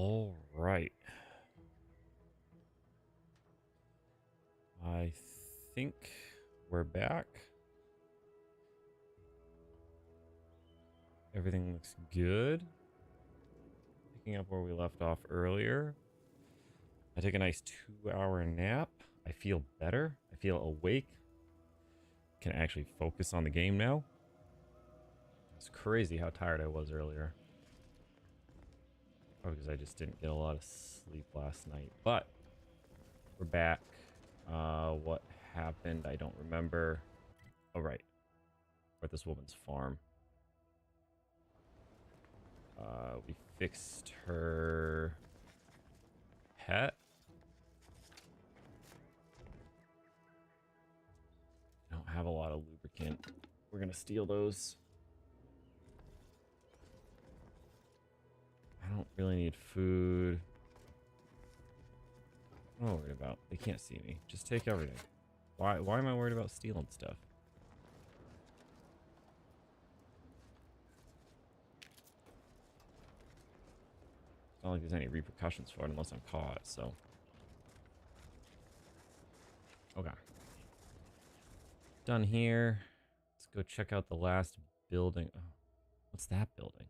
All right. I think we're back. Everything looks good. Picking up where we left off earlier. I took a nice 2-hour nap. I feel better. I feel awake. Can actually focus on the game now. It's crazy how tired I was earlier. Probably because I just didn't get a lot of sleep last night. But we're back. What happened? I don't remember. Oh, right. We're at this woman's farm. We fixed her pet. I don't have a lot of lubricant. We're gonna steal those. I don't really need food. I'm not worried about. They can't see me. Just take everything. Why am I worried about stealing stuff? It's not like there's any repercussions for it unless I'm caught, so. Okay. Done here. Let's go check out the last building. Oh, what's that building?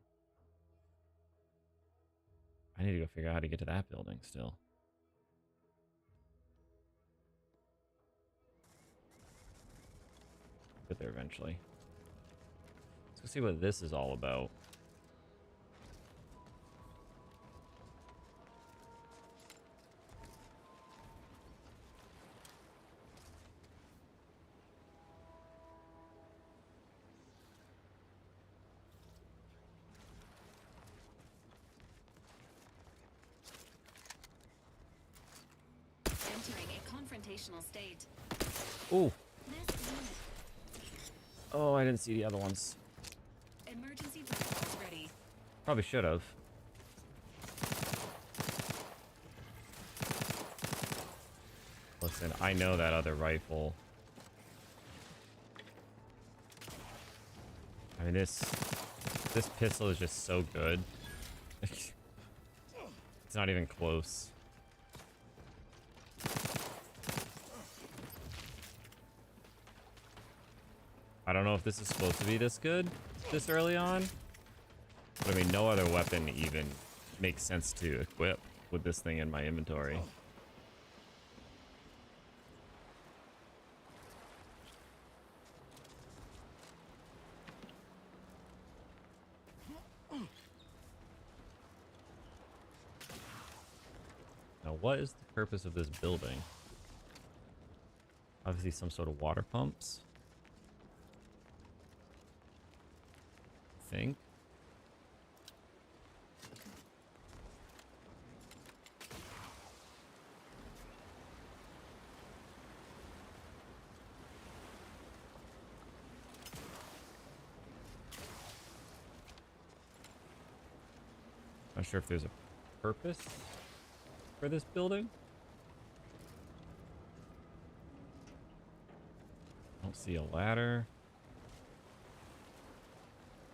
I need to go figure out how to get to that building still. Get there eventually. Let's go see what this is all about. Entering a confrontational state. Oh. This unit. Oh, I didn't see the other ones. Emergency protocols ready. Probably should have. Listen, I know that other rifle. I mean, this pistol is just so good. It's not even close. I don't know if this is supposed to be this good this early on. But I mean, no other weapon even makes sense to equip with this thing in my inventory. Now, what is the purpose of this building? Obviously, some sort of water pumps. I think. Not sure if there's a purpose for this building. I don't see a ladder.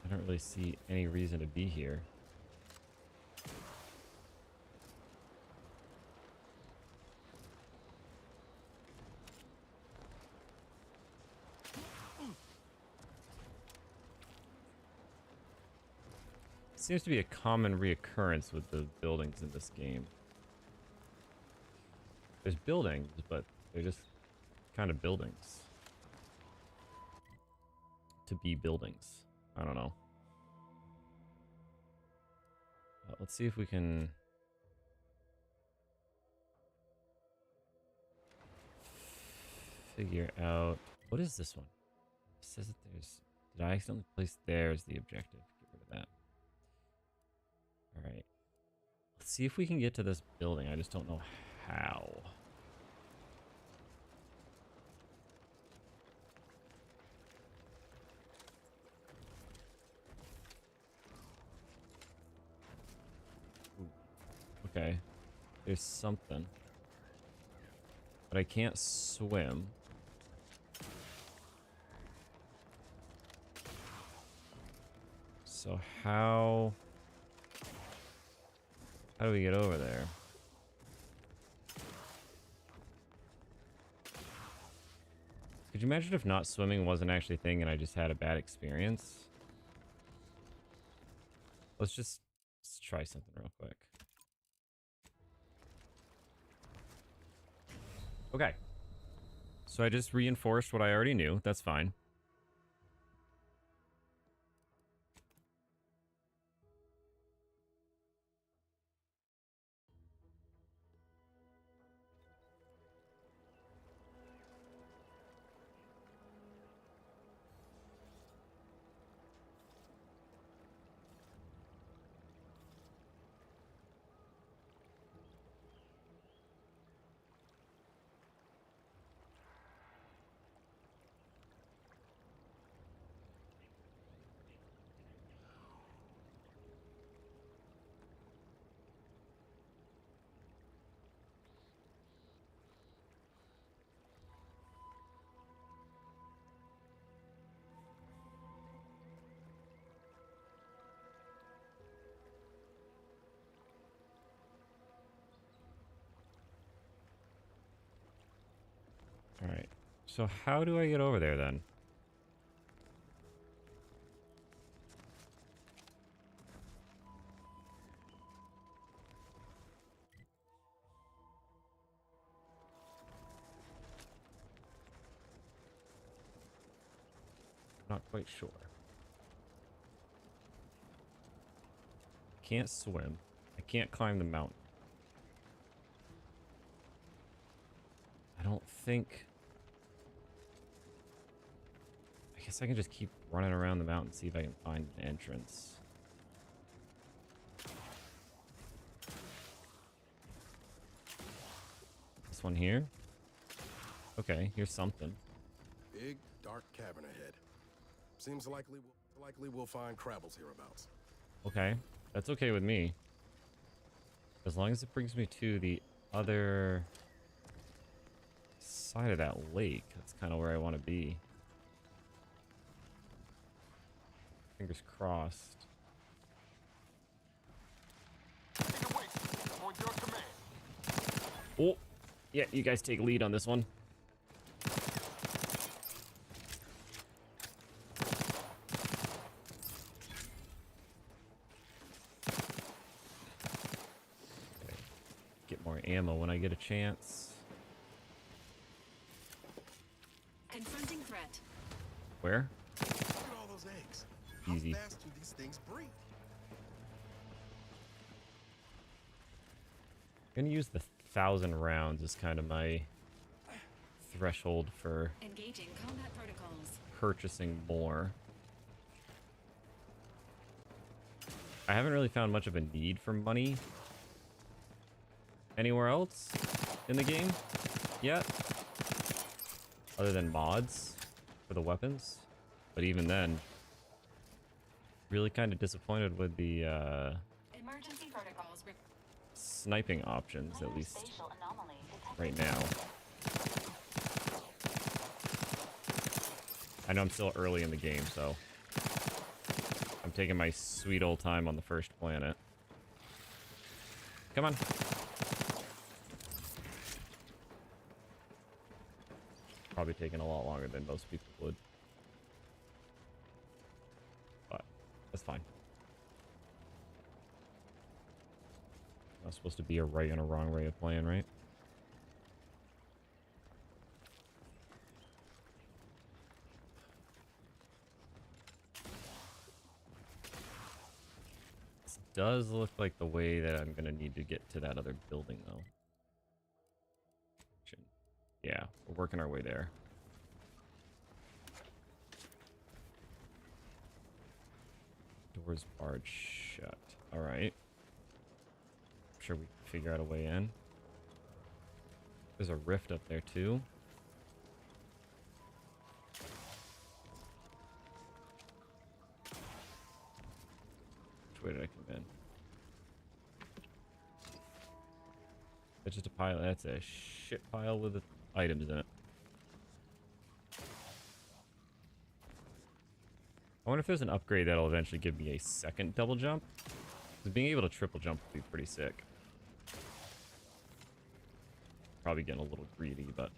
I don't really see any reason to be here. Seems to be a common reoccurrence with the buildings in this game. There's buildings, but they're just kind of buildings. To be buildings. I don't know. Let's see if we can figure out... What is this one? It says that there's... Did I accidentally place there as the objective? Get rid of that. Alright. Let's see if we can get to this building. I just don't know how. Ooh. Okay. There's something. But I can't swim. So how... How do we get over there? Could you imagine if not swimming wasn't actually a thing and I just had a bad experience? Let's try something real quick. Okay. So I just reinforced what I already knew. That's fine. All right. So how do I get over there then? Not quite sure. Can't swim. I can't climb the mountain. I don't think... I guess I can just keep running around the mountain, see if I can find an entrance. This one here? Okay, here's something. Big, dark cavern ahead. Seems likely we'll find Crabbles hereabouts. Okay, that's okay with me. As long as it brings me to the other side of that lake. That's kind of where I want to be. Fingers crossed. Oh, yeah, you guys take lead on this one. Okay. Get more ammo when I get a chance. Confronting threat. Where? Look at all those eggs. Easy. How fast do these things breed? I'm gonna use the 1,000 rounds as kind of my threshold for Engaging combat protocols. purchasing more. I haven't really found much of a need for money anywhere else in the game yet, other than mods for the weapons. But even then, really kind of disappointed with the Emergency protocols. sniping options, at least right now. I know I'm still early in the game, so I'm taking my sweet old time on the first planet. Come on. Probably taking a lot longer than most people would. But that's fine. Not supposed to be a right and a wrong way of playing, right? This does look like the way that I'm gonna need to get to that other building, though. Yeah, we're working our way there. Doors barred shut. All right. I'm sure we can figure out a way in. There's a rift up there too. Which way did I come in? It's just a pile. That's a shit pile with items in it. I wonder if there's an upgrade that'll eventually give me a second double jump. 'Cause being able to triple jump would be pretty sick. Probably getting a little greedy, but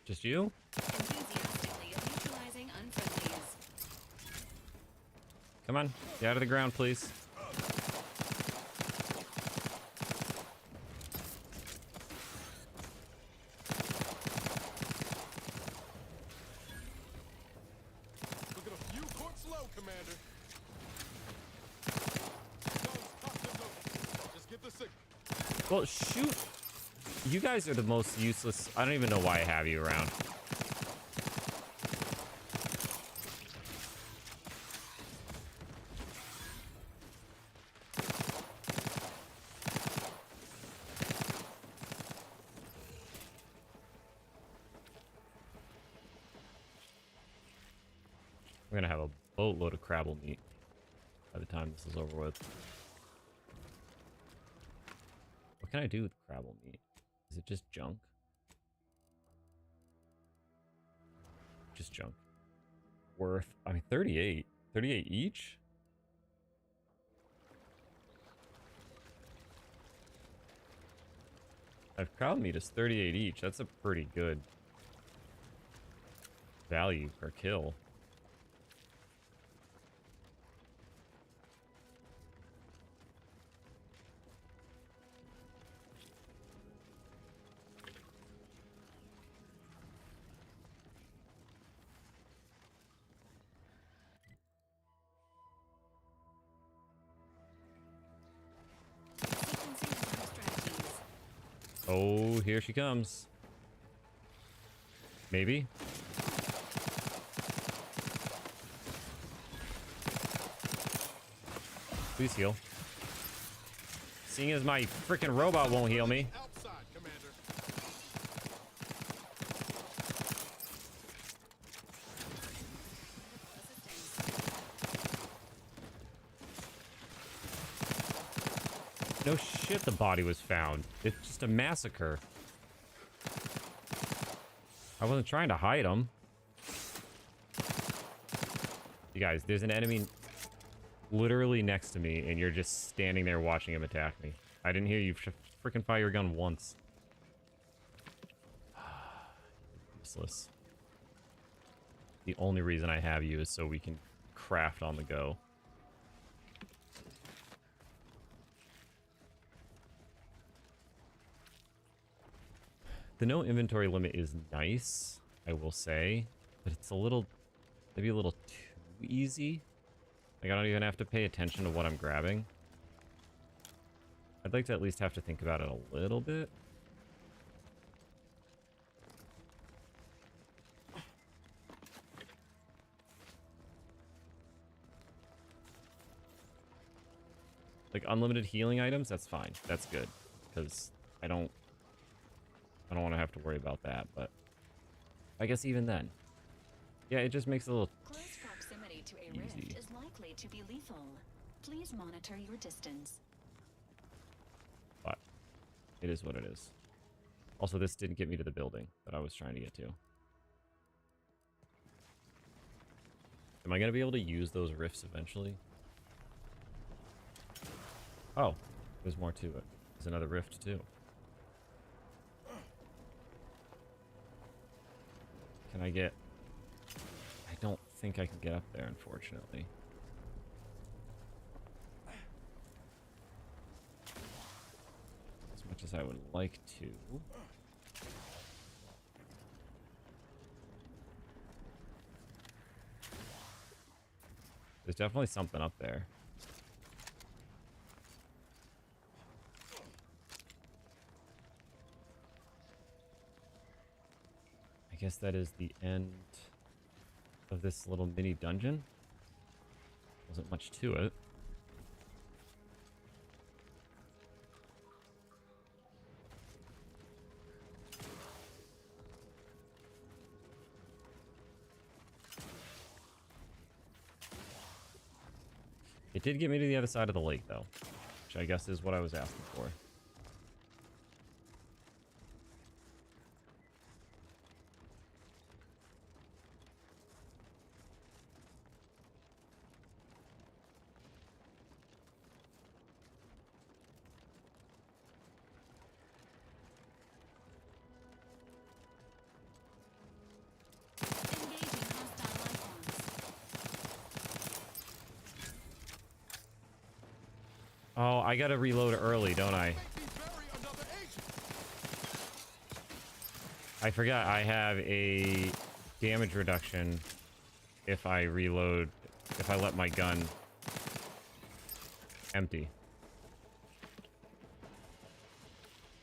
just you? Enthusiastically neutralizing unfriendlies. Come on, get out of the ground, please. Look at a few courts low, Commander. Guns cocked and loaded. Just get the signal. Well, shoot. You guys are the most useless. I don't even know why I have you around. We're gonna have a boatload of crabble meat by the time this is over with. What can I do with crabble meat? Is it just junk? Just junk. Worth, I mean, 38. 38 each? If crabble meat is 38 each, that's a pretty good value per kill. Sequencing attack strategies. Oh, here she comes. Maybe. Please heal. Seeing as my freaking robot won't heal me. Outside, Commander. No shit, the body was found. It's just a massacre. I wasn't trying to hide him. You guys, there's an enemy literally next to me, and you're just standing there watching him attack me. I didn't hear you freaking fire your gun once. Useless. The only reason I have you is so we can craft on the go. The no inventory limit is nice, I will say, but it's a little, maybe a little too easy. Like, I don't even have to pay attention to what I'm grabbing. I'd like to at least have to think about it a little bit. Like, unlimited healing items, that's fine. That's good, because I don't want to have to worry about that, but I guess even then. Yeah, it just makes it a little Close proximity to a easy. rift is likely to be lethal. Please monitor your distance. But it is what it is. Also, this didn't get me to the building that I was trying to get to. Am I going to be able to use those rifts eventually? Oh, there's more to it. There's another rift too. Can I get... I don't think I can get up there, unfortunately. As much as I would like to. There's definitely something up there. I guess that is the end of this little mini dungeon. Wasn't much to it. It did get me to the other side of the lake, though, which I guess is what I was asking for. Engaging hostile life forms. Oh, I gotta reload early, don't I? Make me bury another agent. I forgot I have a damage reduction if I reload, if I let my gun empty.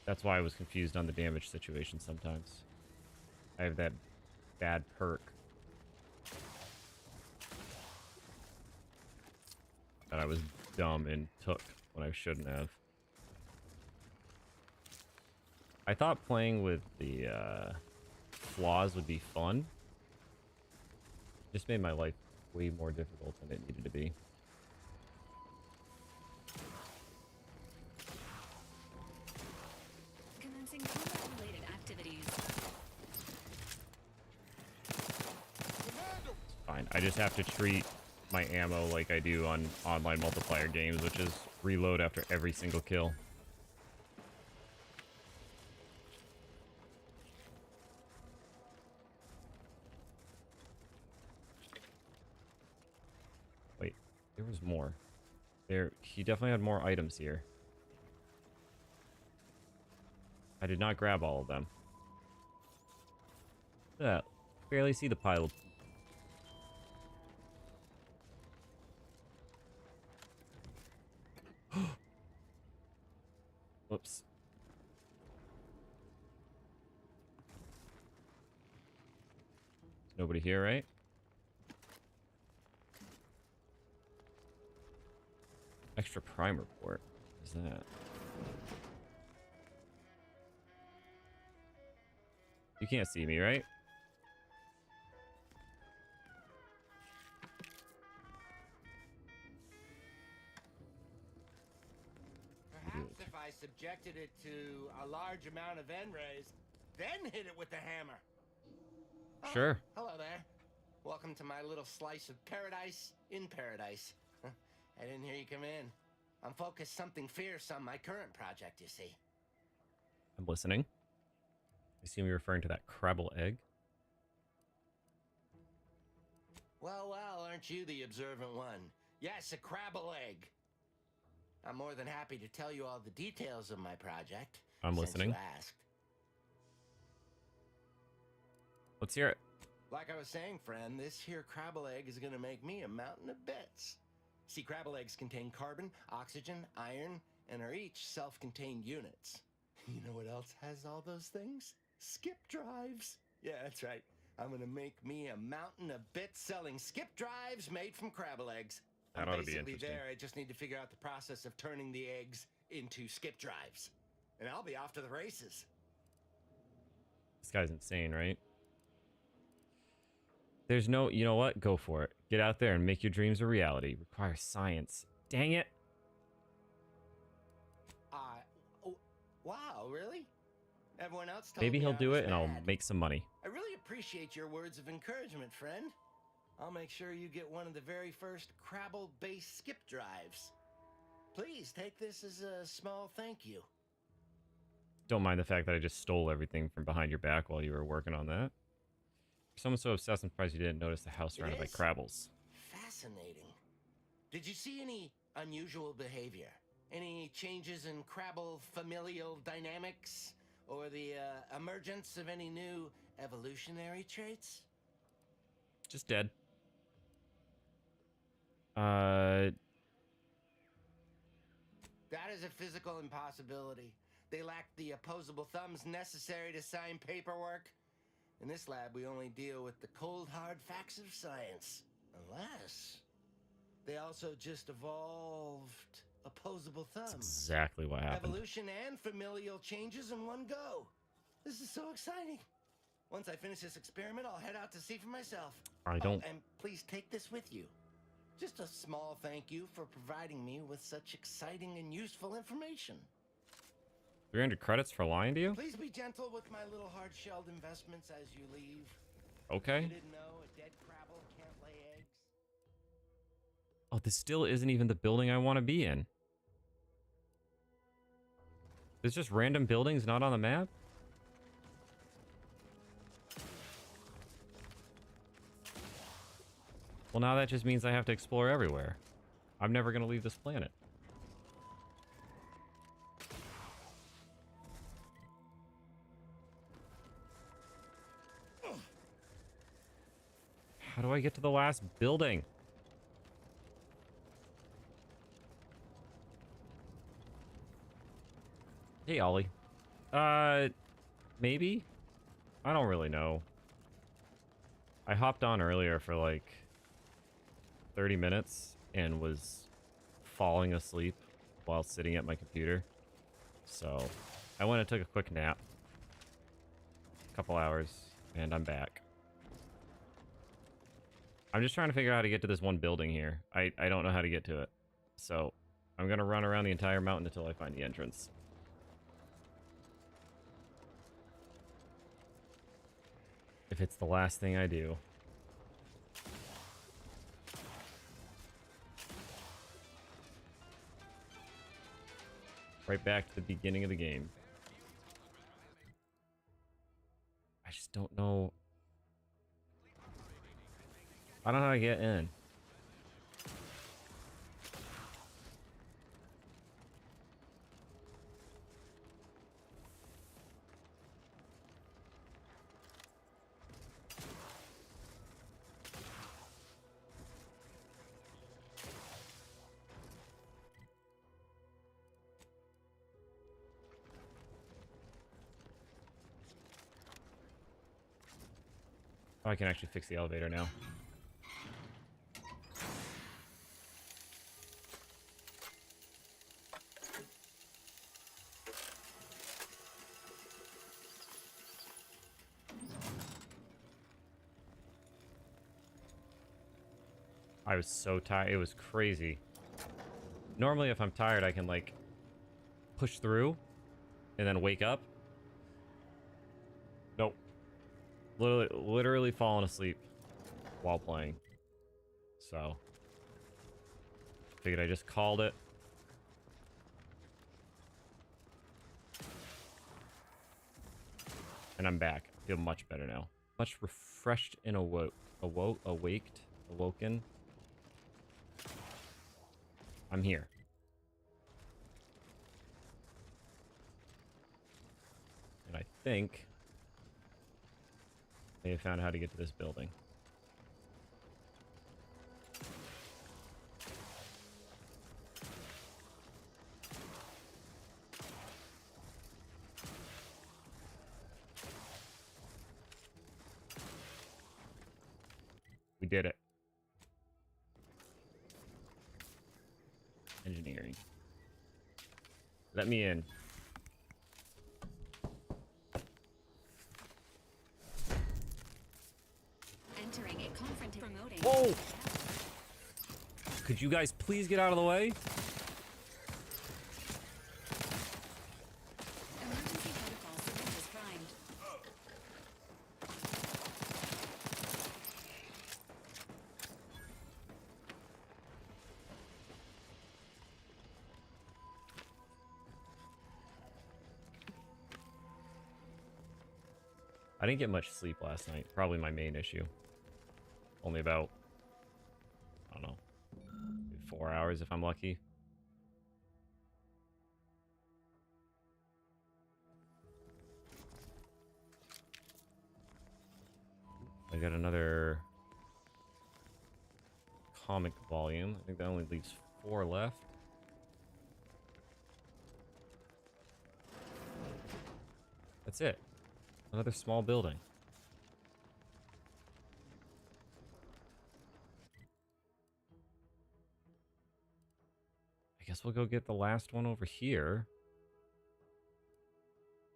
That's why I was confused on the damage situation sometimes. I have that bad perk that I was dumb and took when I shouldn't have. I thought playing with the flaws would be fun. Just made my life way more difficult than it needed to be. Commencing combat-related activities. Commander, Fine. I just have to treat my ammo like I do on online multiplayer games, which is reload after every single kill. Wait, there was more. He definitely had more items here. I did not grab all of them. Yeah, barely see the pile of... Whoops. Nobody here, right? Extra primer port. What is that? You can't see me, right? Perhaps if I subjected it to a large amount of N-rays, then hit it with the hammer. Oh, Sure. hello there. Welcome to my little slice of paradise in paradise. I didn't hear you come in. I'm focused something fierce on my current project, you see. I'm listening. I assume you're referring to that Crabble egg. Well, aren't you the observant one? Yes, a crabble egg. I'm more than happy to tell you all the details of my project. I'm since listening. You asked. Let's hear it. Like I was saying, friend, this here crabble egg is gonna make me a mountain of bits. See, crabble eggs contain carbon, oxygen, iron, and are each self-contained units. You know what else has all those things? Skip drives. Yeah, that's right. I'm gonna make me a mountain of bits selling skip drives made from crabble eggs. That I'm ought to be basically interesting. there. I just need to figure out the process of turning the eggs into skip drives. And I'll be off to the races. This guy's insane, right? There's no... You know what? Go for it. Get out there and make your dreams a reality. Requires science. Dang it. Oh, wow, really? Everyone else told Maybe me he'll I do was it and I'll mad. make some money. I really appreciate your words of encouragement, friend. I'll make sure you get one of the very first Crabble-based skip drives. Please take this as a small thank you. Don't mind the fact that I just stole everything from behind your back while you were working on that. For someone so obsessed, I'm surprised you didn't notice the house surrounded by is? Crabbles. Fascinating. Did you see any unusual behavior? Any changes in Crabble familial dynamics? Or the emergence of any new evolutionary traits? Just dead. Uh, That is a physical impossibility. They lack the opposable thumbs necessary to sign paperwork. In this lab, we only deal with the cold, hard facts of science. Unless they also just evolved opposable that's thumbs. exactly what happened. Evolution and familial changes in one go. This is so exciting. Once I finish this experiment, I'll head out to see for myself. I don't... Oh, and please take this with you. Just a small thank you for providing me with such exciting and useful information. 300 credits for lying to you? Please be gentle with my little hard-shelled investments as you leave. Okay. You didn't know a dead crabble can't lay eggs? Oh, this still isn't even the building I want to be in. There's just random buildings not on the map? Well, now that just means I have to explore everywhere. I'm never going to leave this planet. How do I get to the last building? Hey, Ollie. Maybe? I don't really know. I hopped on earlier for like 30 minutes and was falling asleep while sitting at my computer. So I went and took a quick nap. A couple hours, and I'm back. I'm just trying to figure out how to get to this one building here. I don't know how to get to it. So I'm going to run around the entire mountain until I find the entrance. If it's the last thing I do. Right back to the beginning of the game. I just don't know. I don't know how to get in. Oh, I can actually fix the elevator now. I was so tired. It was crazy. Normally, if I'm tired, I can, like, push through and then wake up. Nope. Literally falling asleep while playing. So, figured I just called it. And I'm back. I feel much better now. Much refreshed and awoken. I'm here. And I think I have found how to get to this building. We did it. Engineering. Let me in. Entering a conference promoting. Whoa! Could you guys please get out of the way? Emergency protocol syringes primed. I didn't get much sleep last night. Probably my main issue. Only about, I don't know, maybe 4 hours if I'm lucky. I got another comic volume. I think that only leaves 4 left. That's it. Another small building. I guess we'll go get the last one over here.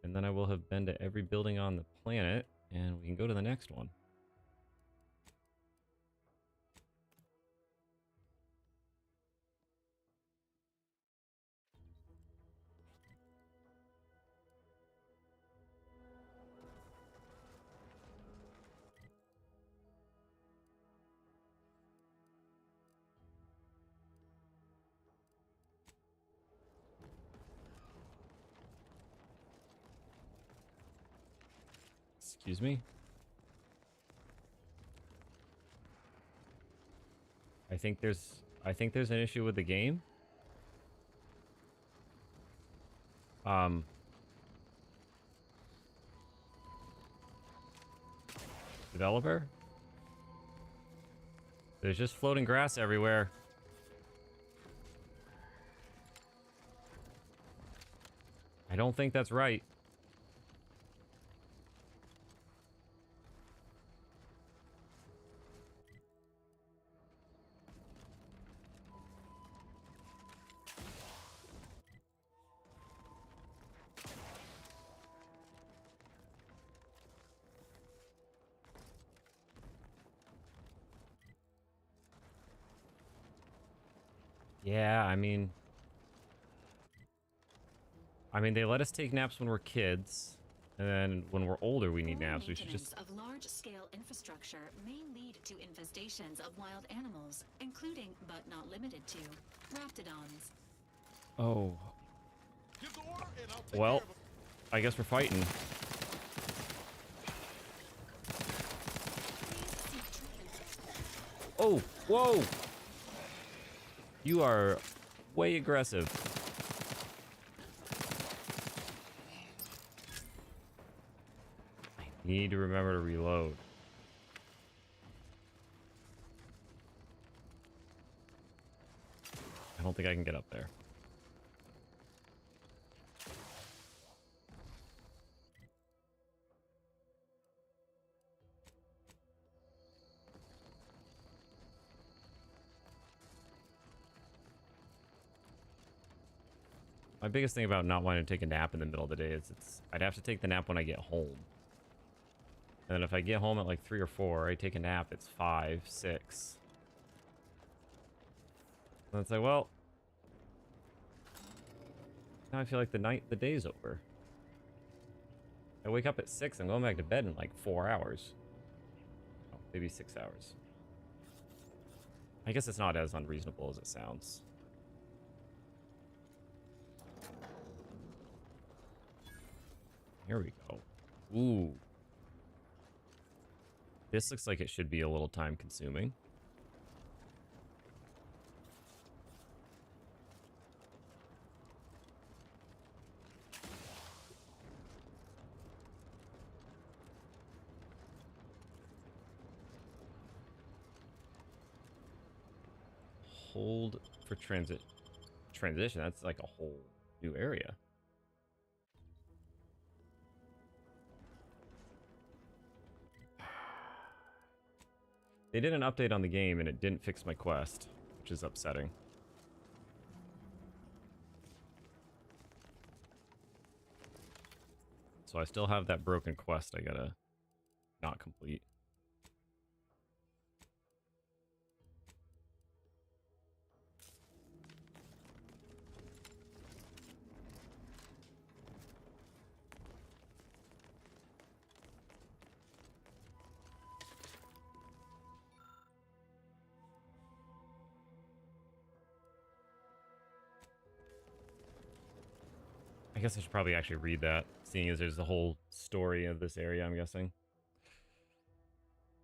And then I will have been to every building on the planet, and we can go to the next one. Excuse me? I think there's an issue with the game. Developer? There's just floating grass everywhere. I don't think that's right. Yeah, I mean, they let us take naps when we're kids, and then when we're older, we need Poor naps. We should maintenance just... of large-scale infrastructure may lead to infestations of wild animals, including, but not limited to, raptidons. Oh. Well, I guess we're fighting. Oh, whoa! You are way aggressive. I need to remember to reload. I don't think I can get up there. My biggest thing about not wanting to take a nap in the middle of the day is I'd have to take the nap when I get home. And then if I get home at like 3 or 4, I take a nap, it's 5, 6. And it's like, well, now I feel like the day's over. I wake up at 6, I'm going back to bed in like 4 hours. Oh, maybe 6 hours. I guess it's not as unreasonable as it sounds. Here we go. Ooh. This looks like it should be a little time consuming. Hold for transition. That's like a whole new area. They did an update on the game and it didn't fix my quest, which is upsetting. So I still have that broken quest I gotta not complete. I guess I should probably actually read that, seeing as there's the whole story of this area, I'm guessing.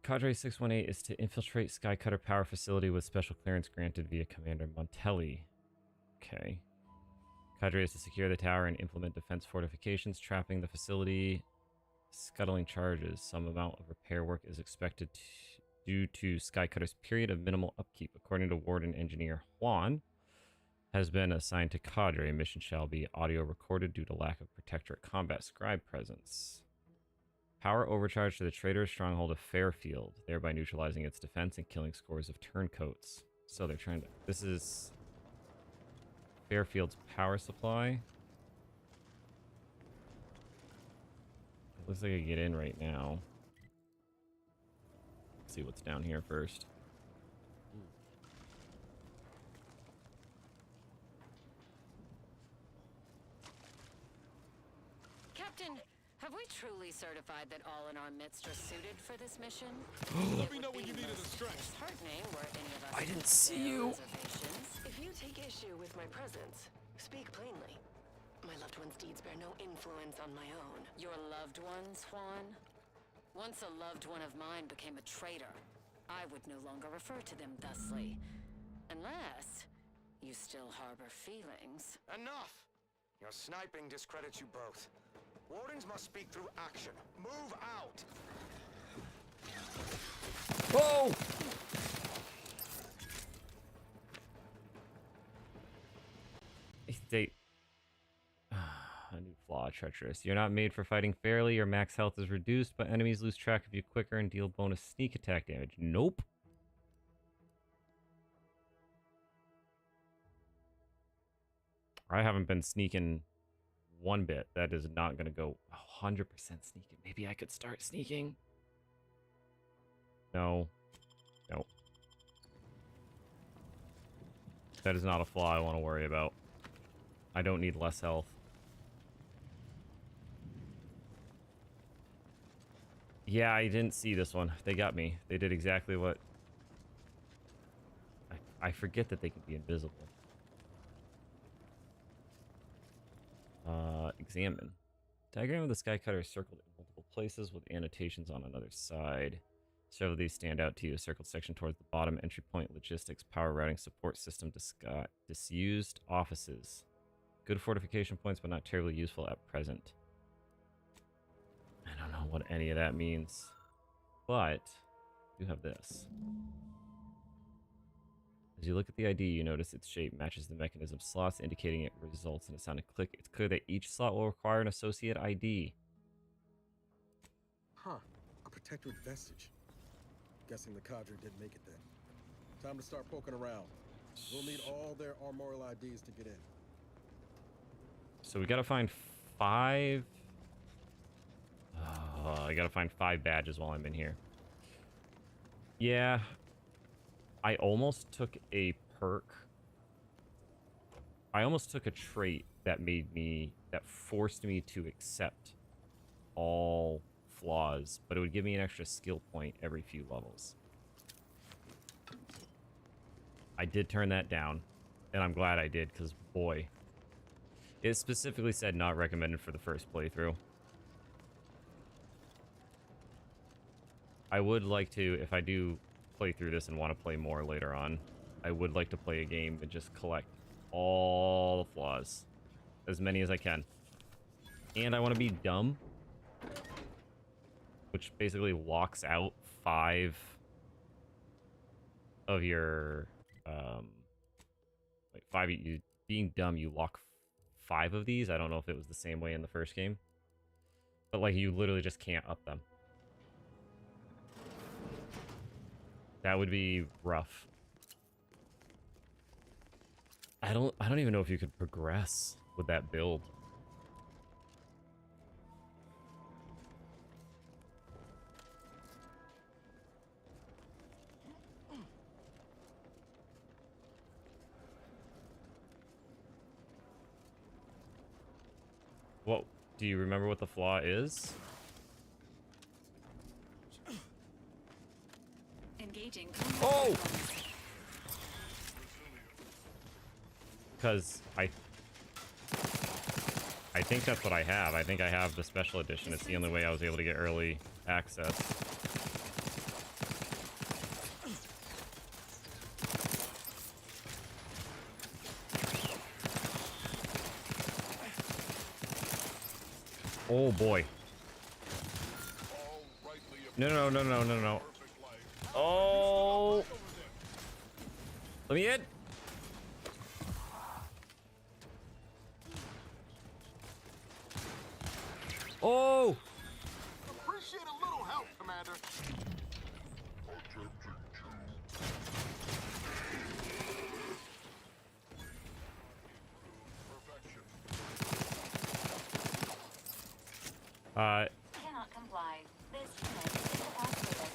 Cadre 618 is to infiltrate Skycutter Power Facility with special clearance granted via Commander Montelli. Okay. Cadre is to secure the tower and implement defense fortifications, trapping the facility, scuttling charges. Some amount of repair work is expected due to Skycutter's period of minimal upkeep. According to Warden Engineer Juan, has been assigned to Cadre. Mission shall be audio recorded due to lack of Protectorate combat scribe presence. Power overcharge to the traitor's stronghold of Fairfield, thereby neutralizing its defense and killing scores of turncoats. So they're trying to... This is Fairfield's power supply. It looks like I can get in right now. Let's see what's down here first. Captain, have we truly certified that all in our midst are suited for this mission? Let me know when you need a distraction. Disheartening were any of us. I didn't see you. If you take issue with my presence, speak plainly. My loved one's deeds bear no influence on my own. Your loved ones, Juan? Once a loved one of mine became a traitor, I would no longer refer to them thusly. Unless you still harbor feelings. Enough! Your sniping discredits you both. Wardens must speak through action. Move out! Oh! They... A new flaw, treacherous. You're not made for fighting fairly. Your max health is reduced, but enemies lose track of you quicker and deal bonus sneak attack damage. Nope. I haven't been sneaking one bit. That is not going to go 100% sneaking. Maybe I could start sneaking. No. No. That is not a flaw I want to worry about. I don't need less health. Yeah, I didn't see this one. They got me. They did exactly what... I forget that they can be invisible. Examine. Diagram of the sky cutter is circled in multiple places with annotations on another side. Several of these stand out to you. A circled section towards the bottom. Entry point, logistics, power routing, support system, disused offices. Good fortification points, but not terribly useful at present. I don't know what any of that means. But, you have this. As you look at the ID, you notice its shape matches the mechanism slots, indicating it results in a sound click. It's clear that each slot will require an associate ID. Huh. A protectorate vestige. Guessing the cadre didn't make it then. Time to start poking around. We'll need all their armorial IDs to get in. So we gotta find 5... I gotta find 5 badges while I'm in here. Yeah. I almost took a perk. I almost took a trait that forced me to accept all flaws, but it would give me an extra skill point every few levels. I did turn that down, and I'm glad I did, because boy, it specifically said not recommended for the first playthrough. I would like to, if I do play through this and want to play more later on, I would like to play a game and just collect all the flaws. As many as I can. And I want to be dumb. Which basically locks out 5 of your... Wait, 5... being dumb, you lock 5 of these. I don't know if it was the same way in the first game. But, like, you literally just can't up them. That would be rough. I don't even know if you could progress with that build. What do you remember what the flaw is? Engaging. Oh! Because I think that's what I have. I think I have the special edition. It's the only way I was able to get early access. Oh boy. No. Oh! Let me in! Oh! Appreciate a little help, Commander. Cannot comply. This unit is incapacitated.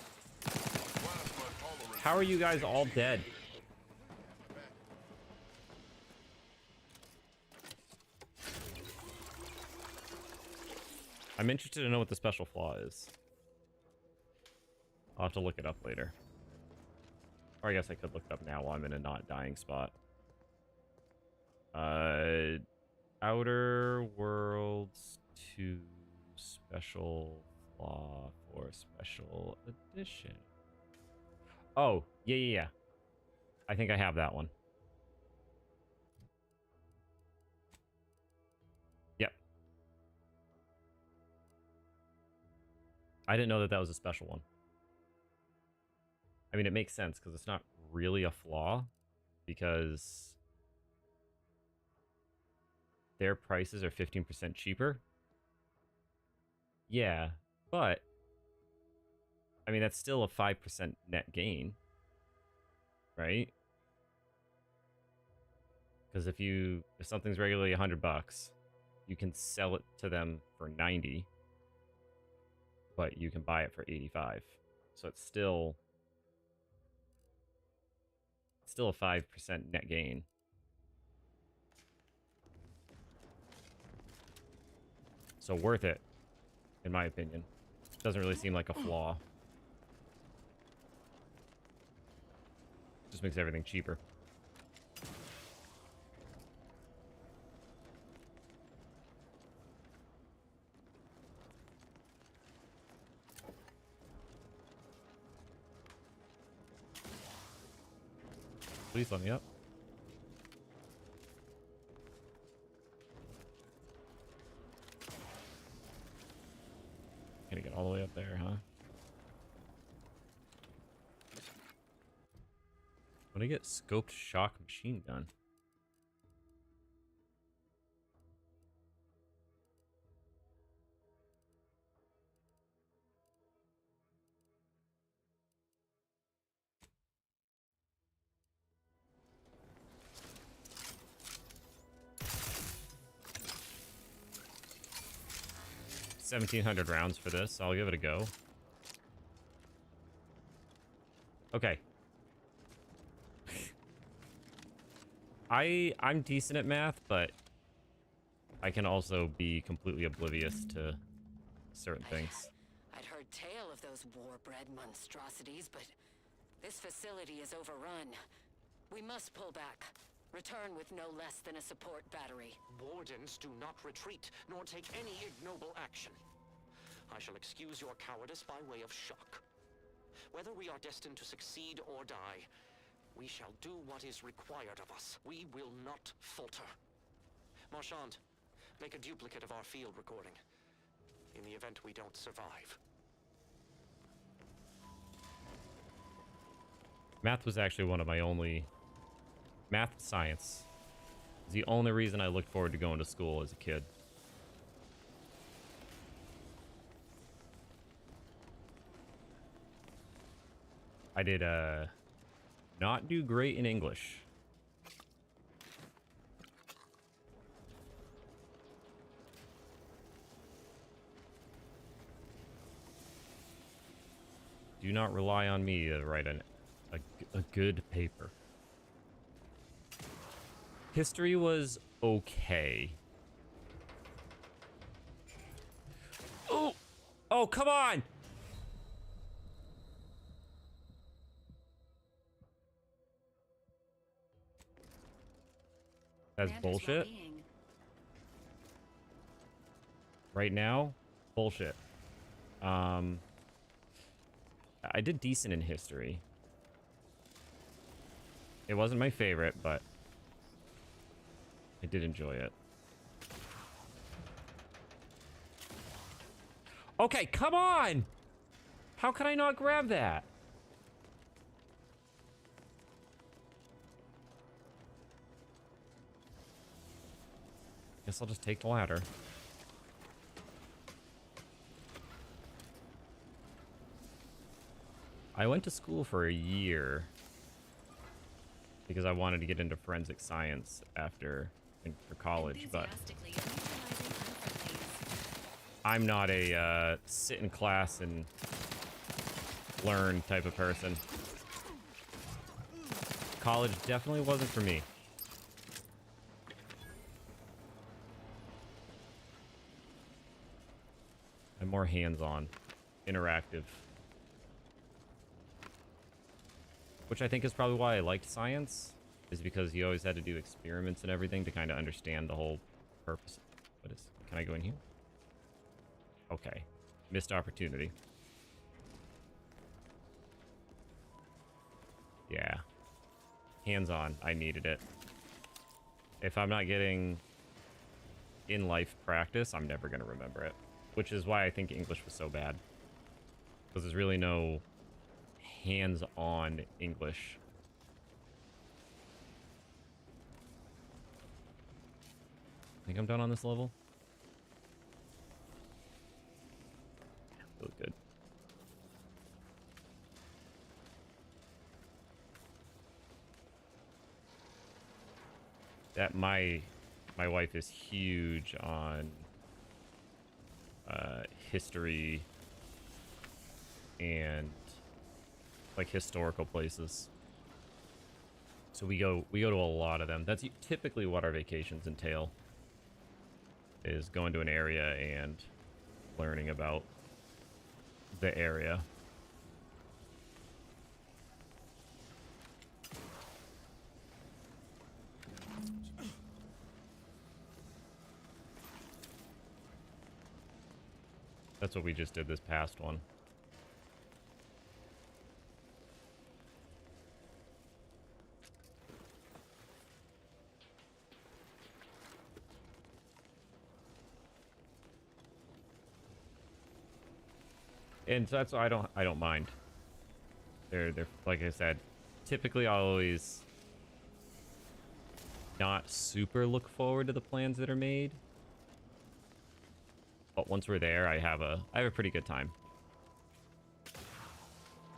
How are you guys all dead? I'm interested to know what the special flaw is. I'll have to look it up later. Or I guess I could look it up now while I'm in a not dying spot. Outer Worlds 2 special flaw for special edition. Oh, yeah. I think I have that one. Yep. I didn't know that that was a special one. I mean, it makes sense because it's not really a flaw because their prices are 15% cheaper. Yeah, but I mean, that's still a 5% net gain, right? Because if something's regularly $100, you can sell it to them for 90, but you can buy it for 85. So it's still a 5% net gain. So worth it, in my opinion. Doesn't really seem like a flaw. Just makes everything cheaper. Please let me up. Gonna get all the way up there, huh? When I get scoped shock machine gun. $1,700 rounds for this. I'll give it a go. Okay. I'm decent at math, but I can also be completely oblivious to certain things. I'd heard tale of those war-bred monstrosities, but this facility is overrun. We must pull back. Return with no less than a support battery. Wardens do not retreat, nor take any ignoble action. I shall excuse your cowardice by way of shock. Whether we are destined to succeed or die, we shall do what is required of us. We will not falter. Marchand, make a duplicate of our field recording, in the event we don't survive. Math was actually one of my only... Math and science is the only reason I looked forward to going to school as a kid. I did not do great in English. Do not rely on me to write a good paper. History was okay. Oh! Oh, come on! That's Commander's bullshit. well-being. Right now, bullshit. I did decent in history. It wasn't my favorite, but I did enjoy it. Okay, come on! How can I not grab that? Guess I'll just take the ladder. I went to school for a year because I wanted to get into forensic science for college, but Enthusiastically neutralizing unfriendlies. I'm not a sit in class and learn type of person. College definitely wasn't for me. I'm more hands-on, interactive. Which I think is probably why I liked science, is because you always had to do experiments and everything to kind of understand the whole purpose. Can I go in here? Okay. Missed opportunity. Yeah. Hands-on. I needed it. If I'm not getting in-life practice, I'm never going to remember it. Which is why I think English was so bad. Because there's really no hands-on English. I think I'm done on this level. Feels good. That my wife is huge on history and like historical places. So we go to a lot of them. That's typically what our vacations entail. Is going to an area and learning about the area. That's what we just did this past one. And so that's why I don't mind. They're like I said, typically I'll always not super look forward to the plans that are made. But once we're there, I have a pretty good time.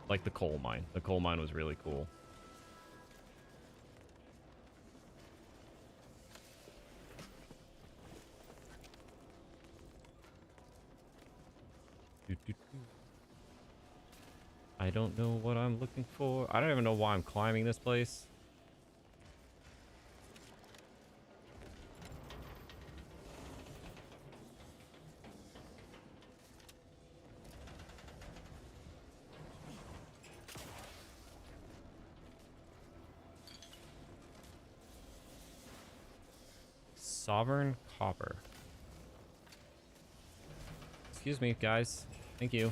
Like the coal mine. The coal mine was really cool. I don't know what I'm looking for. I don't even know why I'm climbing this place. Sovereign copper. Excuse me, guys. Thank you.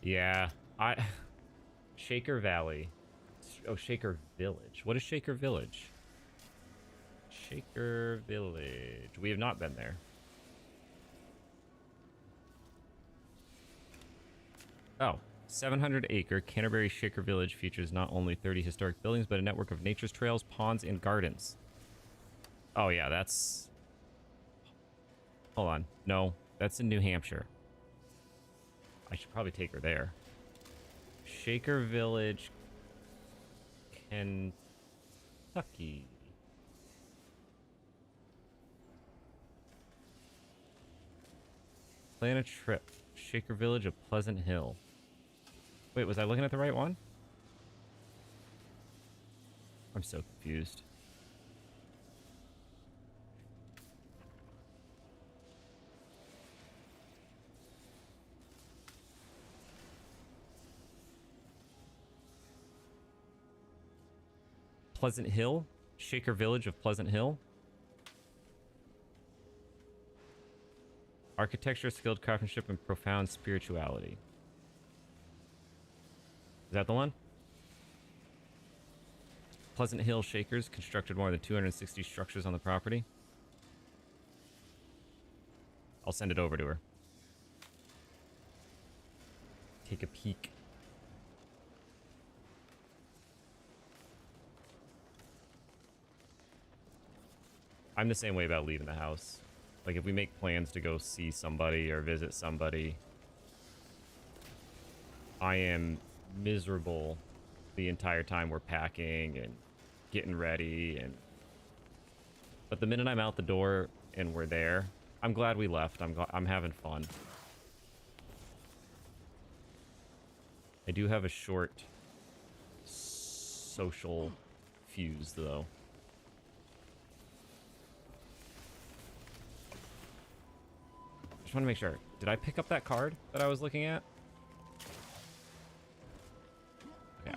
Yeah, Shaker Valley. Oh, Shaker Village. What is Shaker Village? Shaker Village. We have not been there. Oh, 700-acre Canterbury Shaker Village features not only 30 historic buildings, but a network of nature's trails, ponds, and gardens. Oh, yeah, that's... Hold on. No, that's in New Hampshire. I should probably take her there. Shaker Village, Kentucky. Plan a trip. Shaker Village of Pleasant Hill. Wait, was I looking at the right one? I'm so confused. Pleasant Hill? Shaker Village of Pleasant Hill? Architecture, skilled craftsmanship, and profound spirituality. Is that the one? Pleasant Hill Shakers constructed more than 260 structures on the property. I'll send it over to her. Take a peek. I'm the same way about leaving the house. Like, if we make plans to go see somebody or visit somebody, I am miserable the entire time we're packing and getting ready. But the minute I'm out the door and we're there, I'm glad we left. I'm having fun. I do have a short social fuse, though. Just want to make sure. Did I pick up that card that I was looking at?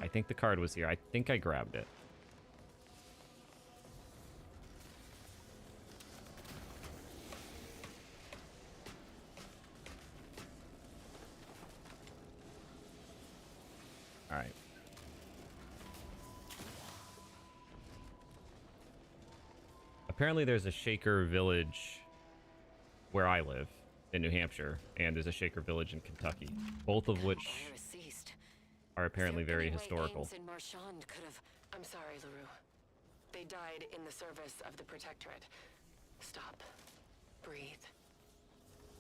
I think the card was here. I think I grabbed it. All right. Apparently there's a Shaker village where I live in New Hampshire, and there's a Shaker village in Kentucky, both of which Fire has ceased. are apparently Is there very any way historical. Ames and Marchand could have... I'm sorry, LaRue. They died in the service of the Protectorate. Stop. Breathe.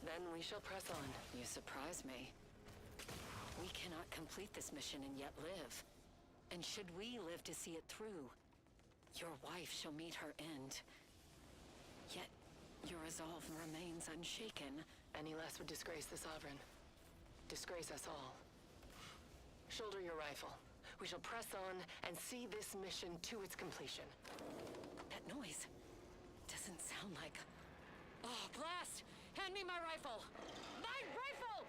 Then we shall press on. You surprise me. We cannot complete this mission and yet live. And should we live to see it through, your wife shall meet her end. Yet, your resolve remains unshaken. Any less would disgrace the Sovereign. Disgrace us all. Shoulder your rifle. We shall press on and see this mission to its completion. That noise doesn't sound like... Oh, blast! Hand me my rifle! My rifle!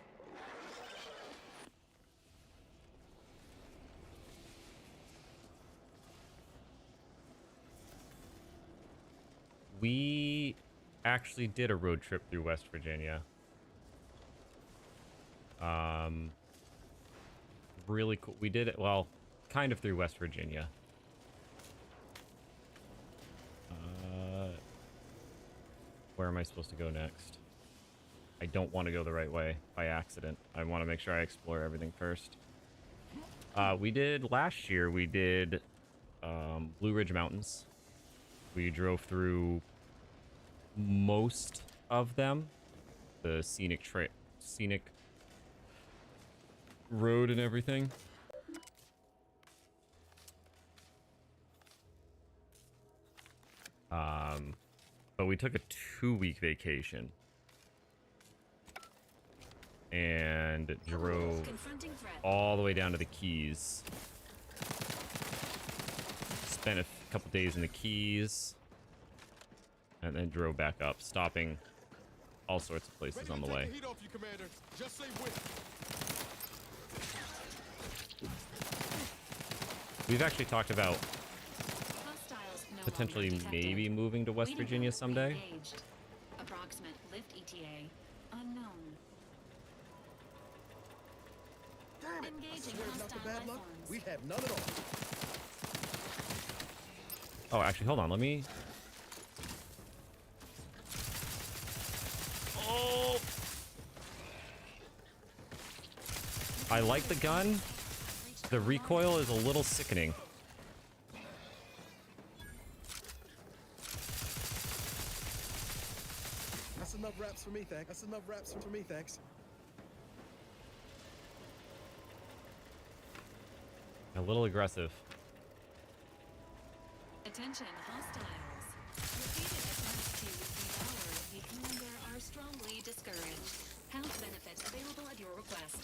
We actually did a road trip through West Virginia. Really cool. We did it, well, kind of through West Virginia. Where am I supposed to go next? I don't want to go the right way by accident. I want to make sure I explore everything first. We did last year, we did Blue Ridge Mountains. We drove through most of them, the scenic road and everything. But we took a 2-week vacation and drove Confronting threat. all the way down to the Keys. Spent a couple days in the Keys and then drove back up, stopping all sorts of places on the way. Heat off you, Commander. Just say when. We've actually talked about Hostiles no potentially longer detected. maybe moving to West Waiting Virginia room someday. re-engaged. Approximate lift ETA unknown. Damn it! I Engaging swear it's not the hostile bad life luck. forms. We have none at all. Oh, actually, hold on. Let me... Oh! I like the gun. The recoil is a little sickening. That's enough wraps for me, thanks. That's enough wraps for me, thanks. A little aggressive. Attention, hostiles. Repeated attempts to devour the commander are strongly discouraged. Health benefit available at your request.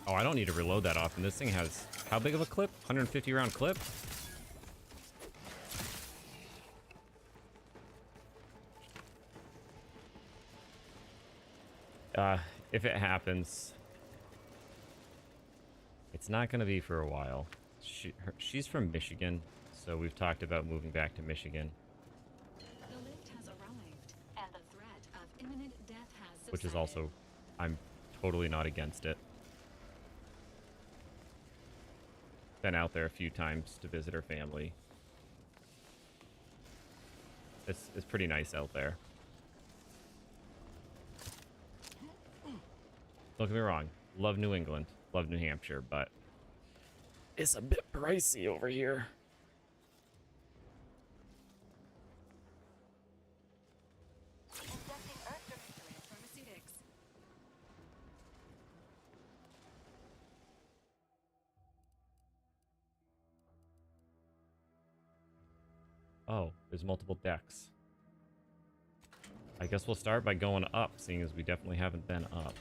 Oh, I don't need to reload that often. This thing has... How big of a clip? 150 round clip? If it happens, it's not going to be for a while. She's from Michigan, so we've talked about moving back to Michigan, The lift has arrived, and the threat of imminent death has subsided. which is also... I'm totally not against it. Been out there a few times to visit her family. It's pretty nice out there. Don't get me wrong. Love New England. Love New Hampshire, but it's a bit pricey over here. Pharmaceutics. Oh, there's multiple decks. I guess we'll start by going up, seeing as we definitely haven't been up.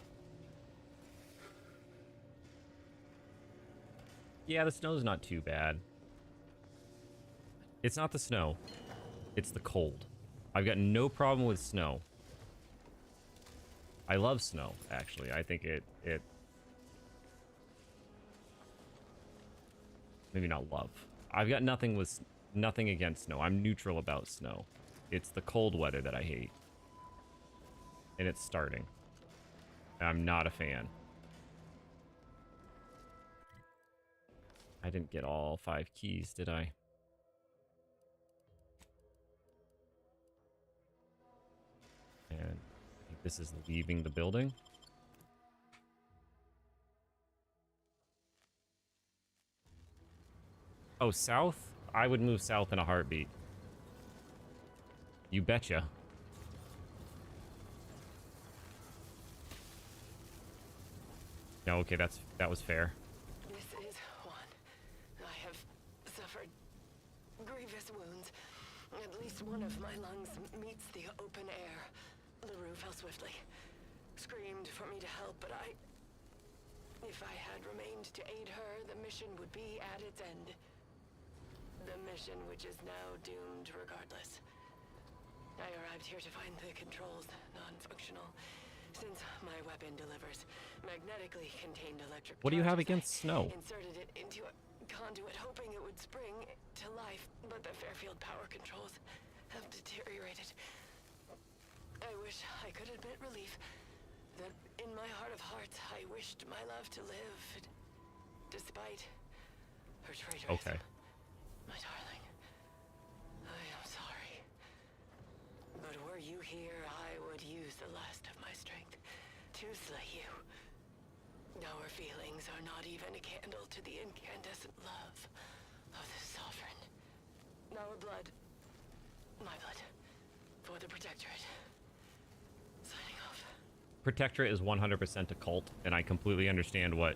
Yeah, the snow's not too bad. It's not the snow. It's the cold. I've got no problem with snow. I love snow, actually. I think it maybe not love. I've got nothing against snow. I'm neutral about snow. It's the cold weather that I hate. And it's starting. I'm not a fan. I didn't get all 5 keys, did I? And I think this is leaving the building. Oh, south? I would move south in a heartbeat. You betcha. No, okay, that was fair. This is one. I have suffered grievous wounds. At least one of my lungs meets the open air. LaRue fell swiftly. Screamed for me to help, but if I had remained to aid her, the mission would be at its end. The mission which is now doomed regardless. I arrived here to find the controls non-functional. Since my weapon delivers magnetically contained electric What do you have charges, against snow? I inserted it into a conduit, hoping it would spring to life, but the Fairfield power controls have deteriorated. I wish I could admit relief that in my heart of hearts, I wished my love to live, despite her traitorous. Okay. My darling, I am sorry. But were you here, I would use the last of my strength to slay you. Our feelings are not even a candle to the incandescent love of the Sovereign. Our blood, my blood, for the Protectorate. Signing off. Protectorate is 100% a cult, and I completely understand what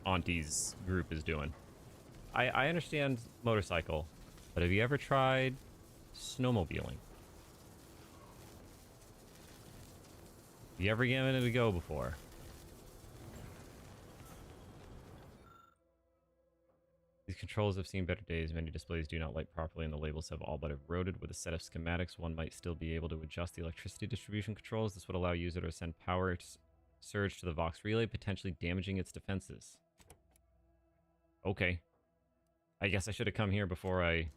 Auntie's group is doing. I understand motorcycle, but have you ever tried snowmobiling? Have you ever given it a go before? These controls have seen better days. Many displays do not light properly, and the labels have all but eroded. With a set of schematics, one might still be able to adjust the electricity distribution controls. This would allow user to send power surge to the Vox relay, potentially damaging its defenses. Okay. I guess I should have come here before I...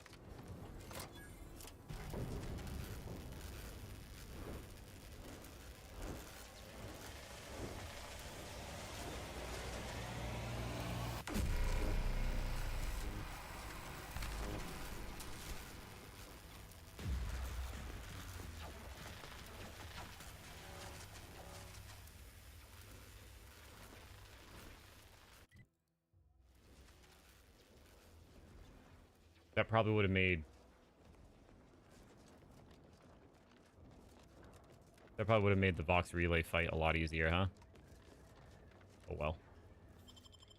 That probably would have made... That probably would have made the Vox relay fight a lot easier, huh? Oh well.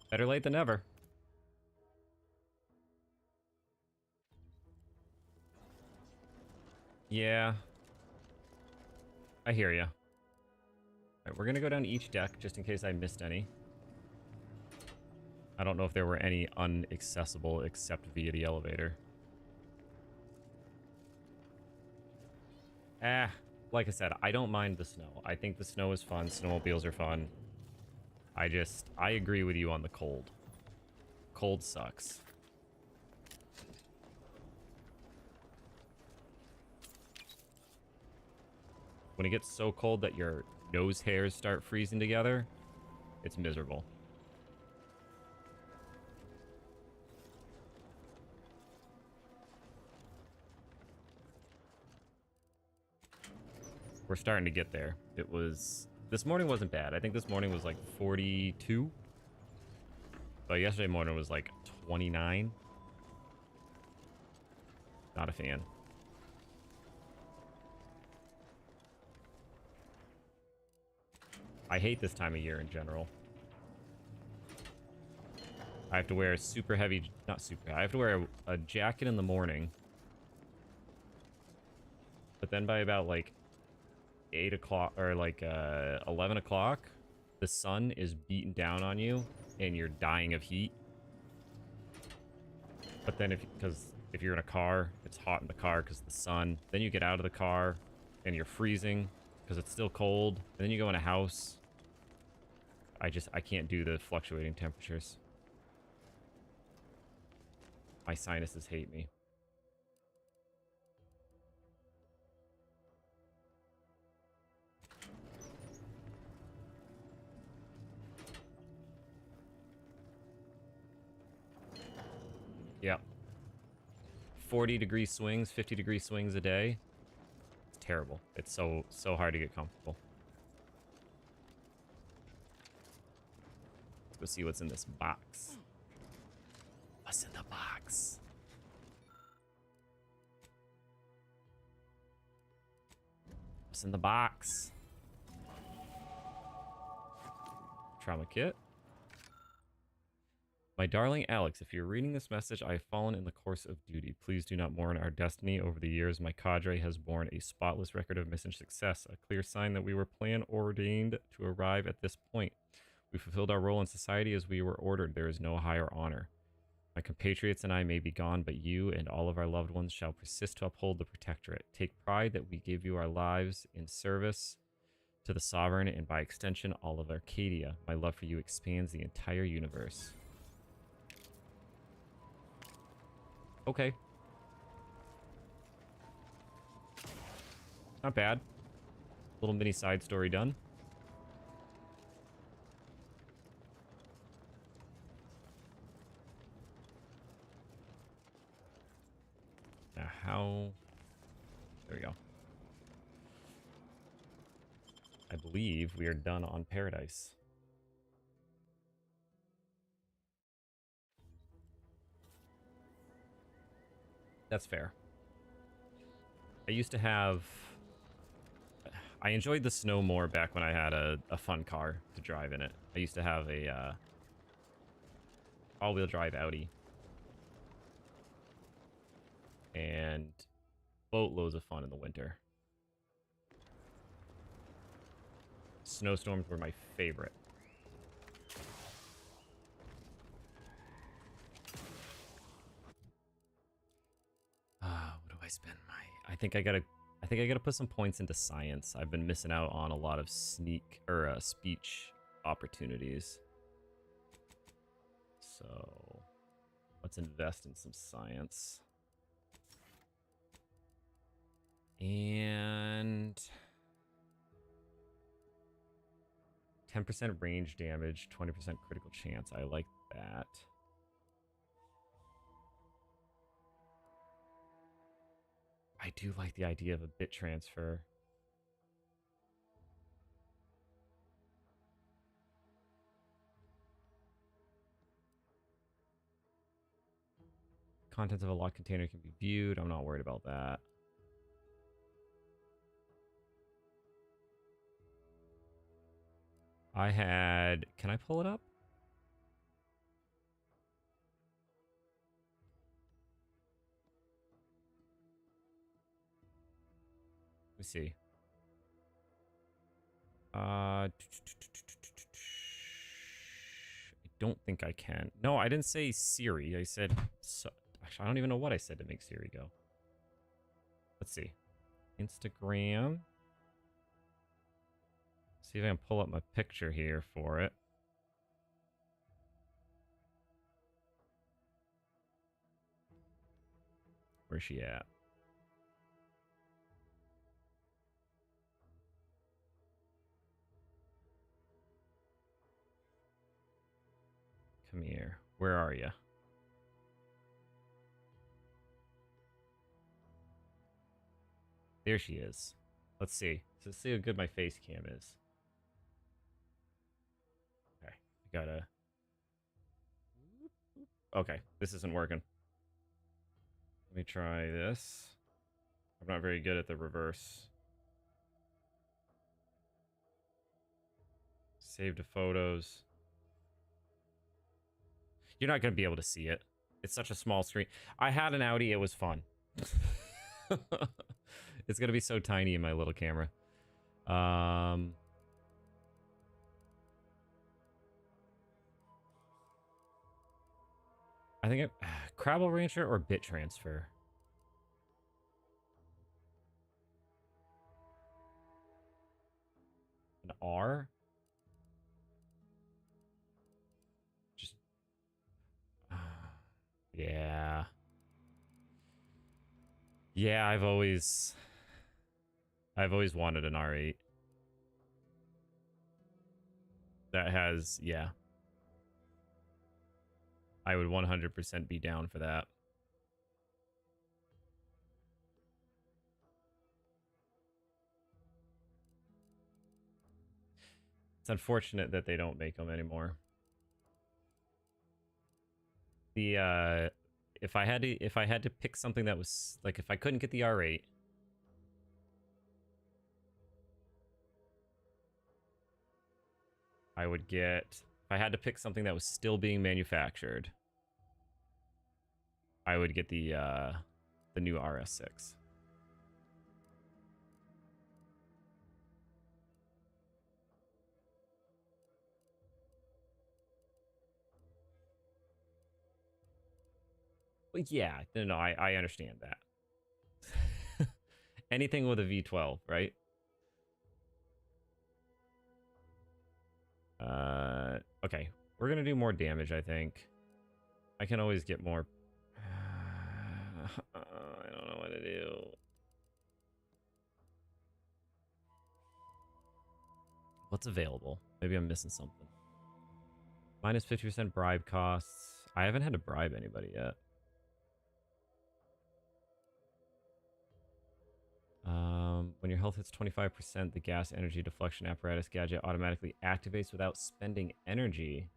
Better late than never. Yeah. I hear ya. Alright, we're gonna go down each deck, just in case I missed any. I don't know if there were any unaccessible except via the elevator. Like I said, I don't mind the snow. I think the snow is fun. Snowmobiles are fun. I agree with you on the cold. Cold sucks. When it gets so cold that your nose hairs start freezing together, it's miserable. We're starting to get there. This morning wasn't bad. I think this morning was like 42. But yesterday morning was like 29. Not a fan. I hate this time of year in general. I have to wear a super heavy, not super, I have to wear a jacket in the morning. But then by about like 8 o'clock or like 11 o'clock, the sun is beating down on you and you're dying of heat. But then if you're in a car, it's hot in the car because the sun. Then you get out of the car and you're freezing. because it's still cold. And then you go in a house. I can't do the fluctuating temperatures. My sinuses hate me. Yep. 40-degree swings, 50-degree swings a day. It's terrible. It's so hard to get comfortable. Let's go see what's in this box. What's in the box? What's in the box? Trauma kit. My darling Alex, if you're reading this message, I have fallen in the course of duty. Please do not mourn our destiny. Over the years, my cadre has borne a spotless record of mission success, a clear sign that we were plan ordained to arrive at this point. We fulfilled our role in society as we were ordered. There is no higher honor. My compatriots and I may be gone, but you and all of our loved ones shall persist to uphold the protectorate. Take pride that we give you our lives in service to the sovereign and by extension all of Arcadia. My love for you expands the entire universe. Okay. Not bad. Little mini side story done. Now how... There we go. I believe we are done on Paradise. That's fair. I used to have... I enjoyed the snow more back when I had a fun car to drive in it. I used to have a all-wheel drive Audi. And boatloads of fun in the winter. Snowstorms were my favorite. What do I spend my... I think I gotta put some points into science. I've been missing out on a lot of speech opportunities. So let's invest in some science. And 10% range damage, 20% critical chance. I like that. I do like the idea of a bit transfer. Contents of a locked container can be viewed. I'm not worried about that. I had... Can I pull it up? Let me see. I don't think I can. No, I didn't say Siri. I said... Actually, I don't even know what I said to make Siri go. Let's see. Instagram. See if I can pull up my picture here for it. Where's she at? Come here. Where are you? There she is. Let's see. Let's see how good my face cam is. Okay. I gotta... Okay. This isn't working. Let me try this. I'm not very good at the reverse. Save to photos. You're not going to be able to see it. It's such a small screen. I had an Audi. It was fun. It's going to be so tiny in my little camera. I think Crabble Rancher or Bit Transfer. R. Just yeah. Yeah, I've always wanted an R8. That has, yeah. I would 100% be down for that. It's unfortunate that they don't make them anymore. The if I had to pick something that was like, if I couldn't get the R8, I would get, if I had to pick something that was still being manufactured, I would get the new RS6. Well, yeah, no, I understand that. Anything with a V12, right? Okay. We're gonna do more damage, I think. I can always get more. I don't know what to do. What's available? Maybe I'm missing something. Minus 50% bribe costs. I haven't had to bribe anybody yet. When your health hits 25%, the gas energy deflection apparatus gadget automatically activates without spending energy.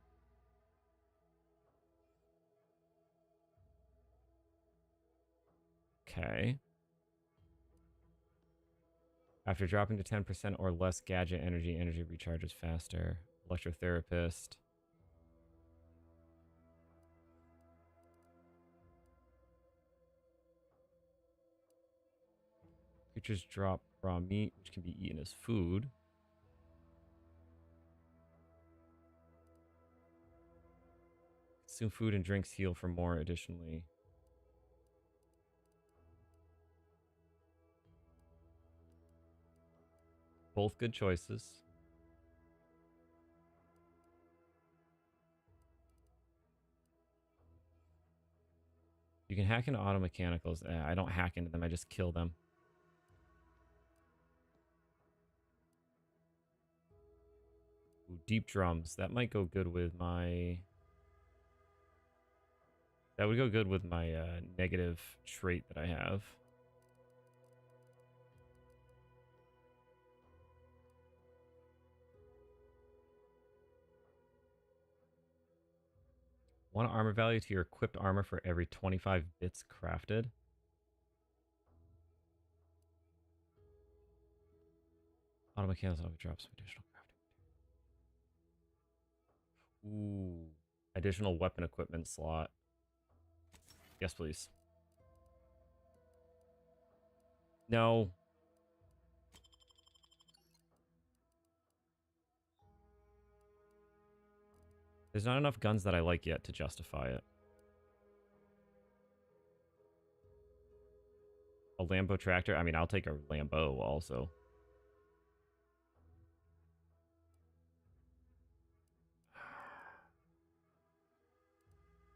Okay. After dropping to 10% or less gadget energy, energy recharges faster. Electrotherapist. Creatures drop raw meat, which can be eaten as food. Consume food and drinks heal for more additionally. Both good choices. You can hack into auto mechanicals. I don't hack into them, I just kill them. Ooh, deep drums. That might go good with my... That would go good with my negative trait that I have. One armor value to your equipped armor for every 25 bits crafted. Auto mechanics auto drop some additional crafting. Ooh. Additional weapon equipment slot. Yes, please. No. There's not enough guns that I like yet to justify it. A Lambo tractor? I mean, I'll take a Lambo also.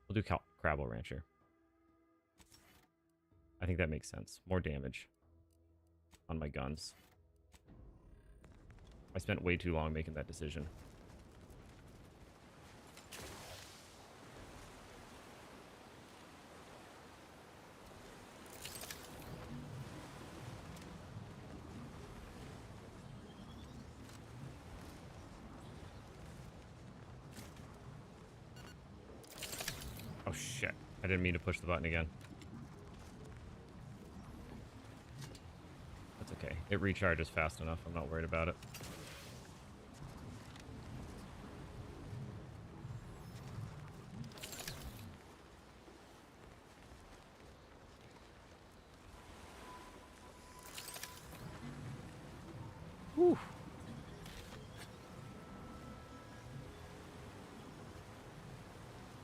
We'll do Crabble Rancher. I think that makes sense. More damage on my guns. I spent way too long making that decision. Oh shit. I didn't mean to push the button again. That's okay. It recharges fast enough. I'm not worried about it. Whew.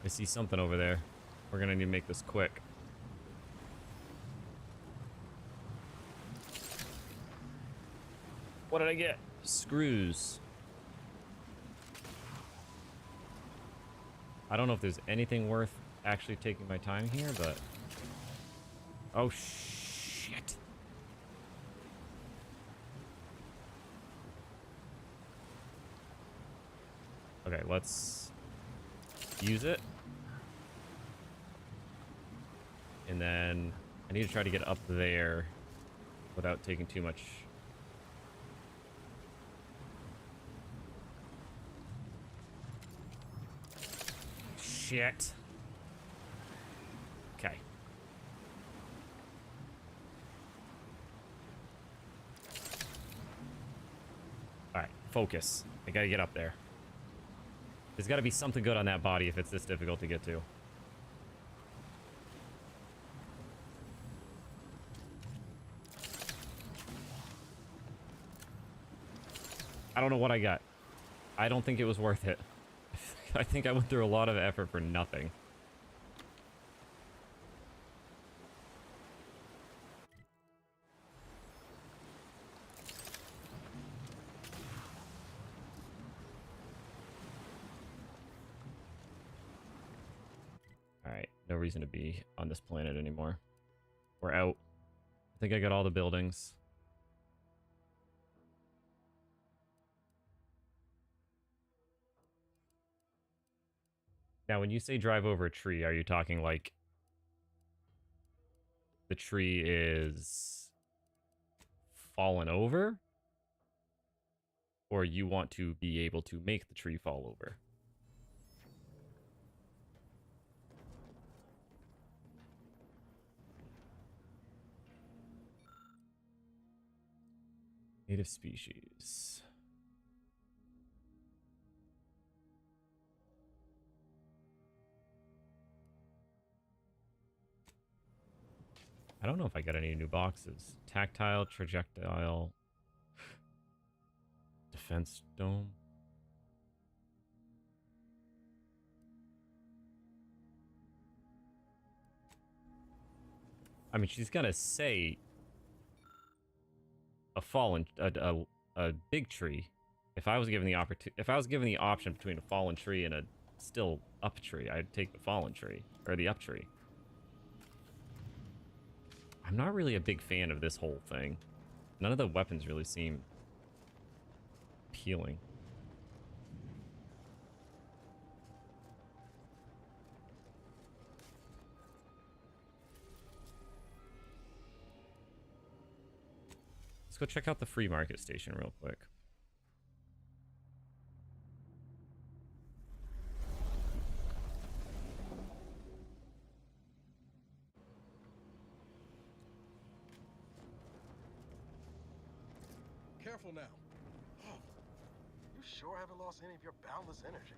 I see something over there. We're gonna need to make this quick. What did I get? Screws. I don't know if there's anything worth actually taking my time here, but... Oh, shit. Okay, let's use it. And then I need to try to get up there without taking too much. Shit. Okay. Alright, focus. I gotta get up there. There's gotta be something good on that body if it's this difficult to get to. I don't know what I got. I don't think it was worth it. I think I went through a lot of effort for nothing. Alright, no reason to be on this planet anymore. We're out. I think I got all the buildings. Now, when you say drive over a tree, are you talking like the tree is fallen over? Or you want to be able to make the tree fall over? Native species. I don't know if I got any new boxes. Tactile, trajectile, defense dome. I mean, she's gonna say a fallen, a big tree. If I was given the option between a fallen tree and a still up tree, I'd take the fallen tree or the up tree. I'm not really a big fan of this whole thing. None of the weapons really seem appealing. Let's go check out the free market station real quick. Careful now. Oh, you sure haven't lost any of your boundless energy.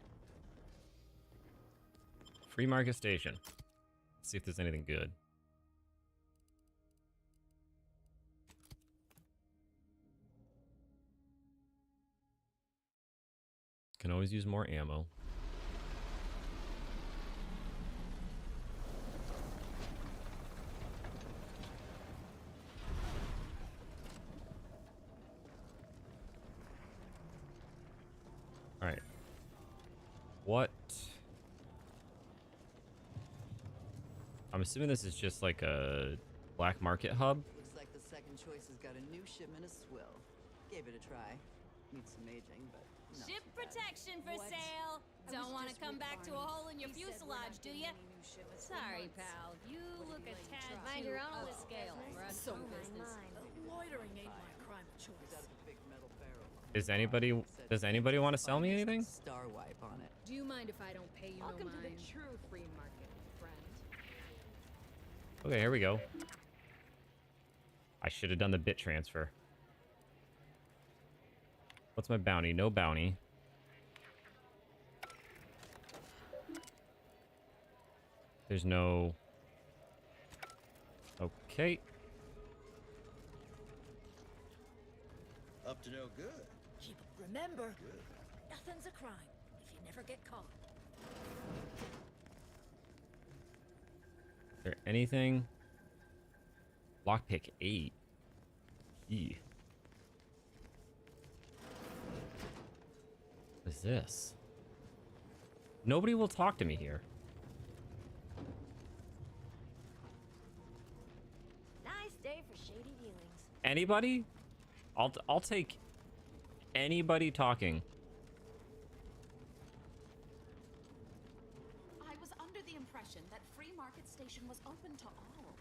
Free market station. Let's see if there's anything good. Can always use more ammo. All right. What? I'm assuming this is just like a black market hub. Looks like the second choice has got a new shipment of swill. Gave it a try. Needs some aging, but not Ship too bad. protection for What? sale. I Don't was want to just come with back to a Barney. hole in your He said we're fuselage, not do getting ya? any new shipments for Sorry, months. pal. You What look do a you really tad try? Mind your own with scale for us So some my business. Loitering ain't my crime of It's choice. out of a big metal barrel. Does anybody want to sell me anything? Star wipe on it. Do you mind if I don't pay you Welcome no to the mind? true free market, friend. Okay, here we go. I should have done the bit transfer. What's my bounty? No bounty. There's no... Okay. Up to no good. Remember, nothing's a crime if you never get caught. Is there anything? Lockpick 8. E. What is this? Nobody will talk to me here. Nice day for shady dealings. Anybody? I'll take anybody talking. I was under the impression that Free Market Station was open to all.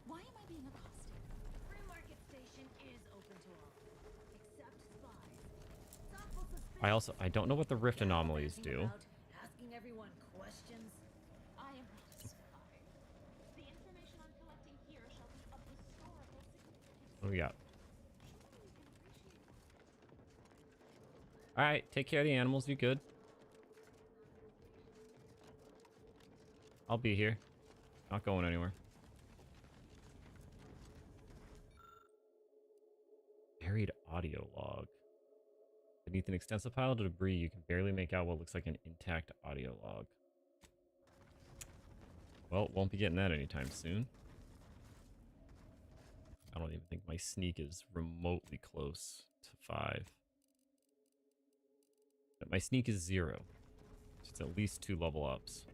Why am I being accosted? Free Market Station is open to all, except spies. Thoughtful suspicion. I don't know what the rift anomalies do. Asking everyone questions. I am not a spy. The information I'm collecting here shall be of historical significance. What do we got? Surely you can appreciate that. All right, take care of the animals. You good? I'll be here. Not going anywhere. Buried audio log. Beneath an extensive pile of debris, you can barely make out what looks like an intact audio log. Well, won't be getting that anytime soon. I don't even think my sneak is remotely close to 5. But my sneak is 0. So it's at least 2 level ups.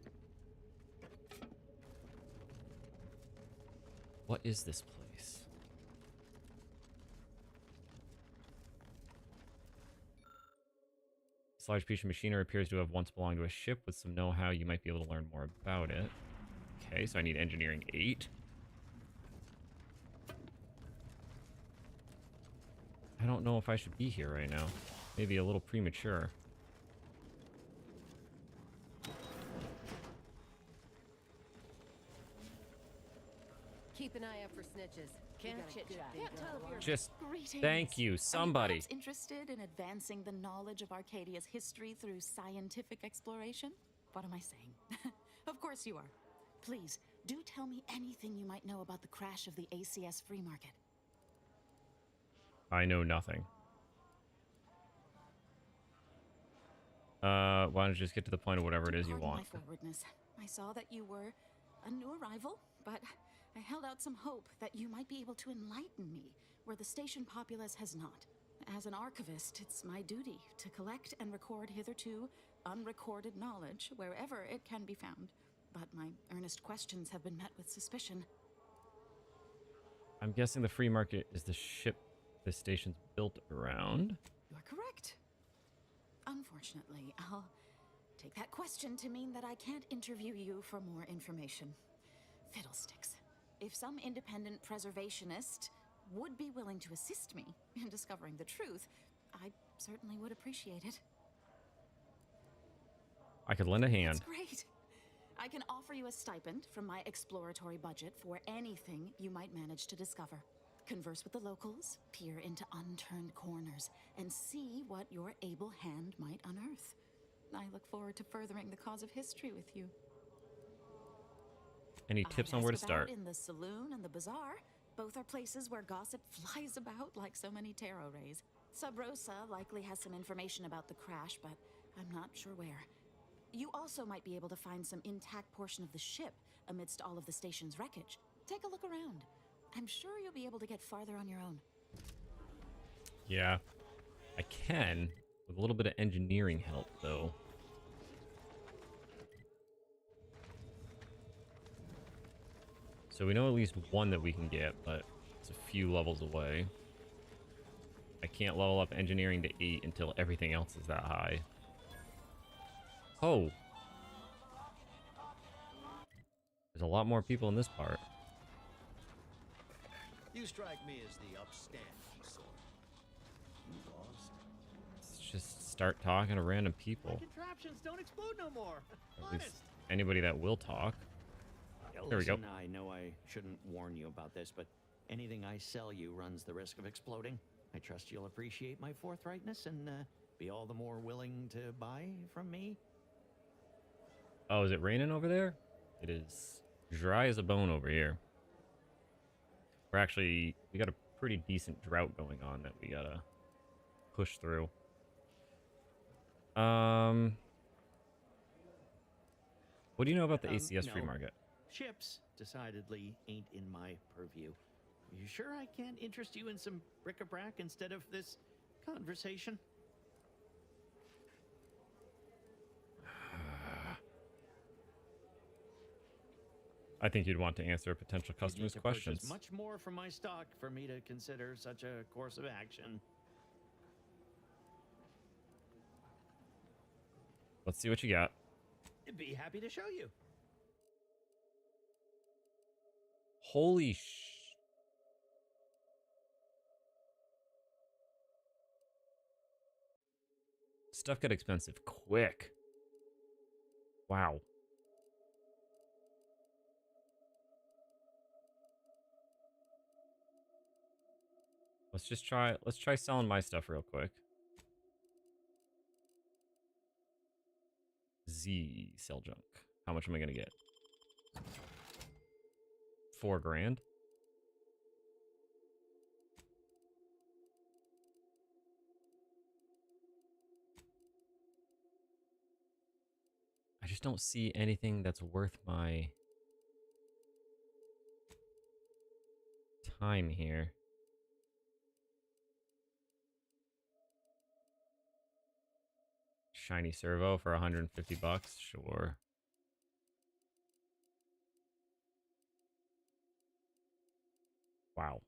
What is this place? This large piece of machinery appears to have once belonged to a ship. With some know-how, you might be able to learn more about it. Okay, so I need engineering 8. I don't know if I should be here right now. Maybe a little premature. Keep an eye out for snitches. Can't chit-chat. Just Greetings. thank you, Are somebody. you perhaps interested in advancing the knowledge of Arcadia's history through scientific exploration? What am I saying? Of course you are. Please, do tell me anything you might know about the crash of the ACS free market. I know nothing. Why don't you just get to the point of whatever it is you Pardon want? my forwardness. I saw that you were a new arrival, but I held out some hope that you might be able to enlighten me where the station populace has not. As an archivist, it's my duty to collect and record hitherto unrecorded knowledge wherever it can be found. But my earnest questions have been met with suspicion. I'm guessing the free market is the ship the station's built around. You are correct. Unfortunately, I'll take that question to mean that I can't interview you for more information. Fiddlesticks. If some independent preservationist would be willing to assist me in discovering the truth, I certainly would appreciate it. I could lend a hand. That's great. I can offer you a stipend from my exploratory budget for anything you might manage to discover. Converse with the locals, peer into unturned corners, and see what your able hand might unearth. I look forward to furthering the cause of history with you. Any tips on where to Ask start? about in the saloon and the bazaar. Both are places where gossip flies about like so many tarot rays. Sub Rosa likely has some information about the crash, but I'm not sure where. You also might be able to find some intact portion of the ship amidst all of the station's wreckage. Take a look around. I'm sure you'll be able to get farther on your own. Yeah, I can, with a little bit of engineering help, though. So we know at least one that we can get, but it's a few levels away. I can't level up engineering to 8 until everything else is that high. Oh! There's a lot more people in this part. You strike me as the upstanding sort. You lost? Let's just start talking to random people. Contraptions don't explode no more. At least anybody that will talk. There we go. I know I shouldn't warn you about this, but anything I sell you runs the risk of exploding. I trust you'll appreciate my forthrightness and be all the more willing to buy from me. Oh, is it raining over there? It is dry as a bone over here. We got a pretty decent drought going on that we gotta push through. What do you know about the ACS free market? Ships decidedly ain't in my purview. Are you sure I can't interest you in some bric-a-brac instead of this conversation? I think you'd want to answer a potential You'd need customer's to questions. purchase much more from my stock for me to consider such a course of action. Let's see what you got. I'd be happy to show you. Holy Stuff got expensive quick. Wow. Let's try selling my stuff real quick. Sell junk. How much am I gonna get? 4 grand? I just don't see anything that's worth my time here. Shiny servo for 150 bucks, sure. Wow.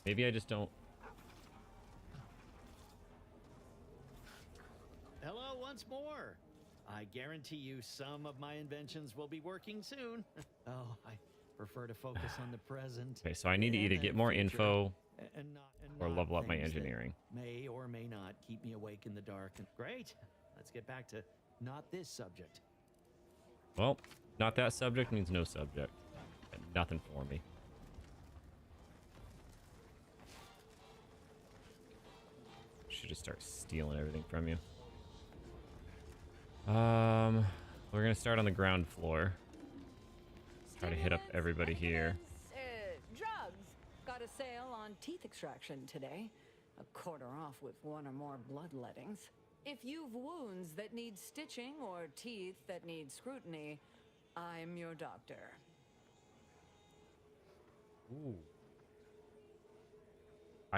Maybe I just don't. Hello once more. I guarantee you some of my inventions will be working soon. Oh, I prefer to focus on the present. Okay, so I need to either and get the more future, info and or not level up my things that engineering. May or may not keep me awake in the dark. Great. Let's get back to not this subject. Well, not that subject means no subject. Got nothing for me. Should just start stealing everything from you. We're gonna start on the ground floor. Try to hit up everybody here. Drugs. Got a sale on teeth extraction today. A quarter off with one or more bloodlettings. If you've wounds that need stitching or teeth that need scrutiny, I'm your doctor. Ooh.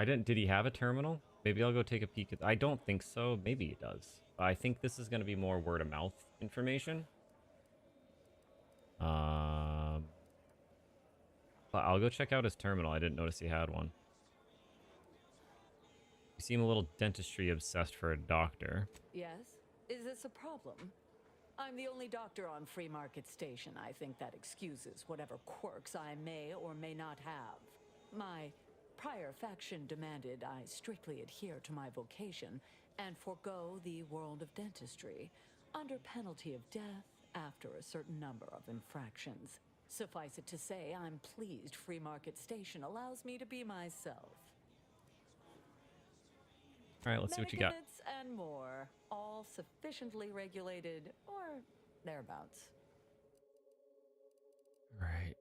Did he have a terminal? Maybe I'll go take a peek at. I don't think so. Maybe he does. I think this is going to be more word of mouth information. But I'll go check out his terminal. I didn't notice he had one. You seem a little dentistry obsessed for a doctor. Yes? Is this a problem? I'm the only doctor on Free Market Station. I think that excuses whatever quirks I may or may not have. My prior faction demanded I strictly adhere to my vocation and forego the world of dentistry under penalty of death after a certain number of infractions. Suffice it to say, I'm pleased Free Market Station allows me to be myself. All right, let's see what you got. Medicaments and more, all sufficiently regulated or thereabouts. All right.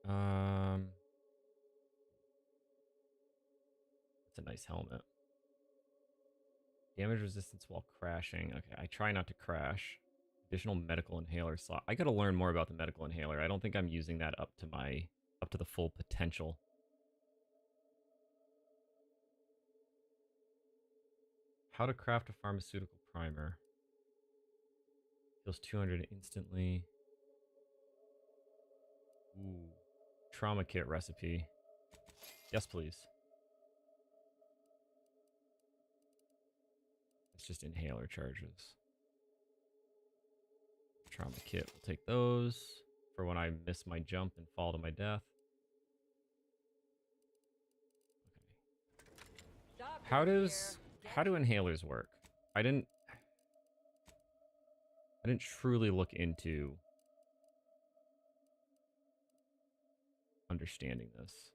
It's a nice helmet. Damage resistance while crashing. Okay, I try not to crash. Additional medical inhaler slot. I gotta learn more about the medical inhaler. I don't think I'm using that up to the full potential. How to craft a pharmaceutical primer. Heals 200 instantly. Ooh. Trauma kit recipe. Yes, please. It's just inhaler charges. Trauma kit. We'll take those for when I miss my jump and fall to my death. Okay. How do inhalers work? I didn't truly look into understanding this.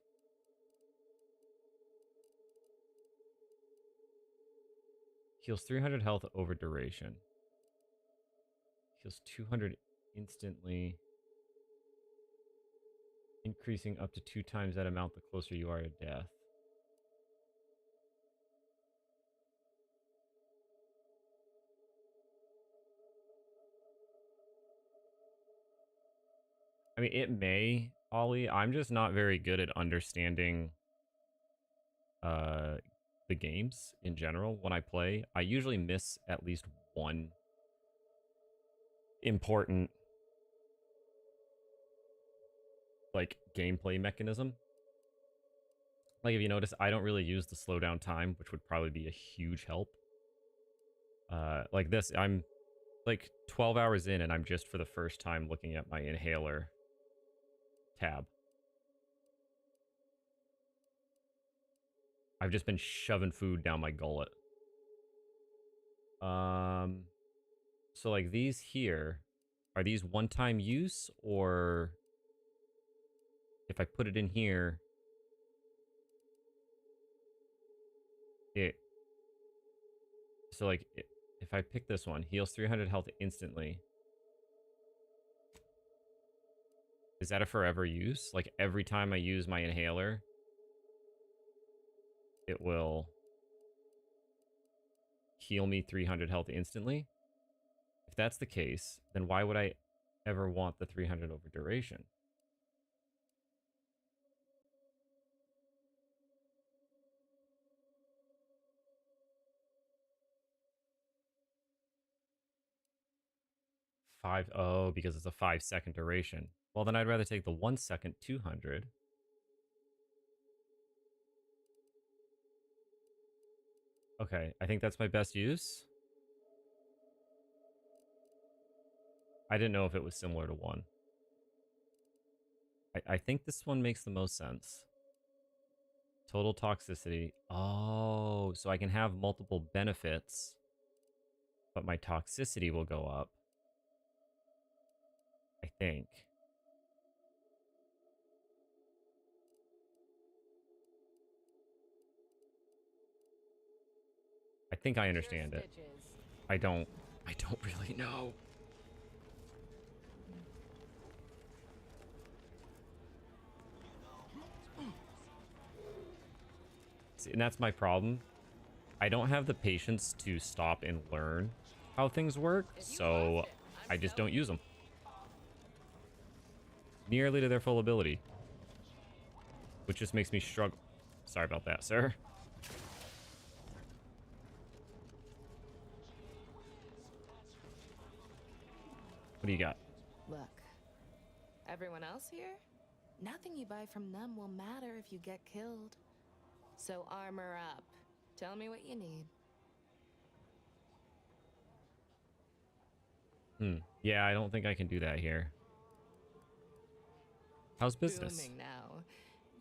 Heals 300 health over duration. Heals 200 instantly. Increasing up to 2 times that amount the closer you are to death. I mean, it may, Ollie. I'm just not very good at understanding the games in general when I play. I usually miss at least one important like gameplay mechanism. Like if you notice, I don't really use the slowdown time, which would probably be a huge help. Like this, I'm like 12 hours in and I'm just for the first time looking at my inhaler tab. I've just been shoving food down my gullet. So like these here, are these one-time use, or if I put it in here, so like if I pick this one, heals 300 health instantly. Is that a forever use? Like every time I use my inhaler, it will heal me 300 health instantly? If that's the case, then why would I ever want the 300 over duration? Oh, because it's a 5-second duration. Well, then I'd rather take the 1 second 200. Okay, I think that's my best use. I didn't know if it was similar to 1. I think this one makes the most sense. Total toxicity. Oh, so I can have multiple benefits, but my toxicity will go up. I think. I think I understand it. I don't really know. See, and that's my problem. I don't have the patience to stop and learn how things work, so I just don't use them nearly to their full ability, which just makes me struggle. Sorry about that, sir. What do you got? Look, everyone else here? Nothing you buy from them will matter if you get killed. So armor up. Tell me what you need. Yeah, I don't think I can do that here. How's business? Booming now.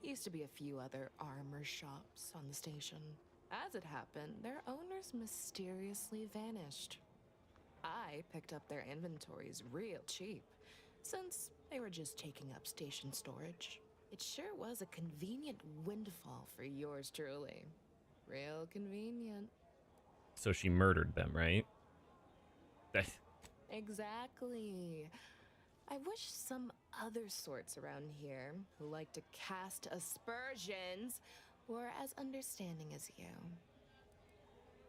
Used to be a few other armor shops on the station. As it happened, their owners mysteriously vanished. I picked up their inventories real cheap, since they were just taking up station storage. It sure was a convenient windfall for yours truly. Real convenient. So she murdered them, right? Exactly. I wish some other sorts around here who like to cast aspersions were as understanding as you.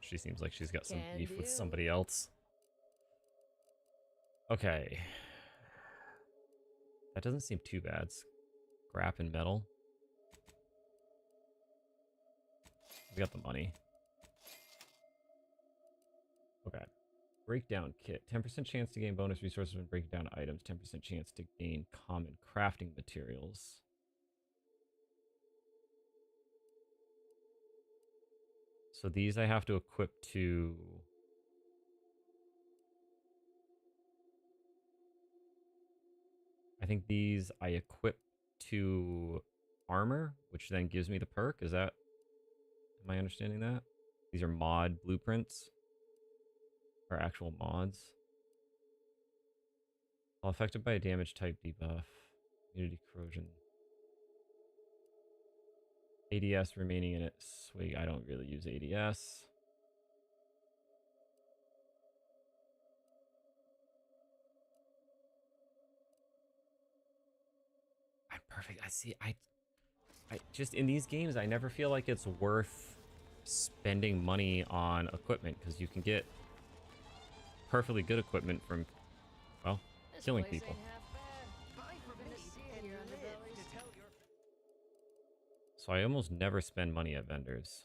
She seems like she's got some Can beef with do. somebody else. Okay. That doesn't seem too bad. Scrap and metal. We got the money. Okay. Breakdown kit. 10% chance to gain bonus resources when breaking down items. 10% chance to gain common crafting materials. So these I have to equip to... I think these I equip to armor, which then gives me the perk. Is that... Am I understanding that? These are mod blueprints. Or actual mods. While affected by a damage type debuff. Immunity corrosion. ADS remaining in it. Swig. I don't really use ADS. I'm perfect. I see. I just in these games, I never feel like it's worth spending money on equipment because you can get perfectly good equipment from, well, killing people. So I almost never spend money at vendors.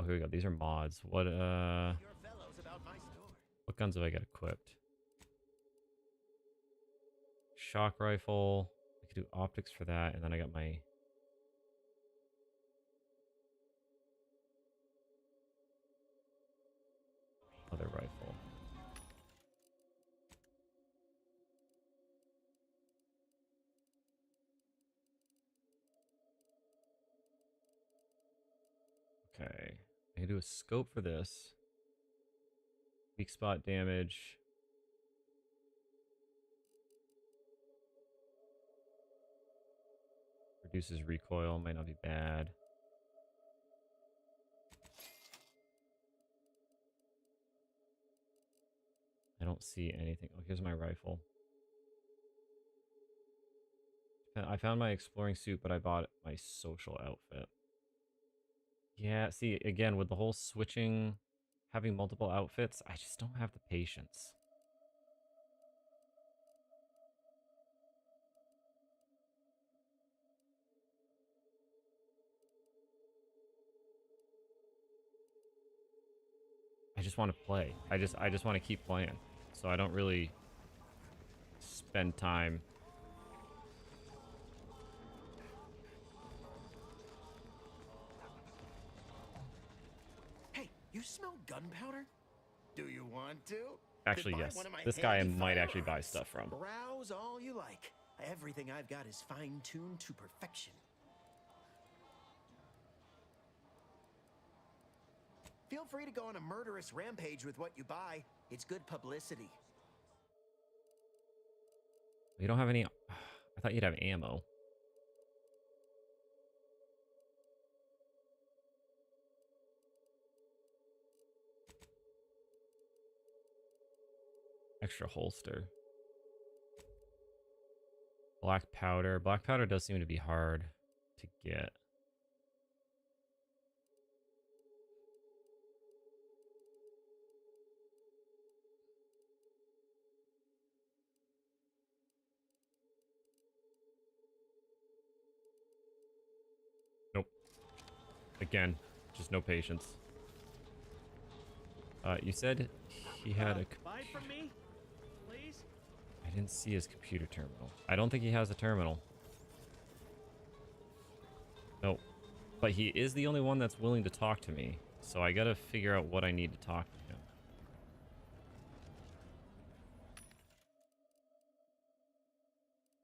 Oh, here we go. These are mods. What guns have I got equipped? Shock rifle. I could do optics for that, and then I got my other rifle. Okay. I can do a scope for this. Weak spot damage. Reduces recoil. Might not be bad. I don't see anything. Oh, here's my rifle. I found my exploring suit, but I bought my social outfit. Yeah, see, again, with the whole switching, having multiple outfits, I just don't have the patience. I just want to play. I just want to keep playing. So I don't really spend time. Hey, you smell gunpowder? Do you want to? Actually, Then buy yes. one of my This guy I handy might actually buy firearms. stuff from. Browse all you like. Everything I've got is fine-tuned to perfection. Feel free to go on a murderous rampage with what you buy. It's good publicity. You don't have any... I thought you'd have ammo. Extra holster. Black powder. Black powder does seem to be hard to get. Nope. Again, just no patience. You said he had a... Buy from me, please. I didn't see his computer terminal. I don't think he has a terminal. Nope. But he is the only one that's willing to talk to me. So I gotta figure out what I need to talk to him.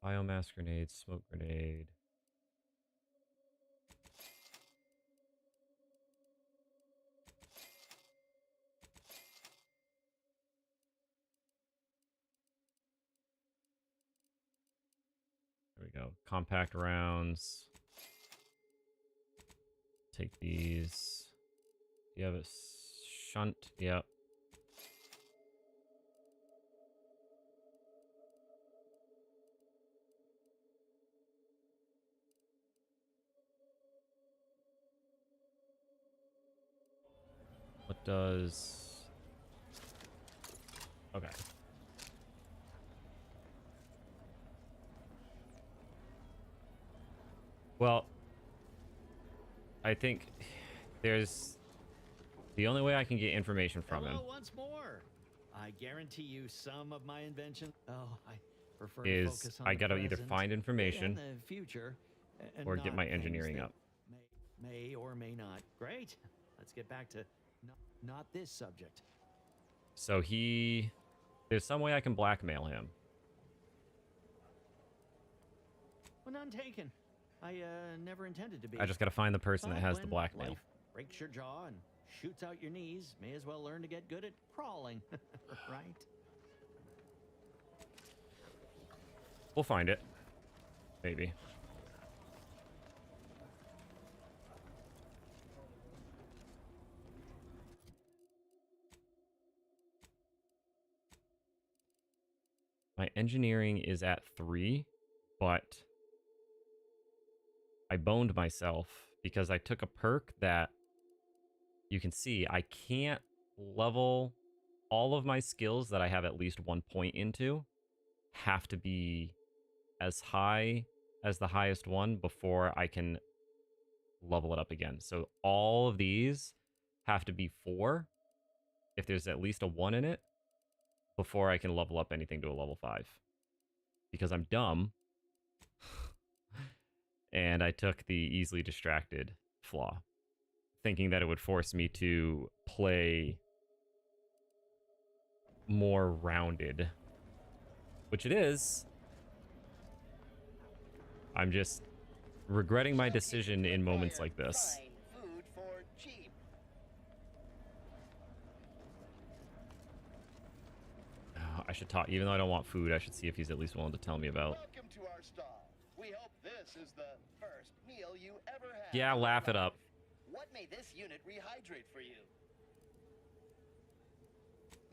Biomass grenade, smoke grenade. There we go. Compact rounds. Take these. Do you have a shunt? Yep. What does... Okay. Well, I think there's... The only way I can get information from him Once more. I guarantee you some of my invention. Oh, I prefer to is focus on I the gotta either present find information and the future, and or get not my things engineering that up. may or may not. Great. Let's get back to not this subject. So there's some way I can blackmail him. Well, none taken. I never intended to be. I just gotta find the person that But has the when blackmail. life breaks your jaw and shoots out your knees, may as well learn to get good at crawling, right? We'll find it. Maybe. My engineering is at 3, but I boned myself because I took a perk that you can see I can't level all of my skills that I have at least 1 point into have to be as high as the highest one before I can level it up again. So all of these have to be 4 if there's at least a 1 in it before I can level up anything to a level 5. Because I'm dumb. And I took the easily distracted flaw, thinking that it would force me to play more rounded, which it is. I'm just regretting my decision in moments like this. Food for cheap. I should talk, even though I don't want food, I should see if he's at least willing to tell me about. Welcome to our stall. We hope this is the first meal you ever had. Yeah, laugh it up. What made this unit rehydrate for you?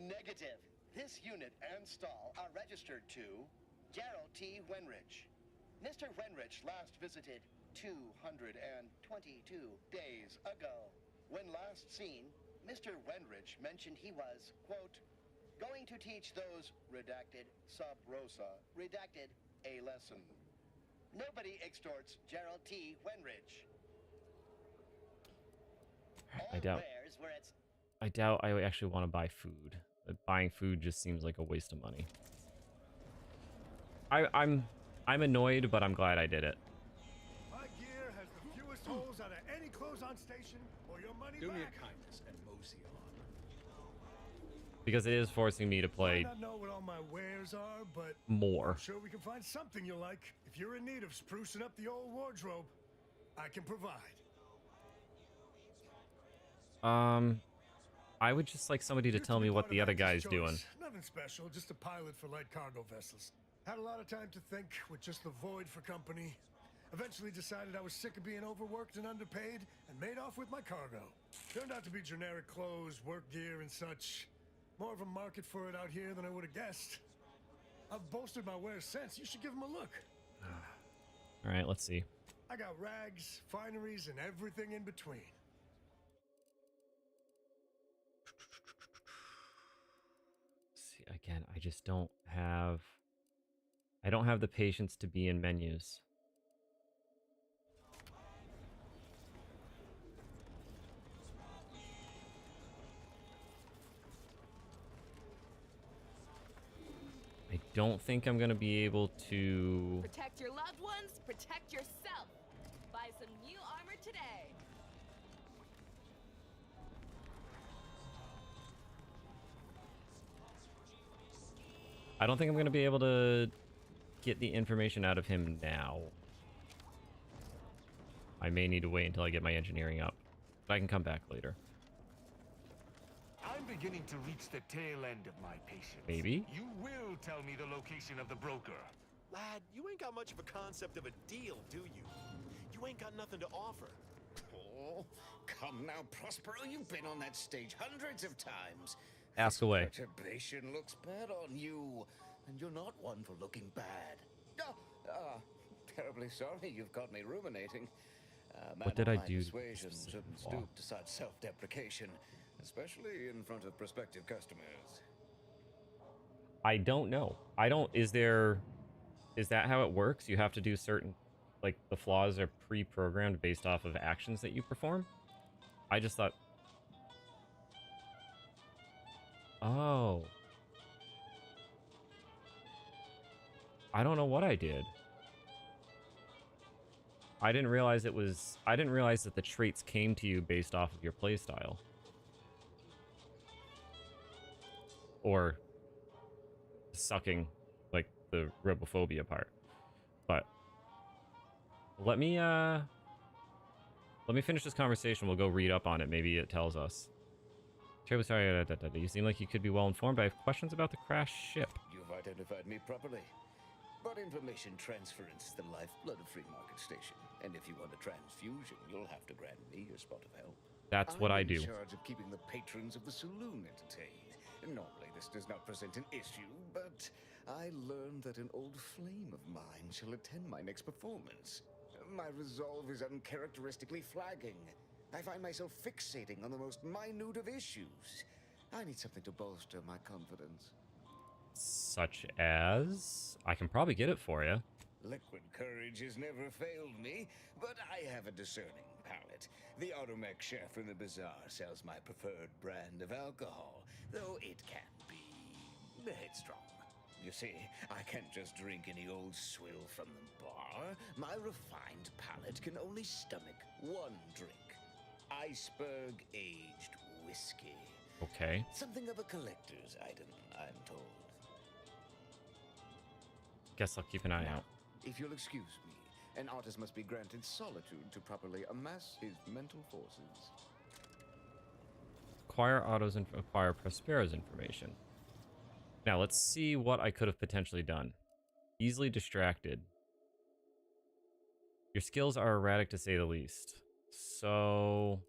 Negative. This unit and stall are registered to Gerald T. Wenrich. Mr. Wenrich last visited 222 days ago. When last seen, Mr. Wenrich mentioned he was, quote, going to teach those, redacted, sub rosa, redacted, a lesson. Nobody extorts Gerald T. Wenrich. I doubt I actually want to buy food. Buying food just seems like a waste of money. I'm annoyed, but I'm glad I did it. My gear has the fewest holes out of any clothes on station, or your money Do back. me a kindness and mosey on. Because it is forcing me to play I might not know what all my wares are, but more. I'm sure we can find something you like. If you're in need of sprucing up the old wardrobe, I can provide. I would just like somebody to tell me what the other guy's doing. Nothing special, just a pilot for light cargo vessels. Had a lot of time to think with just the void for company. Eventually decided I was sick of being overworked and underpaid and made off with my cargo. Turned out to be generic clothes, work gear, and such. More of a market for it out here than I would have guessed. I've bolstered my wares since. You should give them a look. All right, let's see. I got rags, fineries, and everything in between. See, again, I just don't have... I don't have the patience to be in menus. I don't think I'm gonna be able to... Protect your loved ones, protect yourself. Buy some new armor today. I don't think I'm gonna be able to get the information out of him now. I may need to wait until I get my engineering up, but I can come back later. I'm beginning to reach the tail end of my patience. Maybe? You will tell me the location of the broker. Lad, you ain't got much of a concept of a deal, do you? You ain't got nothing to offer. Oh, come now, Prospero. You've been on that stage hundreds of times. Ask away. Perturbation looks bad on you, and you're not one for looking bad. Terribly sorry you've got me ruminating. What did I do? Persuasion shouldn't stoop to such self-deprecation, especially in front of prospective customers. I don't know. I don't... Is that how it works? You have to do certain... Like, the flaws are pre-programmed based off of actions that you perform? I just thought... Oh. I don't know what I did. I didn't realize it was... I didn't realize that the traits came to you based off of your playstyle. Or... sucking, like, the robophobia part. But... Let me finish this conversation. We'll go read up on it. Maybe it tells us. Terribly sorry. You seem like you could be well informed, but I have questions about the crashed ship. You've identified me properly. But information transference is the lifeblood of Free Market Station. And if you want a transfusion, you'll have to grant me your spot of help. That's what I do. I'm in charge of keeping the patrons of the saloon entertained. Normally this does not present an issue, but I learned that an old flame of mine shall attend my next performance. My resolve is uncharacteristically flagging. I find myself fixating on the most minute of issues. I need something to bolster my confidence. Such as... I can probably get it for you. Liquid courage has never failed me, but I have a discerning palate. The Automech chef in the bazaar sells my preferred brand of alcohol, though it can be headstrong. You see, I can't just drink any old swill from the bar. My refined palate can only stomach one drink. Iceberg aged whiskey. Okay. Something of a collector's item, I'm told. Guess I'll keep an eye Now, out. if you'll excuse me, an artist must be granted solitude to properly amass his mental forces. Acquire autos and acquire Prospero's information. Now let's see what I could have potentially done. Easily distracted. Your skills are erratic to say the least. So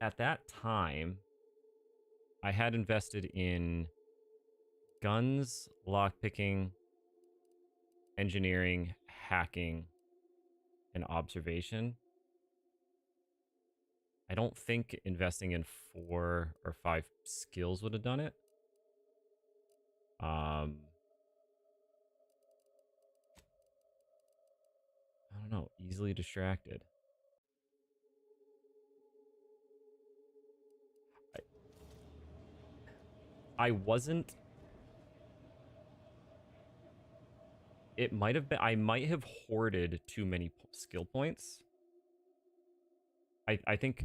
at that time, I had invested in guns, lockpicking, engineering, hacking, and observation. I don't think investing in 4 or 5 skills would have done it. I don't know. Easily distracted. I wasn't. It might have been. I might have hoarded too many skill points. I think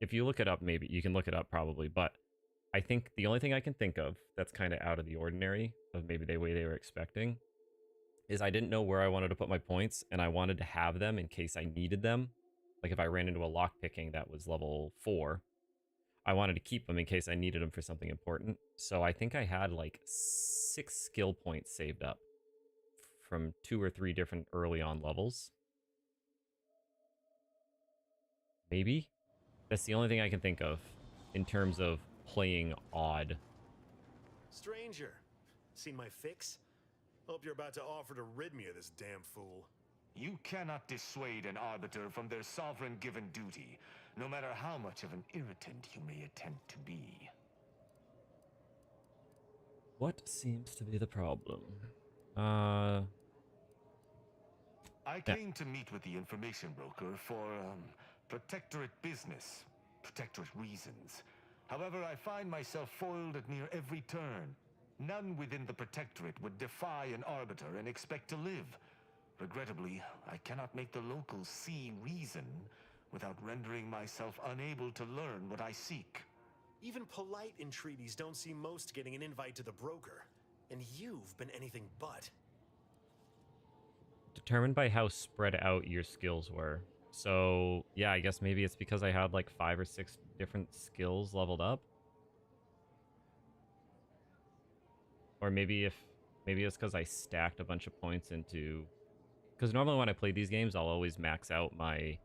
if you look it up, maybe you can look it up probably, but I think the only thing I can think of that's kind of out of the ordinary of maybe the way they were expecting is I didn't know where I wanted to put my points, and I wanted to have them in case I needed them. Like if I ran into a lockpicking that was level 4, I wanted to keep them in case I needed them for something important. So I think I had like 6 skill points saved up from 2 or 3 different early on levels. Maybe? That's the only thing I can think of in terms of playing odd. Stranger, seen my fix? Hope you're about to offer to rid me of this damn fool. You cannot dissuade an arbiter from their sovereign-given duty, no matter how much of an irritant you may attempt to be. What seems to be the problem? I came to meet with the information broker for, protectorate business, protectorate reasons. However, I find myself foiled at near every turn. None within the protectorate would defy an arbiter and expect to live. Regrettably, I cannot make the locals see reason without rendering myself unable to learn what I seek. Even polite entreaties don't see most getting an invite to the broker. And you've been anything but. Determined by how spread out your skills were. So, yeah, I guess maybe it's because I had like 5 or 6 different skills leveled up. Or maybe it's because I stacked a bunch of points into... Because normally when I play these games, I'll always max out my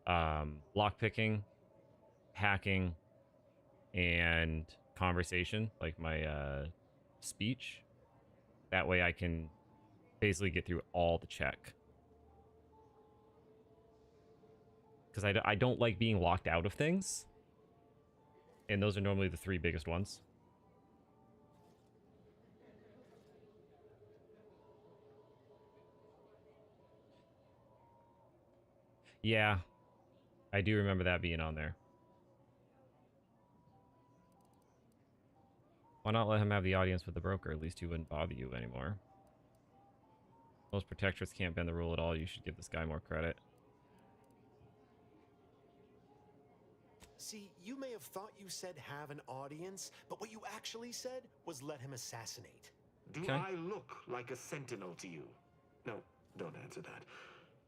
lockpicking, hacking, and conversation, like my speech. That way I can basically get through all the check. Because I don't like being locked out of things. And those are normally the 3 biggest ones. Yeah, I do remember that being on there. Why not let him have the audience with the broker? At least he wouldn't bother you anymore. Most protectorates can't bend the rule at all. You should give this guy more credit. See, you may have thought you said have an audience, but what you actually said was let him assassinate. Do I look like a sentinel to you? No, don't answer that.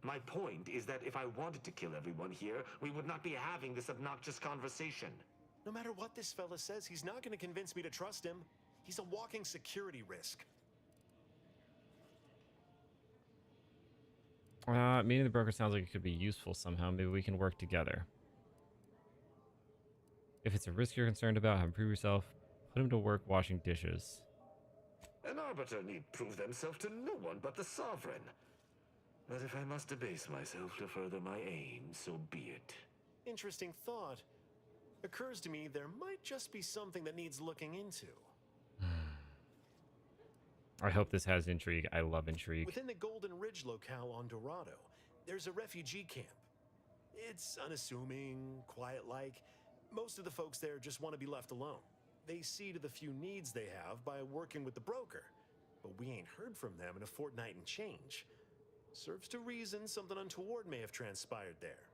My point is that if I wanted to kill everyone here, we would not be having this obnoxious conversation. No matter what this fella says, he's not going to convince me to trust him. He's a walking security risk. Meeting the broker sounds like it could be useful somehow. Maybe we can work together. If it's a risk you're concerned about, have him prove yourself. Put him to work washing dishes. An arbiter need prove themselves to no one but the sovereign. But if I must debase myself to further my aim, so be it. Interesting thought. Occurs to me there might just be something that needs looking into. I hope this has intrigue. I love intrigue. Within the Golden Ridge locale on Dorado, there's a refugee camp. It's unassuming, quiet-like. Most of the folks there just want to be left alone. They see to the few needs they have by working with the broker. But we ain't heard from them in a fortnight and change. Serves to reason something untoward may have transpired there.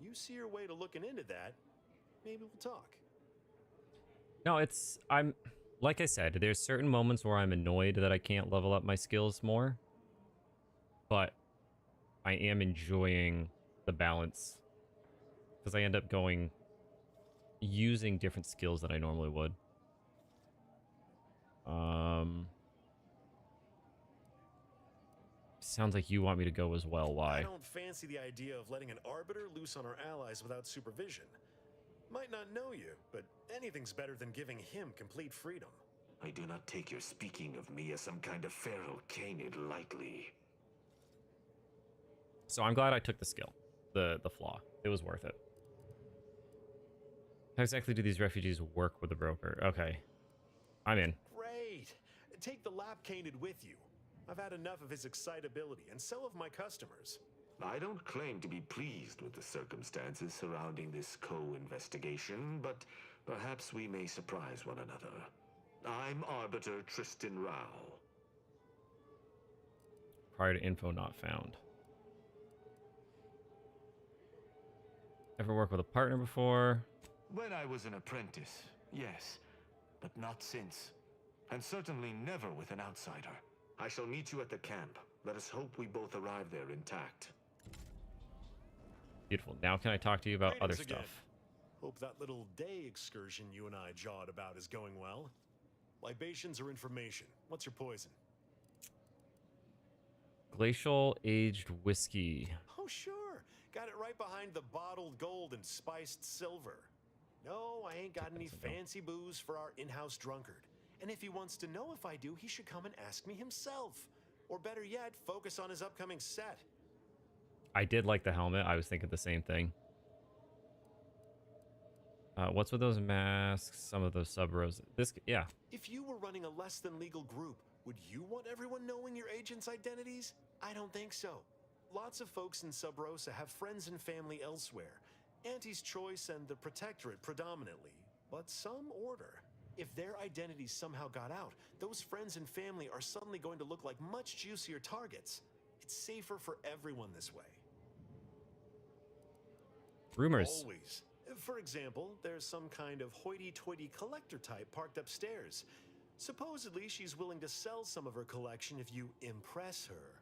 You see your way to looking into that, maybe we'll talk. No, I'm like I said, there's certain moments where I'm annoyed that I can't level up my skills more. But I am enjoying the balance because I end up using different skills that I normally would. Sounds like you want me to go as well. Why? I don't fancy the idea of letting an arbiter loose on our allies without supervision. Might not know you, but anything's better than giving him complete freedom. I do not take your speaking of me as some kind of feral canid lightly. So I'm glad I took the skill, the flaw. It was worth it. How exactly do these refugees work with the broker? Okay, I'm in. Great. Take the lap canid with you. I've had enough of his excitability, and so have my customers. I don't claim to be pleased with the circumstances surrounding this co-investigation, but perhaps we may surprise one another. I'm Arbiter Tristan Rao. Prior to info not found. Ever worked with a partner before? When I was an apprentice, yes, but not since. And certainly never with an outsider. I shall meet you at the camp. Let us hope we both arrive there intact. Beautiful. Now can I talk to you about other Greetings again. stuff? Hope that little day excursion you and I jawed about is going well. Libations or information? What's your poison? Glacial aged whiskey. Oh, sure. Got it right behind the bottled gold and spiced silver. No, I ain't got any fancy booze for our in-house drunkard. And if he wants to know if I do, he should come and ask me himself. Or better yet, focus on his upcoming set. I did like the helmet. I was thinking the same thing. What's with those masks? Some of those sub-rows. Yeah. If you were running a less than legal group, would you want everyone knowing your agents' identities? I don't think so. Lots of folks in Sub Rosa have friends and family elsewhere. Auntie's Choice and the Protectorate predominantly, but some order. If their identities somehow got out, those friends and family are suddenly going to look like much juicier targets. It's safer for everyone this way. Rumors. Always. For example, there's some kind of hoity-toity collector type parked upstairs. Supposedly, she's willing to sell some of her collection if you impress her.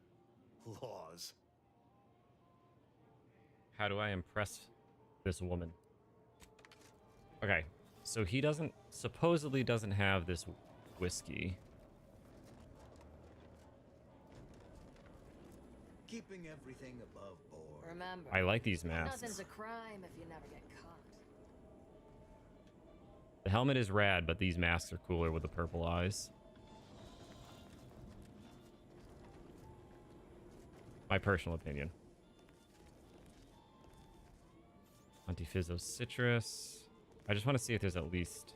Laws. How do I impress this woman? Okay, so he supposedly doesn't have this whiskey. Keeping everything above board. Remember, I like these masks. nothing's a crime if you never get caught. The helmet is rad, but these masks are cooler with the purple eyes. My personal opinion. Antifizzo citrus. I just want to see if there's at least...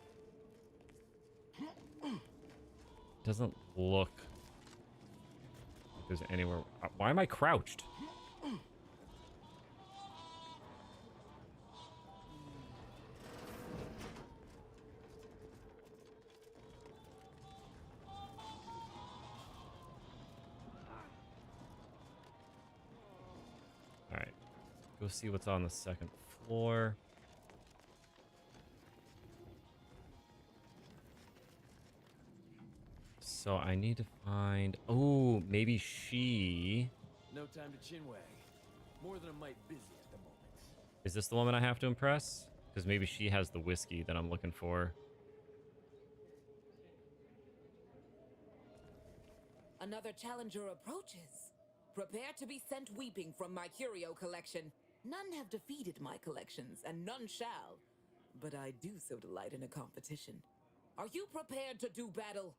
Doesn't look like there's anywhere... Why am I crouched? Alright. Go see what's on the second floor. So I need to find... Oh, maybe she... No time to chinwag. More than a mite busy at the moment. Is this the woman I have to impress? Because maybe she has the whiskey that I'm looking for. Another challenger approaches. Prepare to be sent weeping from my curio collection. None have defeated my collections, and none shall. But I do so delight in a competition. Are you prepared to do battle?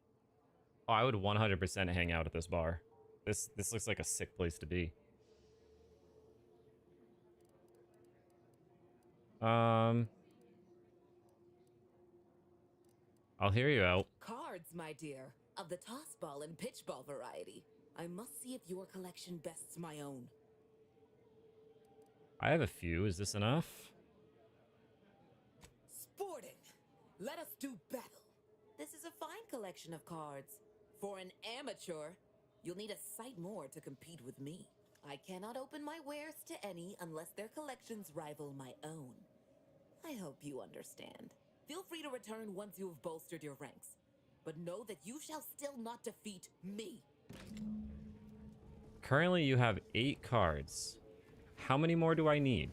Oh, I would 100% hang out at this bar. This looks like a sick place to be. I'll hear you out. Cards, my dear. Of the toss ball and pitch ball variety. I must see if your collection bests my own. I have a few. Is this enough? Sporting! Let us do battle. This is a fine collection of cards. For an amateur, you'll need a sight more to compete with me. I cannot open my wares to any unless their collections rival my own. I hope you understand. Feel free to return once you have bolstered your ranks. But know that you shall still not defeat me. Currently, you have 8 cards. How many more do I need?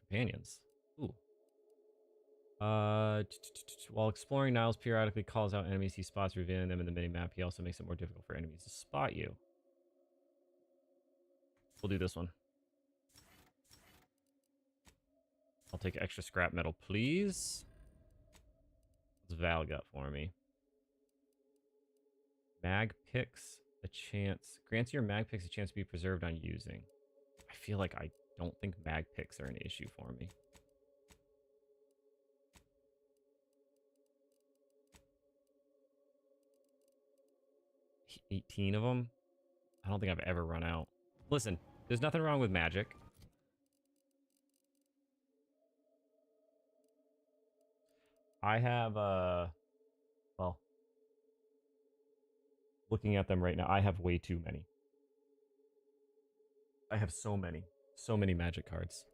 Companions. Ooh. While exploring, Niles periodically calls out enemies he spots, revealing them in the mini-map. He also makes it more difficult for enemies to spot you. We'll do this one. I'll take extra scrap metal, please. What's Val got for me? Mag picks a chance. Grants your mag picks a chance to be preserved on using. I feel like I don't think mag picks are an issue for me. 18 of them? I don't think I've ever run out. Listen, there's nothing wrong with magic. I have, well, looking at them right now, I have way too many. I have so many magic cards.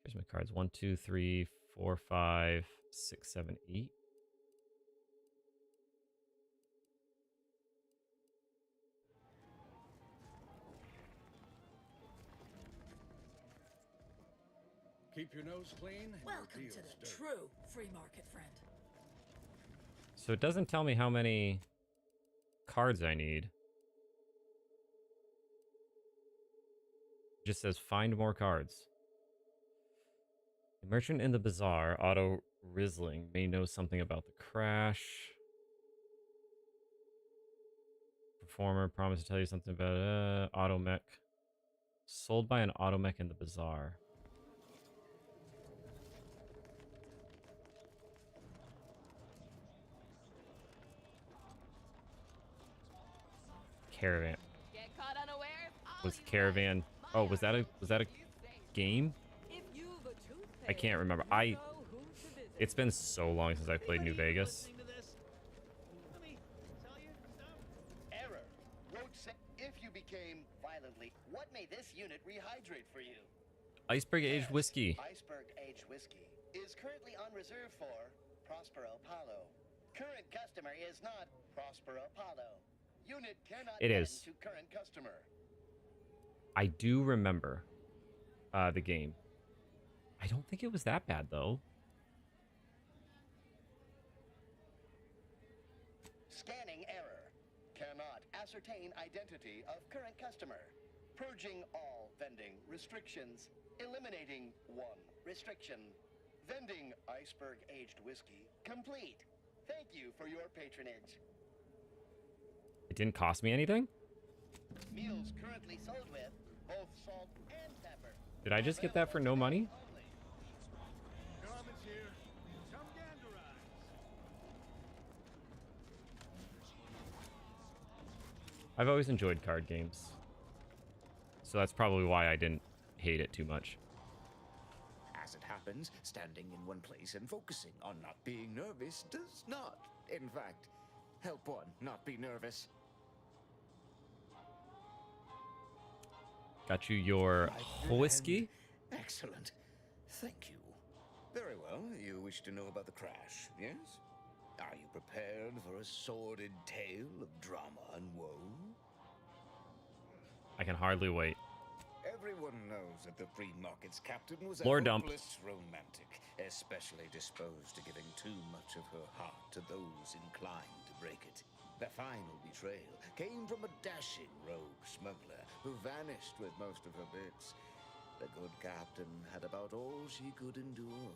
Here's my cards. 1, 2, 3, 4, 5, 6, 7, 8. Keep your nose clean. Welcome to the true free market, friend. So it doesn't tell me how many cards I need. It just says find more cards. The merchant in the bazaar, Otto Risling, may know something about the crash. Performer promised to tell you something about automech. Sold by an automech in the bazaar. Caravan. Was Caravan? Oh, was that a game? I can't remember. It's been so long since I played New Vegas. Error. Wrote if you became violently, what may this unit rehydrate for you? Iceberg aged whiskey. Iceberg aged whiskey is currently on reserve for Prospero Paulo. Current customer is not Prospero Paulo. Unit cannot It vend is. to current customer. I do remember the game. I don't think it was that bad, though. Scanning error. Cannot ascertain identity of current customer. Purging all vending restrictions. Eliminating one restriction. Vending iceberg aged whiskey complete. Thank you for your patronage. It didn't cost me anything? Meals currently sold with both salt and pepper. Did I just get that for no money? Garment's here. Come ganderize. I've always enjoyed card games. So that's probably why I didn't hate it too much. As it happens, standing in one place and focusing on not being nervous does not, in fact, help one not be nervous. Got you your whiskey? Excellent. Thank you. Very well. You wish to know about the crash, yes? Are you prepared for a sordid tale of drama and woe? I can hardly wait. Everyone knows that the free market's captain was a Lore dump. hopeless romantic, especially disposed to giving too much of her heart to those inclined to break it. The final betrayal came from a dashing rogue smuggler who vanished with most of her bits. The good captain had about all she could endure.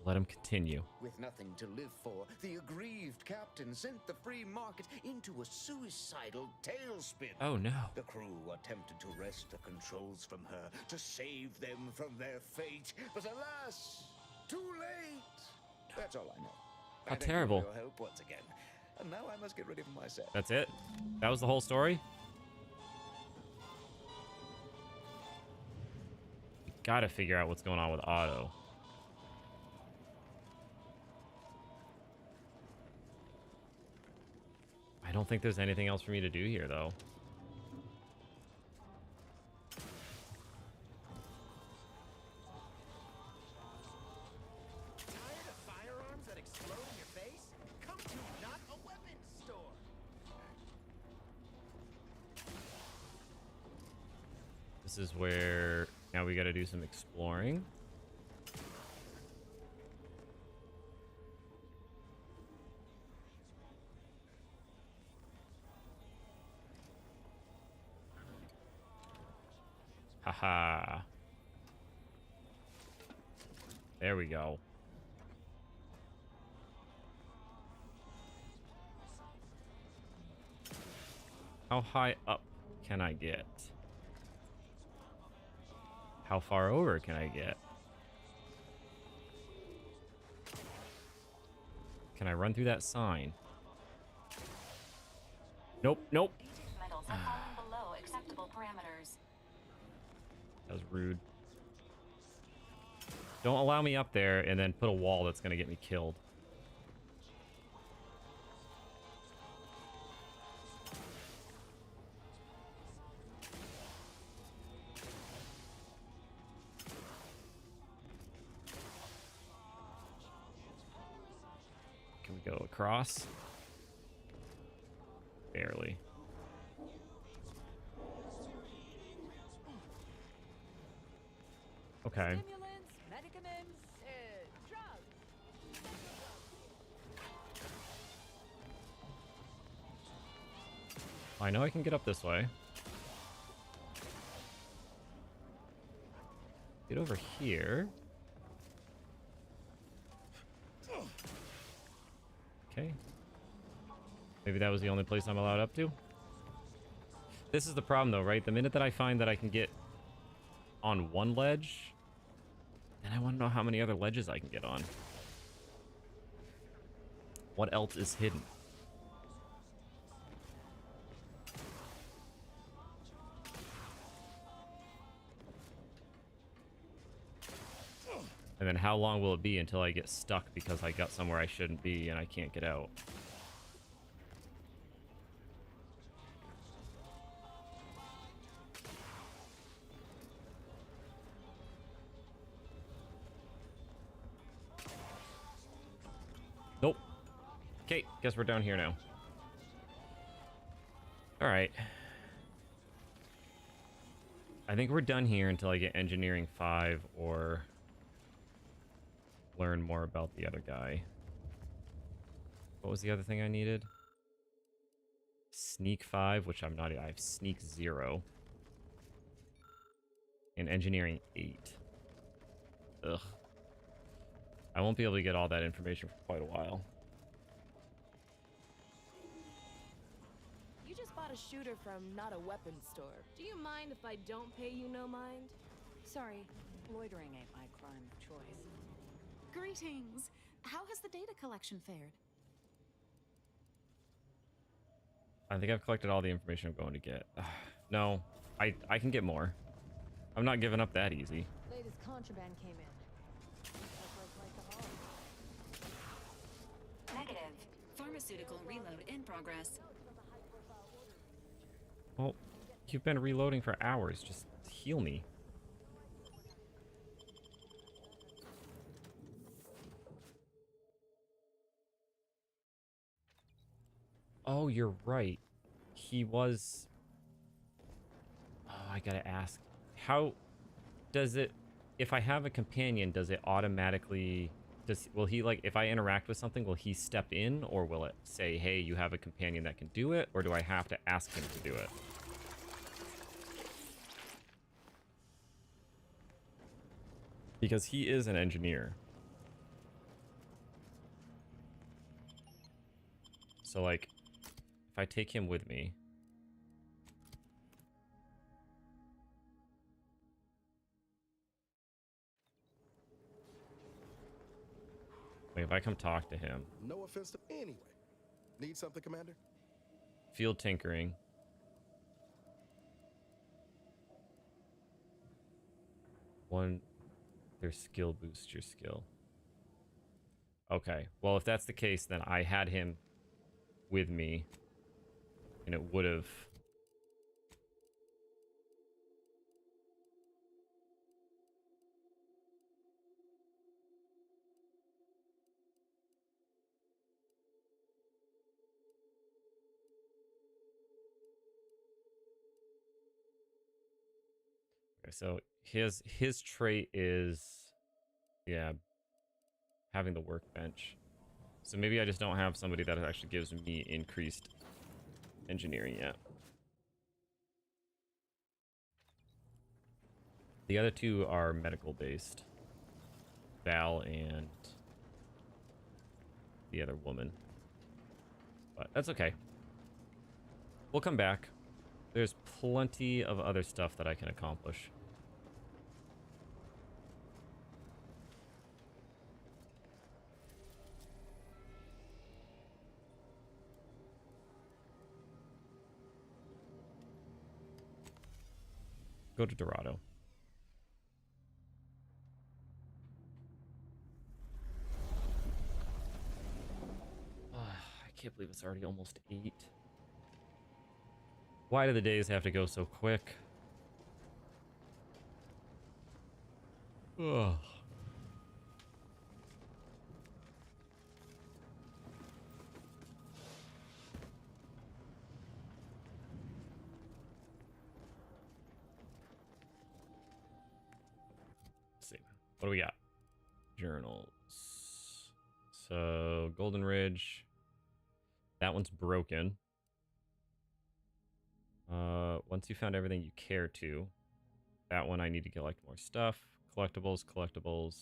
Let him continue. With nothing to live for, the aggrieved captain sent the free market into a suicidal tailspin. Oh no. The crew attempted to wrest the controls from her to save them from their fate, but alas, too late. That's all I know. How I thank you terrible. for your help once again. And now I must get ready for my set. That's it? That was the whole story? Gotta figure out what's going on with Otto. I don't think there's anything else for me to do here, though. Tired of firearms that explode in your face? Come to Not a Weapons Store. This is where now we gotta do some exploring. Haha. There we go. How high up can I get? How far over can I get? Can I run through that sign? Nope, nope. Metals have fallen below acceptable parameters. That was rude. Don't allow me up there and then put a wall that's gonna get me killed. Can we go across? Barely. Okay. Stimulants, medicaments, drugs. I know I can get up this way. Get over here. Okay. Maybe that was the only place I'm allowed up to. This is the problem though, right? The minute that I find that I can get on one ledge, then I want to know how many other ledges I can get on. What else is hidden? And then how long will it be until I get stuck because I got somewhere I shouldn't be and I can't get out? Nope. Okay, guess we're down here now. All right. I think we're done here until I get Engineering 5 or learn more about the other guy. What was the other thing I needed? Sneak 5, which I'm not. I have Sneak 0. And Engineering 8. Ugh. I won't be able to get all that information for quite a while. You just bought a shooter from Not a Weapons Store. Do you mind if I don't pay you no mind? Sorry, loitering ain't my crime of choice. Greetings. How has the data collection fared? I think I've collected all the information I'm going to get. No, I can get more. I'm not giving up that easy. Latest contraband came in. Negative. Pharmaceutical reload in progress. Well, you've been reloading for hours. Just heal me. Oh, you're right. He was... Oh, I gotta ask. How does it... If I have a companion, does it automatically... Will he, like, if I interact with something, will he step in? Or will it say, hey, you have a companion that can do it? Or do I have to ask him to do it? Because he is an engineer. So, like, if I take him with me... Like, if I come talk to him... No offense to... Anyway. Need something, Commander? Field tinkering. One... Their skill boosts your skill. Okay. Well, if that's the case, then I had him with me. And it would have... Okay, so his trait is, yeah, having the workbench. So maybe I just don't have somebody that actually gives me increased engineering yet. The other two are medical based. Val and the other woman. But that's okay. We'll come back. There's plenty of other stuff that I can accomplish. Go to Dorado. I can't believe it's already almost 8. Why do the days have to go so quick? Ugh. Let's see. What do we got? Journals. So, Golden Ridge. That one's broken. Once you found everything you care to. That one I need to collect more stuff. Collectibles. The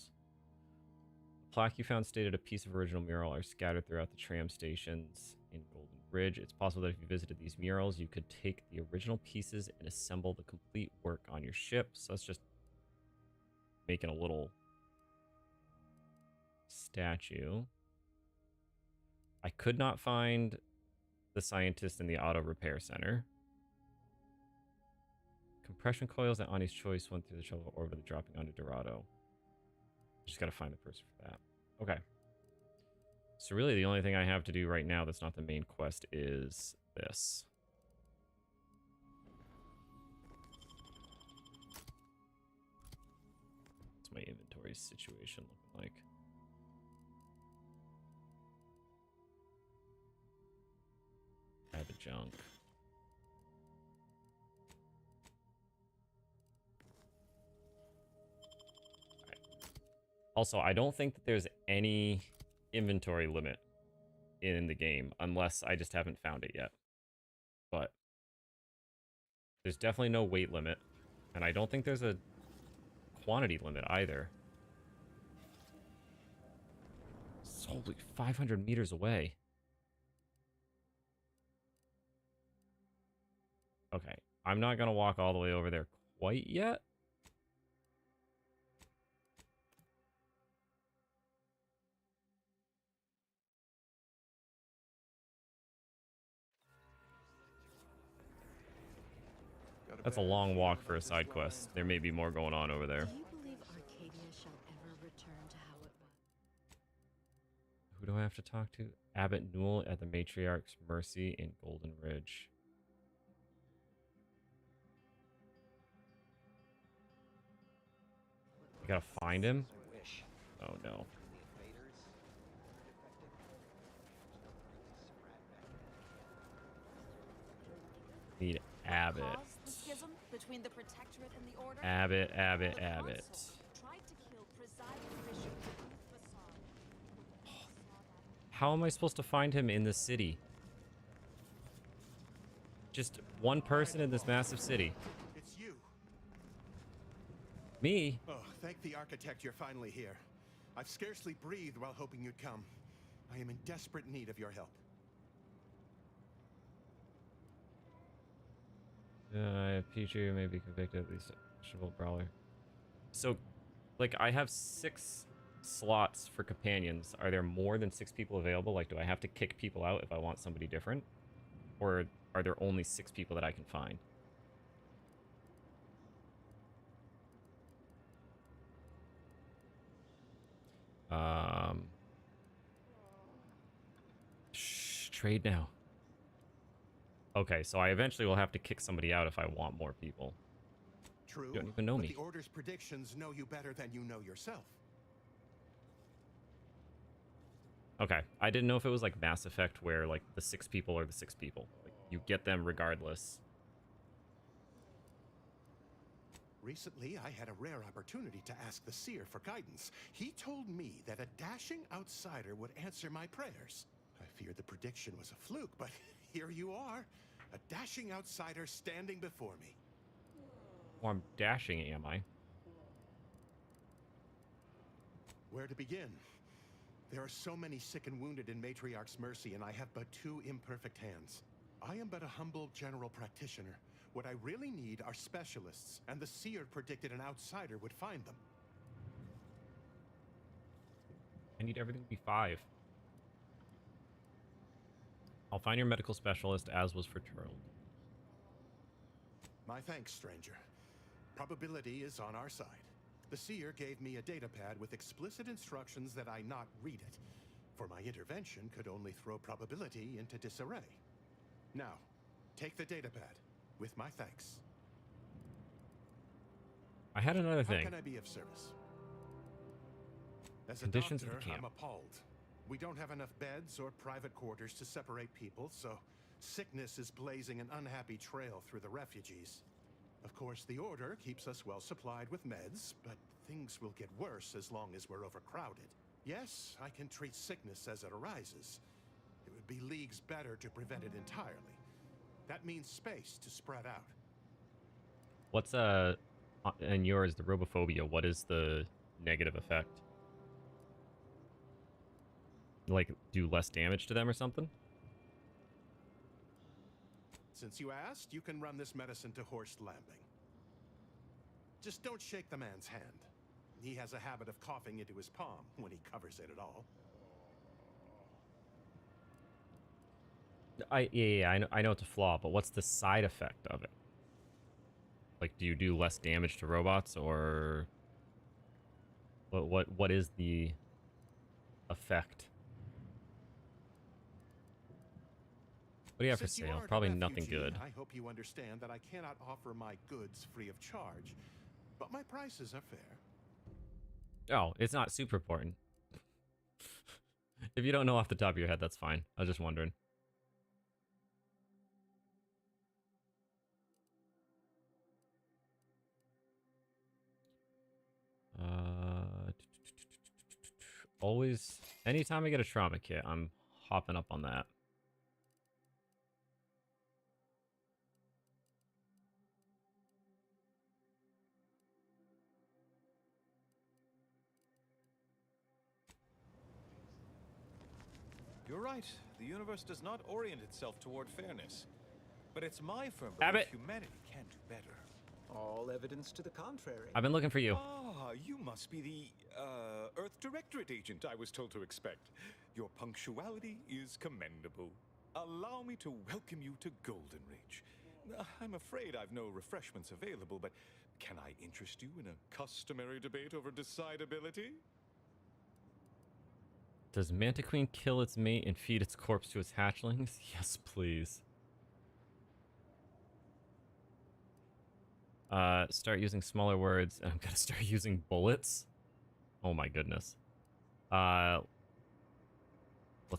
plaque you found stated a piece of original mural are scattered throughout the tram stations in Golden Ridge. It's possible that if you visited these murals, you could take the original pieces and assemble the complete work on your ship. So that's just making a little statue. I could not find the scientist in the auto repair center. Compression coils that Ani's choice went through the trouble orbit of dropping onto Dorado. Just gotta find the person for that. Okay. So really the only thing I have to do right now that's not the main quest is this. What's my inventory situation looking like? Add the junk. Also, I don't think that there's any inventory limit in the game, unless I just haven't found it yet. But there's definitely no weight limit, and I don't think there's a quantity limit either. It's only 500 meters away. Okay, I'm not gonna walk all the way over there quite yet. That's a long walk for a side quest. There may be more going on over there. Do you believe Arcadia shall ever return to how it was? Who do I have to talk to? Abbot Newell at the Matriarch's Mercy in Golden Ridge. You gotta find him? Oh no. Need Abbott. The schism between the Protectorate and the Order? Abbott. The Council tried to kill Presiding Bishop Basar. How am I supposed to find him in this city? Just one person in this massive city. It's you. Me? Oh, thank the architect you're finally here. I've scarcely breathed while hoping you'd come. I am in desperate need of your help. Pichu may be convicted at least questionable brawler. So, like, I have 6 slots for companions. Are there more than 6 people available? Like, do I have to kick people out if I want somebody different? Or are there only 6 people that I can find? Trade now. Okay, so I eventually will have to kick somebody out if I want more people. True, You don't even know but me. the Order's predictions know you better than you know yourself. Okay, I didn't know if it was like Mass Effect where like the 6 people are the 6 people. Like, you get them regardless. Recently, I had a rare opportunity to ask the Seer for guidance. He told me that a dashing outsider would answer my prayers. I feared the prediction was a fluke, but here you are. A dashing outsider standing before me. Well, I'm dashing, am I? Where to begin? There are so many sick and wounded in Matriarch's mercy, and I have but 2 imperfect hands. I am but a humble general practitioner. What I really need are specialists, and the Seer predicted an outsider would find them. I need everything to be 5. I'll find your medical specialist, as was for Turtle. My thanks, stranger. Probability is on our side. The Seer gave me a datapad with explicit instructions that I not read it, for my intervention could only throw probability into disarray. Now, take the datapad, with my thanks. I had another thing. How can I be of service? As a Conditions of doctor, the camp. I'm appalled. We don't have enough beds or private quarters to separate people, so sickness is blazing an unhappy trail through the refugees. Of course, the Order keeps us well supplied with meds, but things will get worse as long as we're overcrowded. Yes, I can treat sickness as it arises. It would be leagues better to prevent it entirely. That means space to spread out. What's and yours, the robophobia, what is the negative effect? Like, do less damage to them or something? Since you asked, you can run this medicine to Horst Lambing. Just don't shake the man's hand. He has a habit of coughing into his palm when he covers it at all. I know it's a flaw, but what's the side effect of it? Like, do you do less damage to robots, or what is the effect? What do you have for Since you sale? aren't a Probably nothing refugee, good. I hope you understand that I cannot offer my goods free of charge, but my prices are fair. Oh, it's not super important. If you don't know off the top of your head, that's fine. I was just wondering. Always, anytime I get a trauma kit, I'm hopping up on that. You're right. The universe does not orient itself toward fairness. But it's my firm Abbott. belief humanity can do better. All evidence to the contrary. I've been looking for you. Ah, you must be the, Earth Directorate agent I was told to expect. Your punctuality is commendable. Allow me to welcome you to Golden Reach. I'm afraid I've no refreshments available, but can I interest you in a customary debate over decidability? Does Mantiqueen kill its mate and feed its corpse to its hatchlings? Yes, please. Start using smaller words, and I'm gonna start using bullets. Oh my goodness. Let's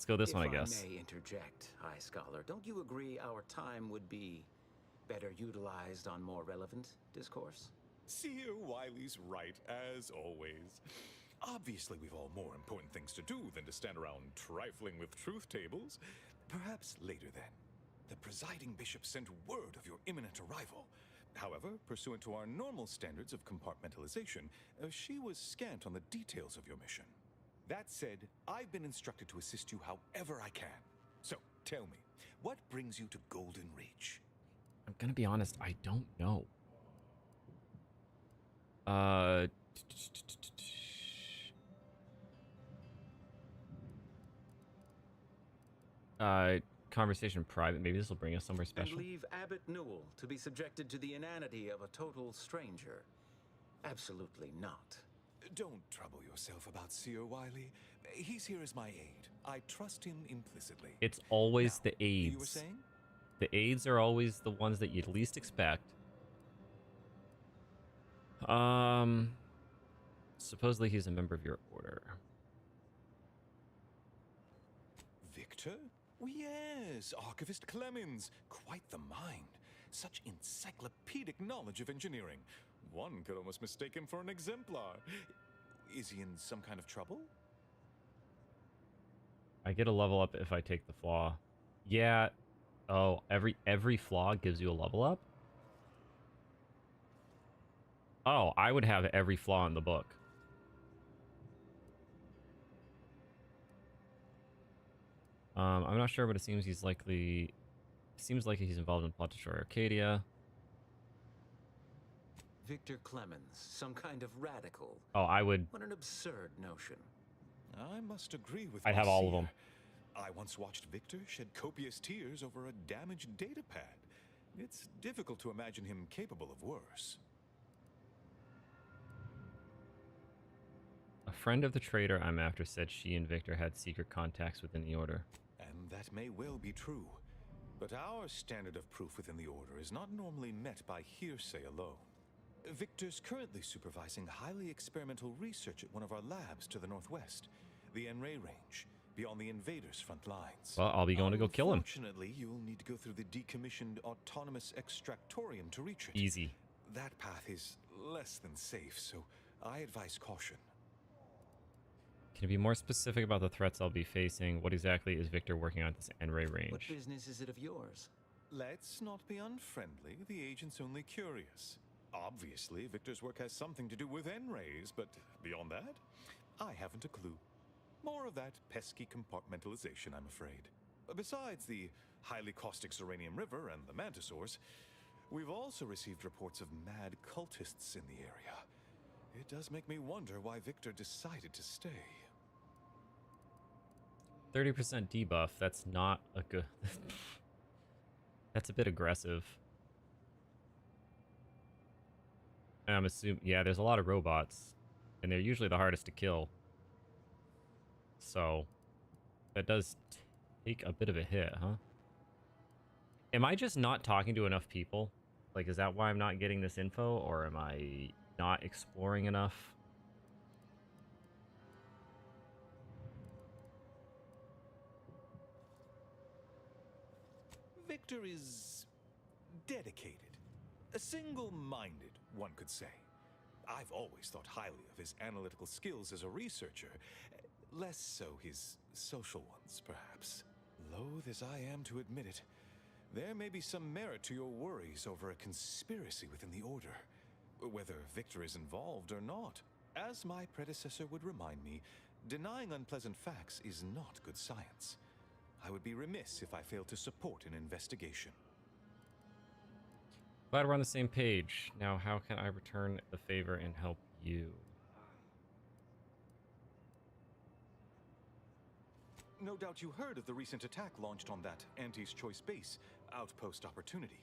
go this one, I guess. If I may interject, High Scholar, don't you agree our time would be better utilized on more relevant discourse? Seer Wiley's right, as always. Obviously, we've all more important things to do than to stand around trifling with truth tables. Perhaps later then. The presiding bishop sent word of your imminent arrival. However, pursuant to our normal standards of compartmentalization, she was scant on the details of your mission. That said, I've been instructed to assist you however I can. So, tell me, what brings you to Golden Reach? I'm gonna be honest, I don't know. Uh, conversation private. Maybe this will bring us somewhere And special. leave Abbot Newell to be subjected to the inanity of a total stranger. Absolutely not. Don't trouble yourself about Seer Wiley. He's here as my aide. I trust him implicitly. It's always the you were aides. saying? The aides are always the ones that you'd least expect. Supposedly he's a member of your order. Victor? Oh, yes, Archivist Clemens. Quite the mind. Such encyclopedic knowledge of engineering. One could almost mistake him for an exemplar. Is he in some kind of trouble? I get a level up if I take the flaw. Yeah. Oh, every flaw gives you a level up? Oh, I would have every flaw in the book. I'm not sure, but it seems he's likely... Seems like he's involved in plot to destroy Arcadia. Victor Clemens, some kind of radical. Oh, I would... What an absurd notion. I must agree with I'd have all of them. I once watched Victor shed copious tears over a damaged datapad. It's difficult to imagine him capable of worse. A friend of the traitor I'm after said she and Victor had secret contacts within the Order. And that may well be true. But our standard of proof within the Order is not normally met by hearsay alone. Victor's currently supervising highly experimental research at one of our labs to the northwest, the Enray Range, beyond the invaders' front lines. Well, I'll be going to go kill him. Unfortunately, you'll need to go through the decommissioned autonomous extractorium to reach it. Easy. That path is less than safe, so I advise caution. Can you be more specific about the threats I'll be facing? What exactly is Victor working on at this Enray range? What business is it of yours? Let's not be unfriendly. The agent's only curious. Obviously, Victor's work has something to do with N-rays, but beyond that, I haven't a clue. More of that pesky compartmentalization, I'm afraid. Besides the highly caustic Serenium River and the Mantisaurs, we've also received reports of mad cultists in the area. It does make me wonder why Victor decided to stay. 30% debuff. That's not a good... That's a bit aggressive. I'm assuming... Yeah, there's a lot of robots. And they're usually the hardest to kill. So... That does take a bit of a hit, huh? Am I just not talking to enough people? Like, is that why I'm not getting this info? Or am I not exploring enough? Victor is dedicated. Single-minded, one could say. I've always thought highly of his analytical skills as a researcher. Less so his social ones, perhaps. Loath as I am to admit it, there may be some merit to your worries over a conspiracy within the Order. Whether Victor is involved or not. As my predecessor would remind me, denying unpleasant facts is not good science. I would be remiss if I failed to support an investigation. Glad we're on the same page. Now, how can I return the favor and help you? No doubt you heard of the recent attack launched on that Anti's Choice base, Outpost Opportunity.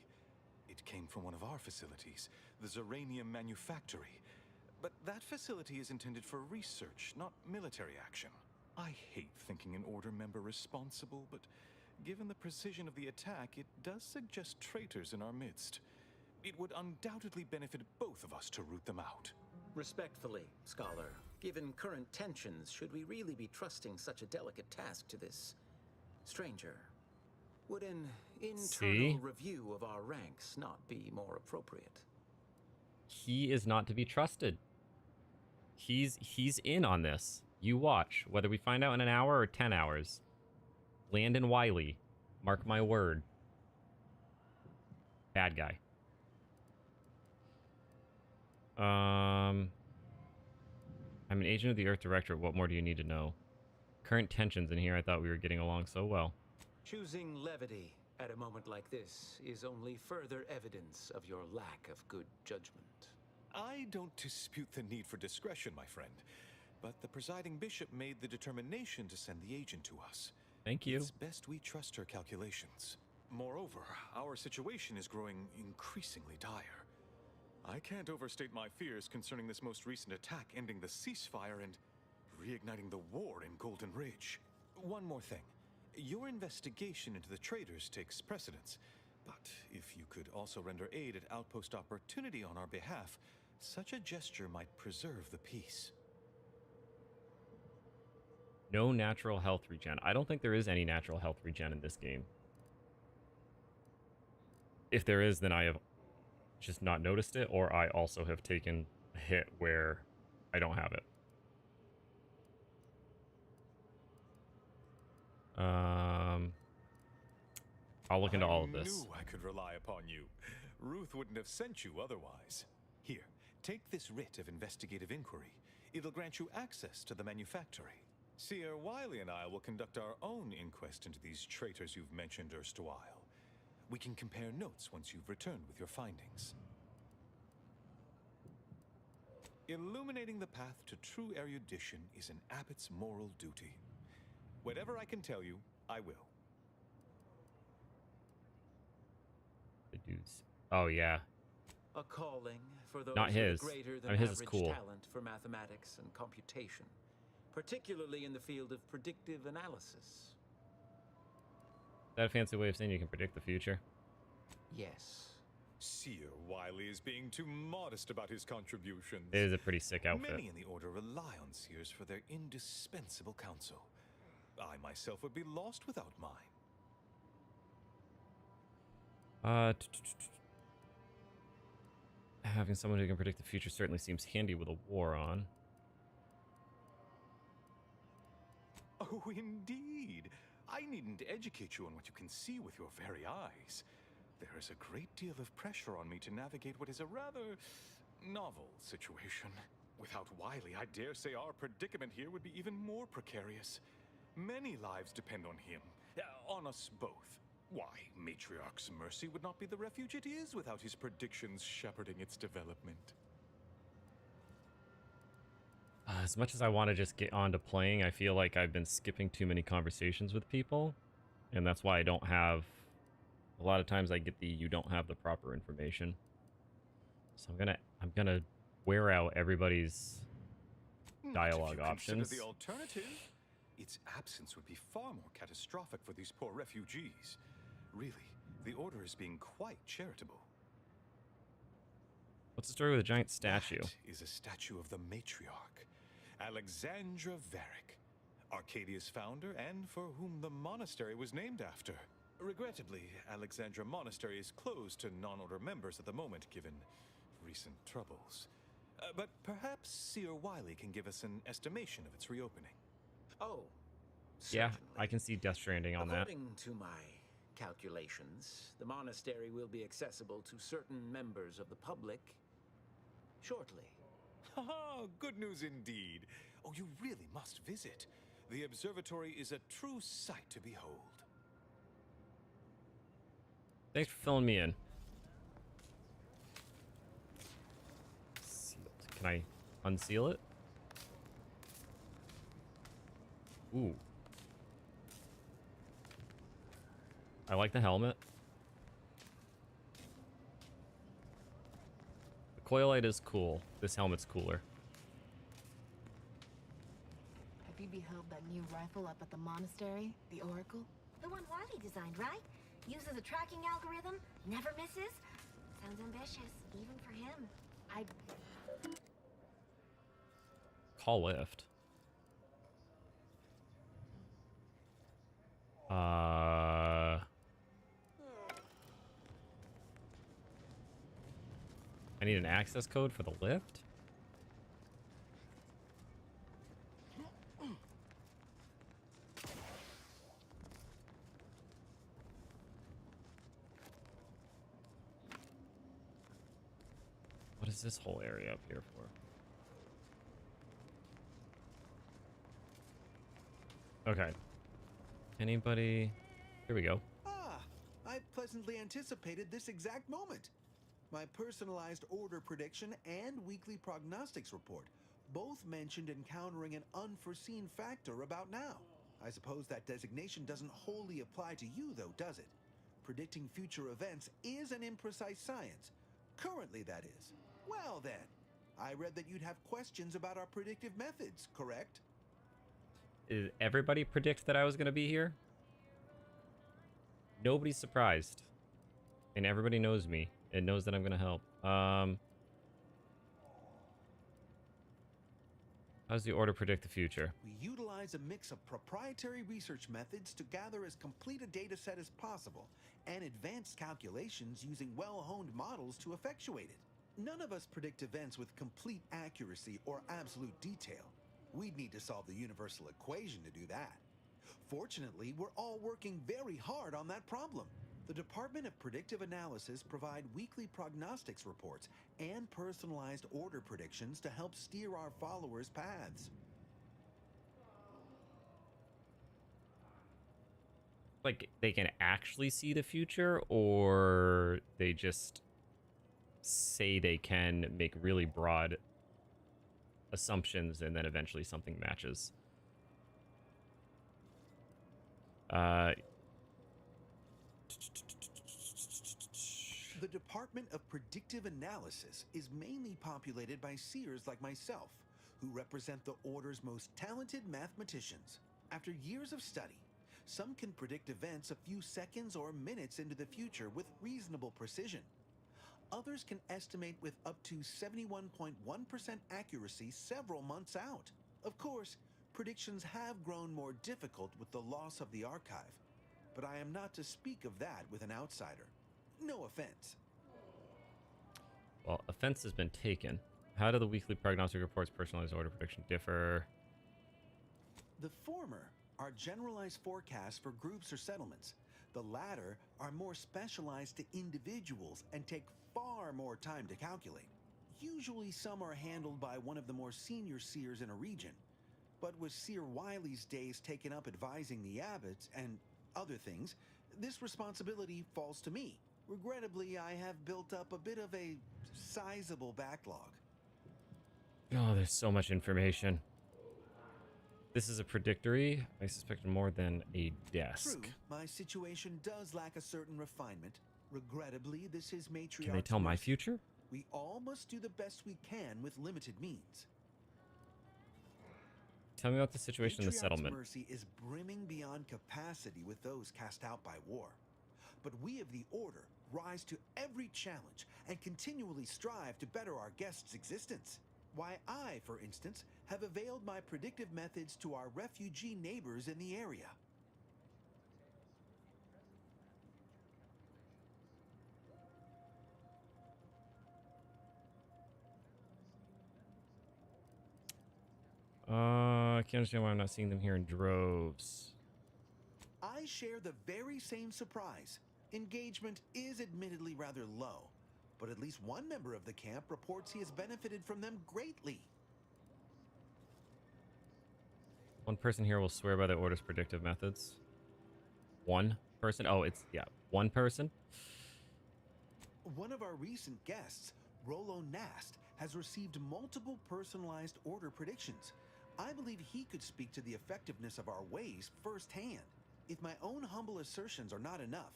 It came from one of our facilities, the Zeranium Manufactory. But that facility is intended for research, not military action. I hate thinking an Order member responsible, but given the precision of the attack, it does suggest traitors in our midst. It would undoubtedly benefit both of us to root them out. Respectfully, Scholar, given current tensions, should we really be trusting such a delicate task to this stranger? Would an internal review of our ranks not be more appropriate? He is not to be trusted. He's in on this. You watch, whether we find out in an hour or 10 hours. Landon Wiley, mark my word. Bad guy. I'm an agent of the Earth Directorate. What more do you need to know? Current tensions in here. I thought we were getting along so well. Choosing levity at a moment like this is only further evidence of your lack of good judgment. I don't dispute the need for discretion, my friend, but the presiding bishop made the determination to send the agent to us. Thank you. It's best we trust her calculations. Moreover, our situation is growing increasingly dire. I can't overstate my fears concerning this most recent attack ending the ceasefire and reigniting the war in Golden Ridge. One more thing. Your investigation into the traitors takes precedence, but if you could also render aid at Outpost Opportunity on our behalf, such a gesture might preserve the peace. No natural health regen. I don't think there is any natural health regen in this game. If there is, then I have just not noticed it, or I also have taken a hit where I don't have it. I'll look into all of this. I knew I could rely upon you. Ruth wouldn't have sent you otherwise. Here, take this writ of investigative inquiry. It'll grant you access to the manufactory. Seer Wiley and I will conduct our own inquest into these traitors you've mentioned erstwhile. We can compare notes once you've returned with your findings. Illuminating the path to true erudition is an abbot's moral duty. Whatever I can tell you, I will. The dudes. Oh, yeah. A calling for those Not his. with greater than I mean, his is average cool. talent for mathematics and computation, particularly in the field of predictive analysis. Is that a fancy way of saying you can predict the future? Yes. Seer Wiley is being too modest about his contributions. It is a pretty sick outfit. Many in the Order rely on Seers for their indispensable counsel. I myself would be lost without mine. Having someone who can predict the future certainly seems handy with a war on. Oh, indeed. I needn't educate you on what you can see with your very eyes. There is a great deal of pressure on me to navigate what is a rather novel situation. Without Wiley, I dare say our predicament here would be even more precarious. Many lives depend on him, on us both. Why, Matriarch's mercy would not be the refuge it is without his predictions shepherding its development. As much as I want to just get on to playing, I feel like I've been skipping too many conversations with people, and that's why I don't have... A lot of times I get the you don't have the proper information. So I'm gonna wear out everybody's dialogue options. Consider the alternative. Its absence would be far more catastrophic for these poor refugees. Really, the Order is being quite charitable. What's the story with a giant statue? That is a statue of the matriarch, Alexandra Varick, Arcadia's founder and for whom the monastery was named after. Regrettably, Alexandra Monastery is closed to non-Order members at the moment, given recent troubles. But perhaps Seer Wiley can give us an estimation of its reopening. Oh, yeah, I can see Death Stranding on that. according to my calculations, the monastery will be accessible to certain members of the public shortly. Haha, good news indeed. Oh, you really must visit. The observatory is a true sight to behold. Thanks for filling me in. Sealed. Can I unseal it? Ooh. I like the helmet. The coil light is cool. This helmet's cooler. Have you beheld that new rifle up at the monastery? The Oracle? The one Wiley designed, right? Uses a tracking algorithm, never misses. Sounds ambitious, even for him. Call lift. I need an access code for the lift? What is this whole area up here for? Okay. Anybody? Here we go. Ah, I pleasantly anticipated this exact moment. My personalized order prediction and weekly prognostics report both mentioned encountering an unforeseen factor about now. I suppose that designation doesn't wholly apply to you, though, does it? Predicting future events is an imprecise science. Currently, that is. Well, then, I read that you'd have questions about our predictive methods, correct? Did everybody predict that I was going to be here? Nobody's surprised. And everybody knows me. It knows that I'm going to help. How does the order predict the future? We utilize a mix of proprietary research methods to gather as complete a data set as possible, and advanced calculations using well-honed models to effectuate it. None of us predict events with complete accuracy or absolute detail. We'd need to solve the universal equation to do that. Fortunately, we're all working very hard on that problem. The Department of Predictive Analysis provide weekly prognostics reports and personalized order predictions to help steer our followers' paths. Like, they can actually see the future, or they just say they can make really broad assumptions and then eventually something matches? The Department of Predictive Analysis is mainly populated by seers like myself, who represent the Order's most talented mathematicians. After years of study, some can predict events a few seconds or minutes into the future with reasonable precision. Others can estimate with up to 71.1% accuracy several months out. Of course, predictions have grown more difficult with the loss of the archive, but I am not to speak of that with an outsider. No offense. Well, offense has been taken. How do the weekly prognostic reports personalized order prediction differ? The former are generalized forecasts for groups or settlements. The latter are more specialized to individuals and take far more time to calculate. Usually some are handled by one of the more senior seers in a region. But with Seer Wiley's days taken up advising the abbots and other things, this responsibility falls to me. Regrettably, I have built up a bit of a sizable backlog. Oh, there's so much information. This is a predictory. I suspect more than a desk. True, my situation does lack a certain refinement. Regrettably, this is matriarch's Can they tell my mercy. future? We all must do the best we can with limited means. Tell me about the situation in the Matriarch's settlement. mercy is brimming beyond capacity with those cast out by war. But we of the Order rise to every challenge and continually strive to better our guests' existence. Why, I, for instance, have availed my predictive methods to our refugee neighbors in the area. I can't understand why I'm not seeing them here in droves. I share the very same surprise. Engagement is admittedly rather low, but at least one member of the camp reports he has benefited from them greatly. One person here will swear by the Order's predictive methods. One person? Oh, it's, yeah, one person. One of our recent guests, Rollo Nast, has received multiple personalized order predictions. I believe he could speak to the effectiveness of our ways firsthand. If my own humble assertions are not enough,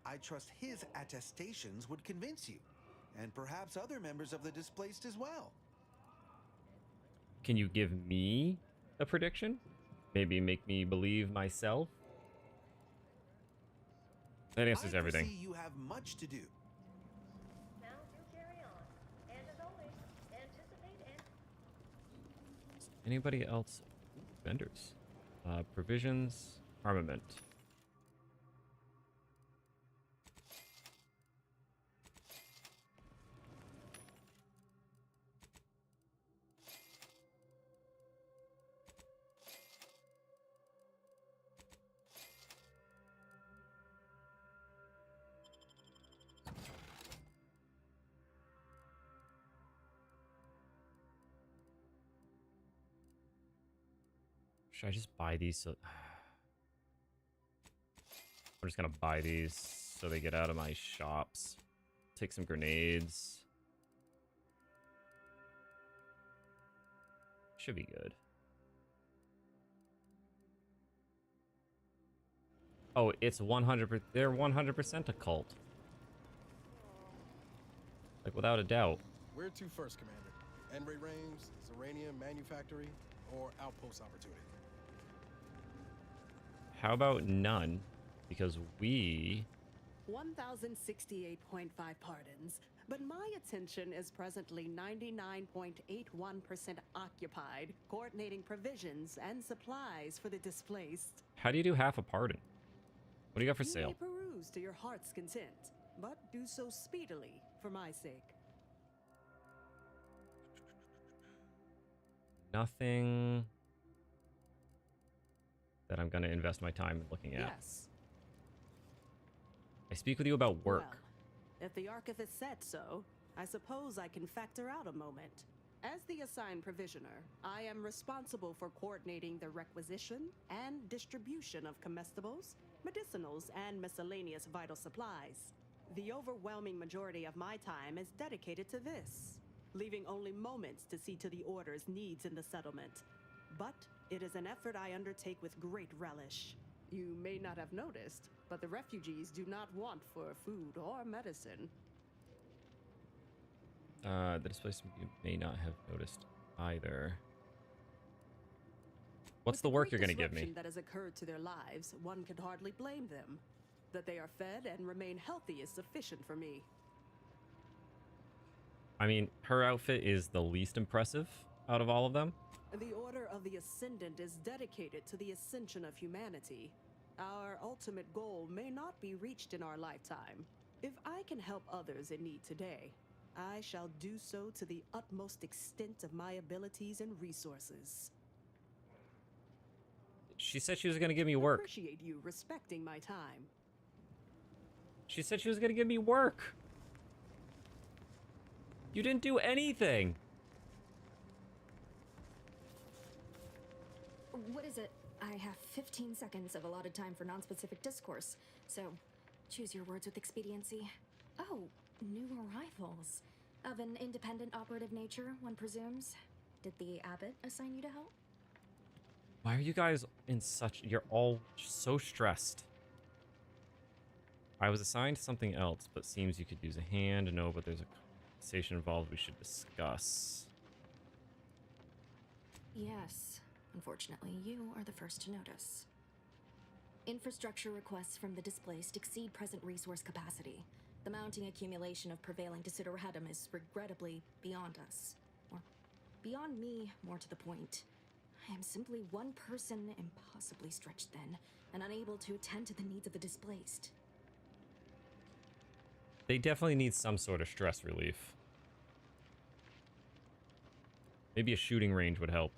I trust his attestations would convince you, and perhaps other members of the displaced as well. Can you give me a prediction? Maybe make me believe myself? That answers everything. I foresee you have much to do. Now do carry on. And as always, anticipate and... Anybody else? Ooh, vendors. Provisions, armament. Should I just buy these? So I'm just gonna buy these so they get out of my shops. Take some grenades. Should be good. Oh, it's 100%. They're 100% a cult. Like, without a doubt. Where to first, Commander? Enray Rames, Zeranium Manufactory, or Outpost Opportunity? How about none? Because we... 1,068.5 pardons, but my attention is presently 99.81% occupied, coordinating provisions and supplies for the displaced. How do you do half a pardon? What do you got for You sale? may peruse to your heart's content, but do so speedily for my sake. Nothing that I'm going to invest my time in looking at. Yes. I speak with you about work. Well, if the archivist said so, I suppose I can factor out a moment. As the assigned provisioner, I am responsible for coordinating the requisition and distribution of comestibles, medicinals, and miscellaneous vital supplies. The overwhelming majority of my time is dedicated to this, leaving only moments to see to the Order's needs in the settlement. But it is an effort I undertake with great relish. You may not have noticed, but the refugees do not want for food or medicine. The displacement you may not have noticed either. What's the work you're going to give me? That has occurred to their lives, one could hardly blame them. That they are fed and remain healthy is sufficient for me. I mean, her outfit is the least impressive out of all of them. The Order of the Ascendant is dedicated to the ascension of humanity. Our ultimate goal may not be reached in our lifetime. If I can help others in need today, I shall do so to the utmost extent of my abilities and resources. She said she was going to give me work. I appreciate you respecting my time. She said she was going to give me work. You didn't do anything. What is it? I have 15 seconds of allotted time for non-specific discourse, so choose your words with expediency. Oh, new arrivals. Of an independent operative nature, one presumes. Did the abbot assign you to help? Why are you guys in such... You're all so stressed. I was assigned something else, but seems you could use a hand. No, but there's a conversation involved we should discuss. Yes. Unfortunately, you are the first to notice. Infrastructure requests from the displaced exceed present resource capacity. The mounting accumulation of prevailing desideratum is regrettably beyond us. Or beyond me, more to the point. I am simply one person impossibly stretched thin, and unable to attend to the needs of the displaced. They definitely need some sort of stress relief. Maybe a shooting range would help.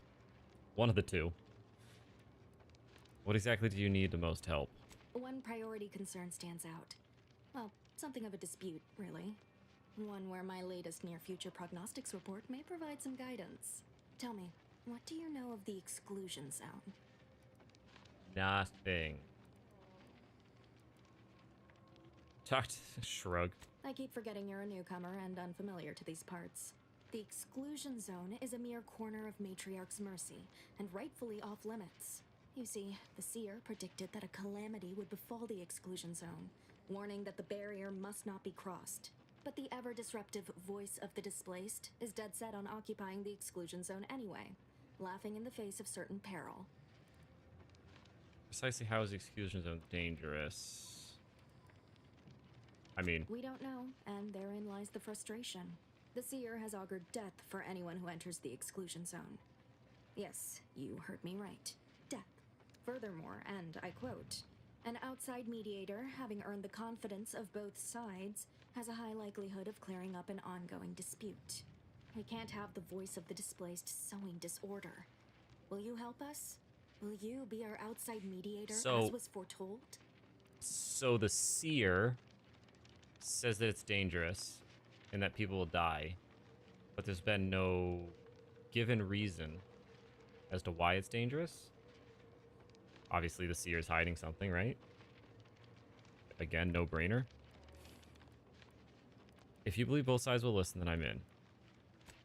One of the two. What exactly do you need the most help? One priority concern stands out. Well, something of a dispute, really. One where my latest near-future prognostics report may provide some guidance. Tell me, what do you know of the exclusion zone? Nothing. Shrug. I keep forgetting you're a newcomer and unfamiliar to these parts. The exclusion zone is a mere corner of Matriarch's mercy, and rightfully off-limits. You see, the seer predicted that a calamity would befall the exclusion zone, warning that the barrier must not be crossed. But the ever-disruptive voice of the displaced is dead set on occupying the exclusion zone anyway, laughing in the face of certain peril. Precisely how is the exclusion zone dangerous? I mean... We don't know, and therein lies the frustration. The seer has augured death for anyone who enters the exclusion zone. Yes, you heard me right. Death. Furthermore, and I quote, an outside mediator, having earned the confidence of both sides, has a high likelihood of clearing up an ongoing dispute. We can't have the voice of the displaced sowing disorder. Will you help us? Will you be our outside mediator, as was foretold? So the seer says that it's dangerous and that people will die, but there's been no given reason as to why it's dangerous. Obviously, the seer is hiding something, right? Again, no brainer. If you believe both sides will listen, then I'm in.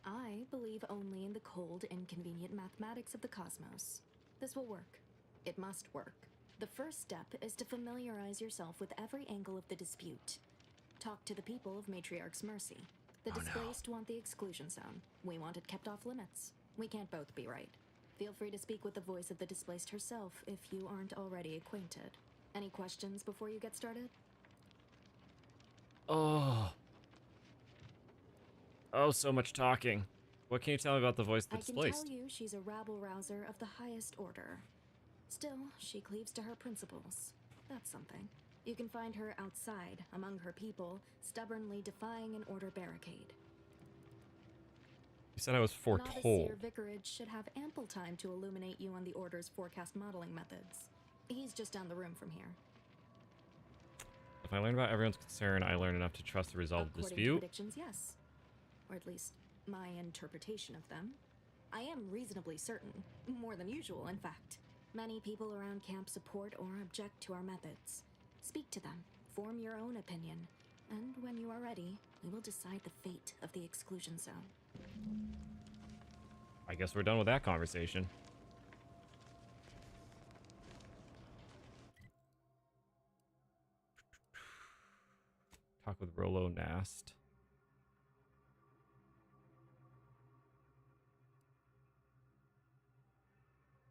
I believe only in the cold, inconvenient mathematics of the cosmos. This will work. It must work. The first step is to familiarize yourself with every angle of the dispute. Talk to the people of Matriarch's Mercy. The displaced want the exclusion zone. We want it kept off limits. We can't both be right. Feel free to speak with the voice of the displaced herself if you aren't already acquainted. Any questions before you get started? Oh. Oh, so much talking. What can you tell me about the voice of the displaced? I can tell you she's a rabble-rouser of the highest order. Still, she cleaves to her principles. That's something. You can find her outside, among her people, stubbornly defying an order barricade. You said I was foretold. Novice Seer Vicarage should have ample time to illuminate you on the Order's forecast modeling methods. He's just down the room from here. If I learn about everyone's concern, I learn enough to trust the result of the According to dispute. predictions, yes. Or at least, my interpretation of them. I am reasonably certain. More than usual, in fact. Many people around camp support or object to our methods. Speak to them, form your own opinion, and when you are ready, we will decide the fate of the exclusion zone. I guess we're done with that conversation. Talk with Rolo Nast.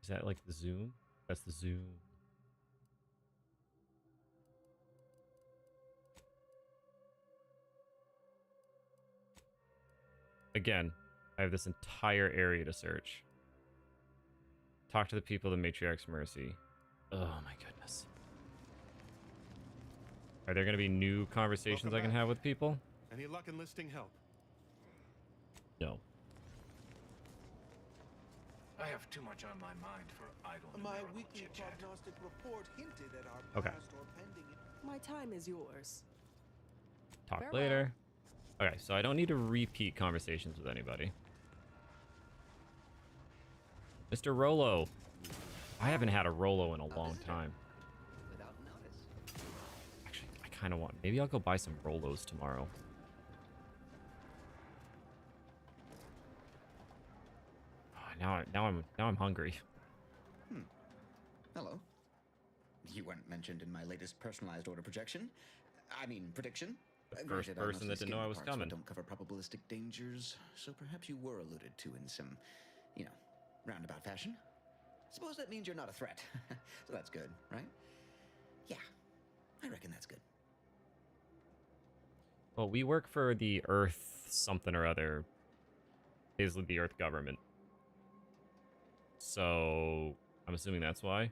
Is that like the Zoom? That's the Zoom. Again, I have this entire area to search. Talk to the people of the Matriarch's Mercy. Oh my goodness. Are there going to be new conversations I can have with people? Any luck enlisting help? No. I have too much on my mind for idle. My weekly prognostic report hinted at our Okay. past or pending. My time is yours. Talk Farewell. later. Okay, so I don't need to repeat conversations with anybody. Mr. Rolo. I haven't had a Rolo in a long time. Actually, I kind of want... Maybe I'll go buy some Rolos tomorrow. Oh, now I'm hungry. Hello. You weren't mentioned in my latest personalized order projection. I mean, prediction. The first Granted, I person mostly that didn't know skim I was parts that coming. Don't cover probabilistic dangers, so perhaps you were alluded to in some, roundabout fashion. Suppose that means you're not a threat. So that's good, right? Yeah, I reckon that's good. Well, we work for the Earth something or other. Basically the Earth government. So, I'm assuming that's why.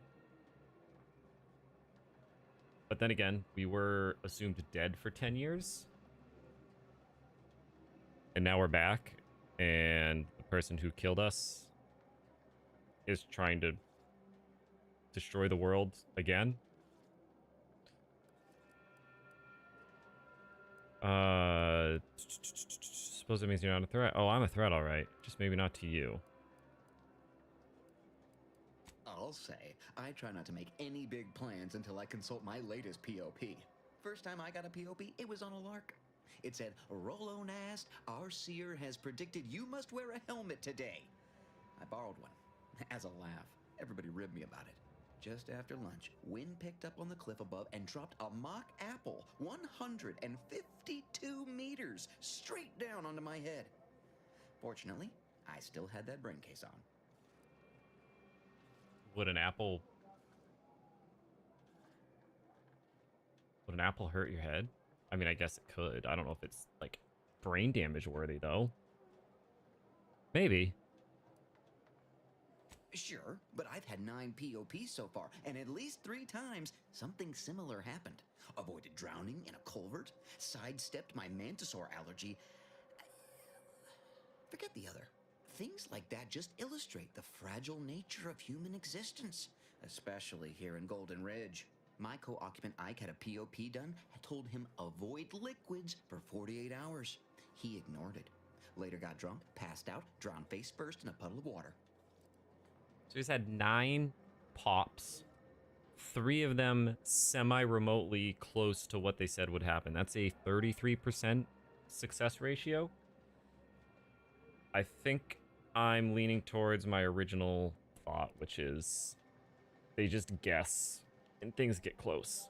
But then again, we were assumed dead for 10 years. And now we're back. And the person who killed us is trying to destroy the world again. Suppose it means you're not a threat. Oh, I'm a threat, all right. Just maybe not to you. I'll say, I try not to make any big plans until I consult my latest POP. First time I got a POP, it was on a lark. It said, Rolo Nast, our seer has predicted you must wear a helmet today. I borrowed one. As a laugh, everybody ribbed me about it. Just after lunch, wind picked up on the cliff above and dropped a mock apple 152 meters straight down onto my head. Fortunately, I still had that brain case on. Would an apple hurt your head? I mean, I guess it could. I don't know if it's like brain damage worthy though. Maybe. Sure, but I've had 9 POPs so far, and at least 3 times something similar happened. Avoided drowning in a culvert, sidestepped my mantisaur allergy. Forget the other. Things like that just illustrate the fragile nature of human existence, especially here in Golden Ridge. My co-occupant Ike had a POP done, had told him avoid liquids for 48 hours. He ignored it. Later got drunk, passed out, drowned face first in a puddle of water. So he's had 9 pops 3 of them semi-remotely close to what they said would happen. That's a 33% success ratio. I think I'm leaning towards my original thought, which is they just guess and things get close.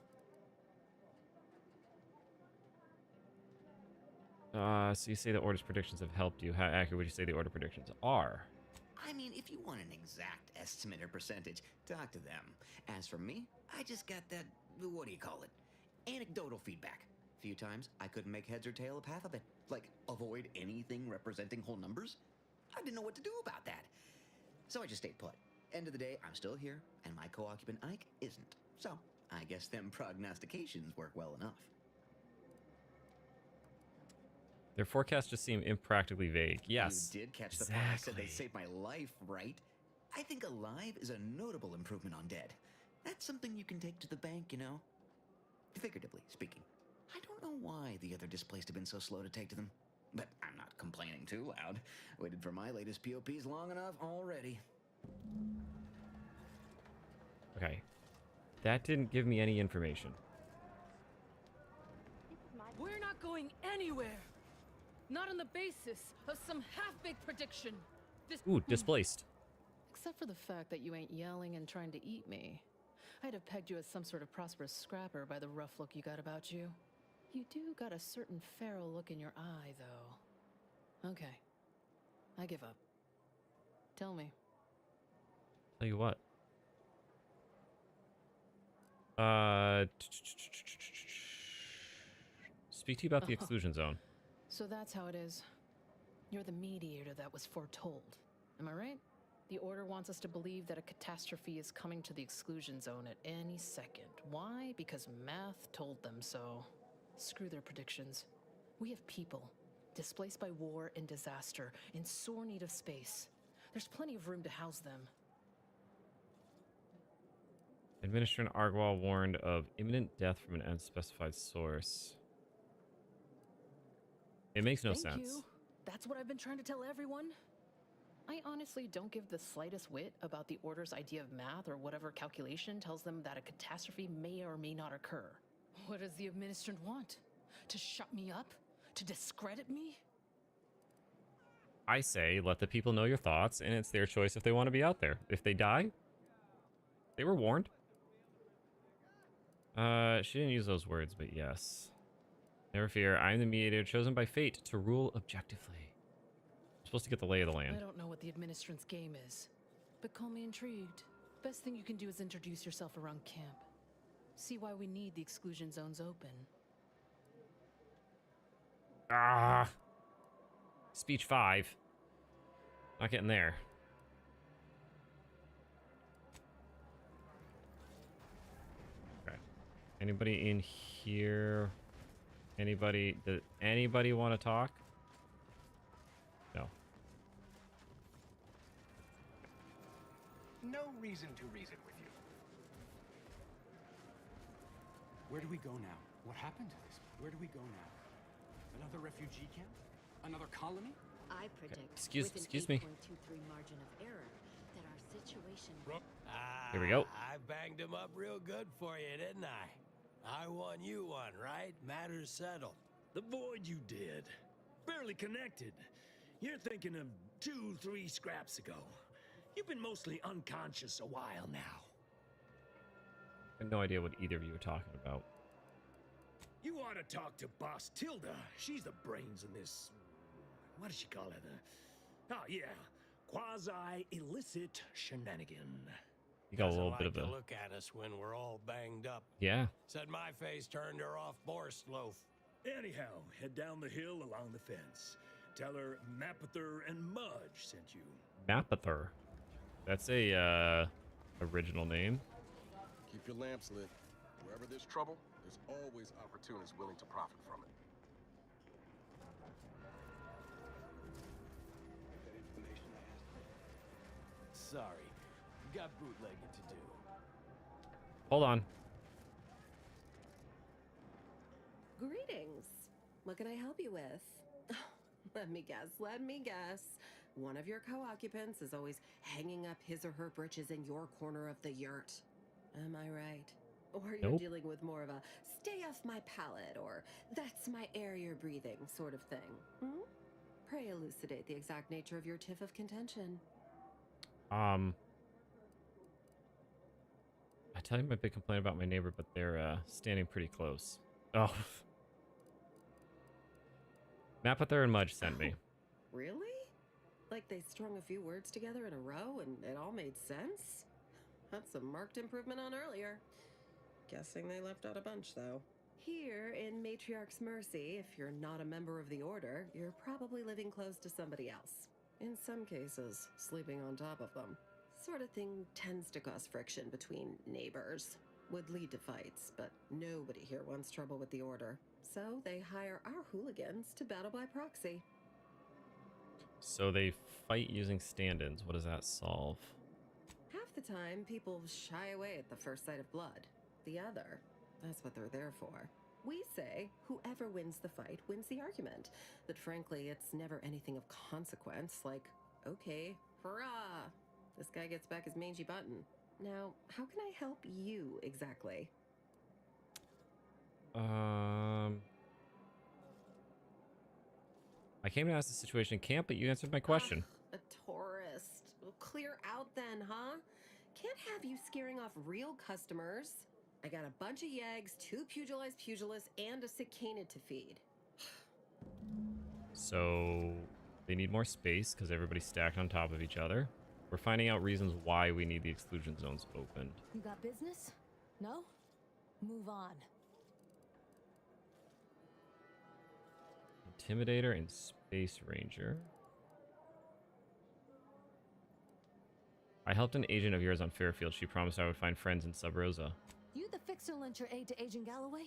So you say the order's predictions have helped you. How accurate would you say the order predictions are? I mean, if you want an exact estimate or percentage, talk to them. As for me, I just got that, what do you call it? Anecdotal feedback. A few times, I couldn't make heads or tail of half of it. Like, avoid anything representing whole numbers. I didn't know what to do about that. So I just stayed put. End of the day, I'm still here, and my co-occupant Ike isn't. So, I guess them prognostications work well enough. Their forecasts just seem impractically vague. Yes. You did catch the part I said they saved my life, right? I think alive is a notable improvement on dead. That's something you can take to the bank, you know? Figuratively speaking. I don't know why the other displaced have been so slow to take to them. But I'm not complaining too loud. Waited for my latest POPs long enough already. Okay. That didn't give me any information. We're not going anywhere. Not on the basis of some half-baked prediction. Ooh, displaced. Except for the fact that you ain't yelling and trying to eat me. I'd have pegged you as some sort of prosperous scrapper by the rough look you got about you. You do got a certain feral look in your eye, though. Okay. I give up. Tell me. Tell you what. Speak to you about the exclusion zone. So that's how it is. You're the mediator that was foretold. Am I right? The Order wants us to believe that a catastrophe is coming to the exclusion zone at any second. Why? Because math told them so. Screw their predictions. We have people, displaced by war and disaster, in sore need of space. There's plenty of room to house them. Administrator Argwal warned of imminent death from an unspecified source. It makes no Thank sense. you. That's what I've been trying to tell everyone. I honestly don't give the slightest whit about the Order's idea of math or whatever calculation tells them that a catastrophe may or may not occur. What does the administrant want? To shut me up? To discredit me? I say let the people know your thoughts, and it's their choice if they want to be out there. If they die, they were warned. She didn't use those words, but yes. Never fear, I am the mediator chosen by fate to rule objectively. I'm supposed to get the lay of the land. I don't know what the administrant's game is, but call me intrigued. Best thing you can do is introduce yourself around camp. See why we need the exclusion zones open. Ah! Speech 5. Not getting there. Okay. Anybody in here? Anybody? Does anybody want to talk? No. No reason to reason with you. Where do we go now? What happened to this? Where do we go now? Another refugee camp? Another colony? I predict Excuse with an me. 8.23 margin of error that our situation. Here we go. I banged him up real good for you, didn't I? I won, you won, right? Matters settled. The void you did. Barely connected. You're thinking of 2-3 scraps ago. You've been mostly unconscious a while now. I have no idea what either of you are talking about. You ought to talk to Boss Tilda. She's the brains in this... What does she call it? Oh, yeah. Quasi-illicit shenanigan. You got a little Doesn't bit of like a... to look at us when we're all banged up. Yeah. Said my face turned her off Borscht loaf. Anyhow, head down the hill along the fence. Tell her Mapother and Mudge sent you. Mapother. That's a, original name. Keep your lamps lit. Wherever there's trouble, there's always opportunists willing to profit from it. Sorry. Got bootlegging to do. Hold on. Greetings. What can I help you with? Let me guess. One of your co-occupants is always hanging up his or her britches in your corner of the yurt. Am I right? Or you're Nope. dealing with more of a stay off my palate or that's my air you're breathing sort of thing. Hmm? Pray elucidate the exact nature of your tiff of contention. I tell you my big complaint about my neighbor, but they're standing pretty close. Oh. Map what they're in Mudge sent me. Really? Like they strung a few words together in a row and it all made sense? That's a marked improvement on earlier. Guessing they left out a bunch, though. Here, in Matriarch's Mercy, if you're not a member of the Order, you're probably living close to somebody else. In some cases, sleeping on top of them. Sort of thing tends to cause friction between neighbors. Would lead to fights, but nobody here wants trouble with the Order. So they hire our hooligans to battle by proxy. So they fight using stand-ins. What does that solve? Half the time, people shy away at the first sight of blood. The other, that's what they're there for. We say whoever wins the fight wins the argument. But frankly, it's never anything of consequence, like, okay, hurrah! This guy gets back his mangy button. Now, how can I help you exactly? I came to ask the situation in camp, but you answered my question. A tourist. Well, clear out then, huh? Can't have you scaring off real customers. I got a bunch of yeggs, 2 pugilists, and a cicada to feed. So they need more space because everybody's stacked on top of each other. We're finding out reasons why we need the exclusion zones opened. You got business? No? Move on. Intimidator and Space Ranger. I helped an agent of yours on Fairfield. She promised I would find friends in Sub Rosa. You the fixer lent your aid to Agent Galloway?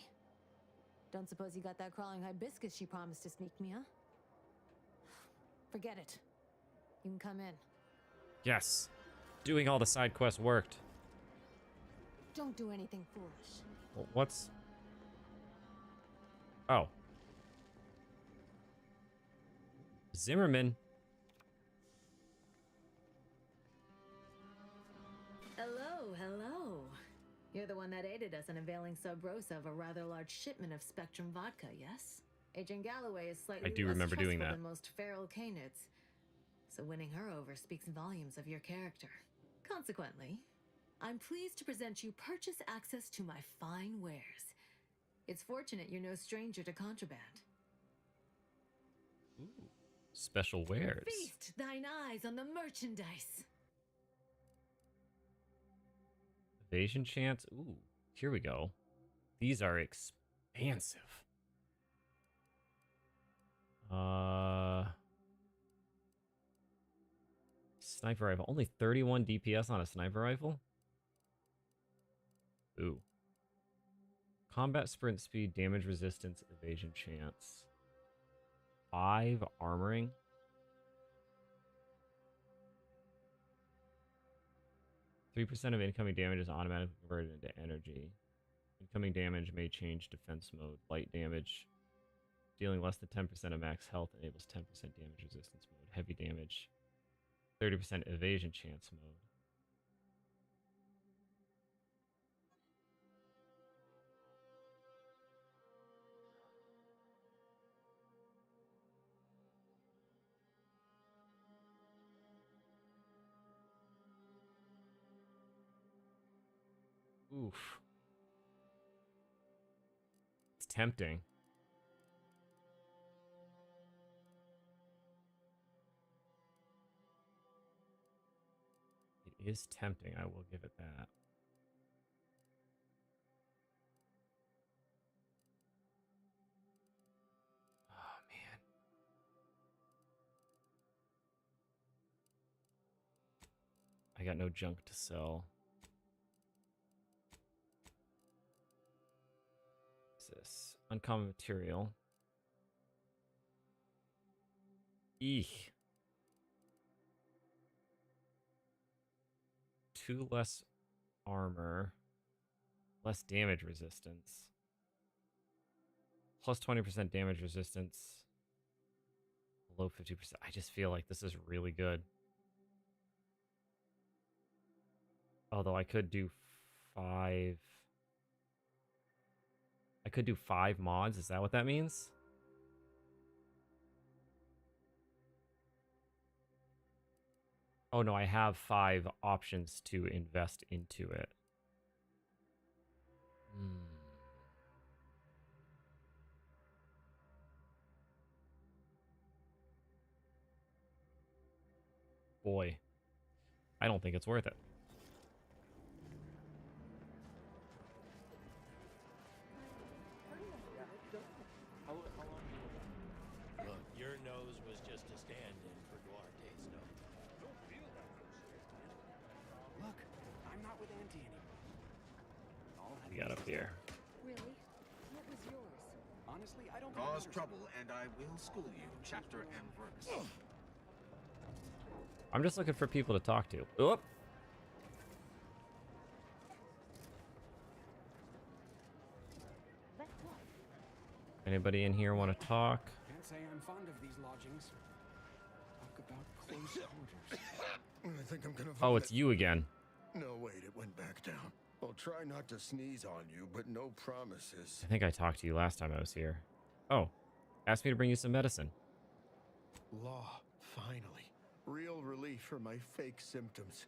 Don't suppose you got that crawling hibiscus she promised to sneak me, huh? Forget it. You can come in. Yes. Doing all the side quests worked. Don't do anything foolish. Well, what's... Oh. Zimmerman. Hello. You're the one that aided us in availing Sub Rosa of a rather large shipment of Spectrum vodka, yes? Agent Galloway is slightly I do less remember doing trustful that. than most feral canids, so winning her over speaks volumes of your character. Consequently, I'm pleased to present you purchase access to my fine wares. It's fortunate you're no stranger to contraband. Ooh. Special wares. Feast thine eyes on the merchandise. Evasion chance. Ooh, here we go. These are expansive. Sniper rifle. Only 31 DPS on a sniper rifle? Ooh. Combat sprint speed, damage resistance, evasion chance. 5 armoring. % of incoming damage is automatically converted into energy. Incoming damage may change defense mode. Light damage, dealing less than 10% of max health, enables 10% damage resistance mode. Heavy damage, 30% evasion chance mode. Oof. It's tempting. It is tempting, I will give it that. Oh, man. I got no junk to sell. This uncommon material. Eek. 2 less armor, less damage resistance, plus 20% damage resistance, below 50%. I just feel like this is really good. Although I could do 5. I could do 5 mods. Is that what that means? Oh no, I have 5 options to invest into it. Boy, I don't think it's worth it. Look, your nose was just a stand-in for Duarte's nose. Don't feel that way. Look, I'm not with Auntie anymore. We got up here. Really? What was yours? Honestly, I don't Cause trouble, and I will school you, chapter and verse. I'm just looking for people to talk to. Oop. Anybody in here want to talk? Can't say I'm fond of these lodgings. Talk about close quarters. I think I'm gonna Oh, vomit. it's you again. No, wait, it went back down. I'll try not to sneeze on you, but no promises. I think I talked to you last time I was here. Oh, asked me to bring you some medicine. Law, finally. Real relief for my fake symptoms.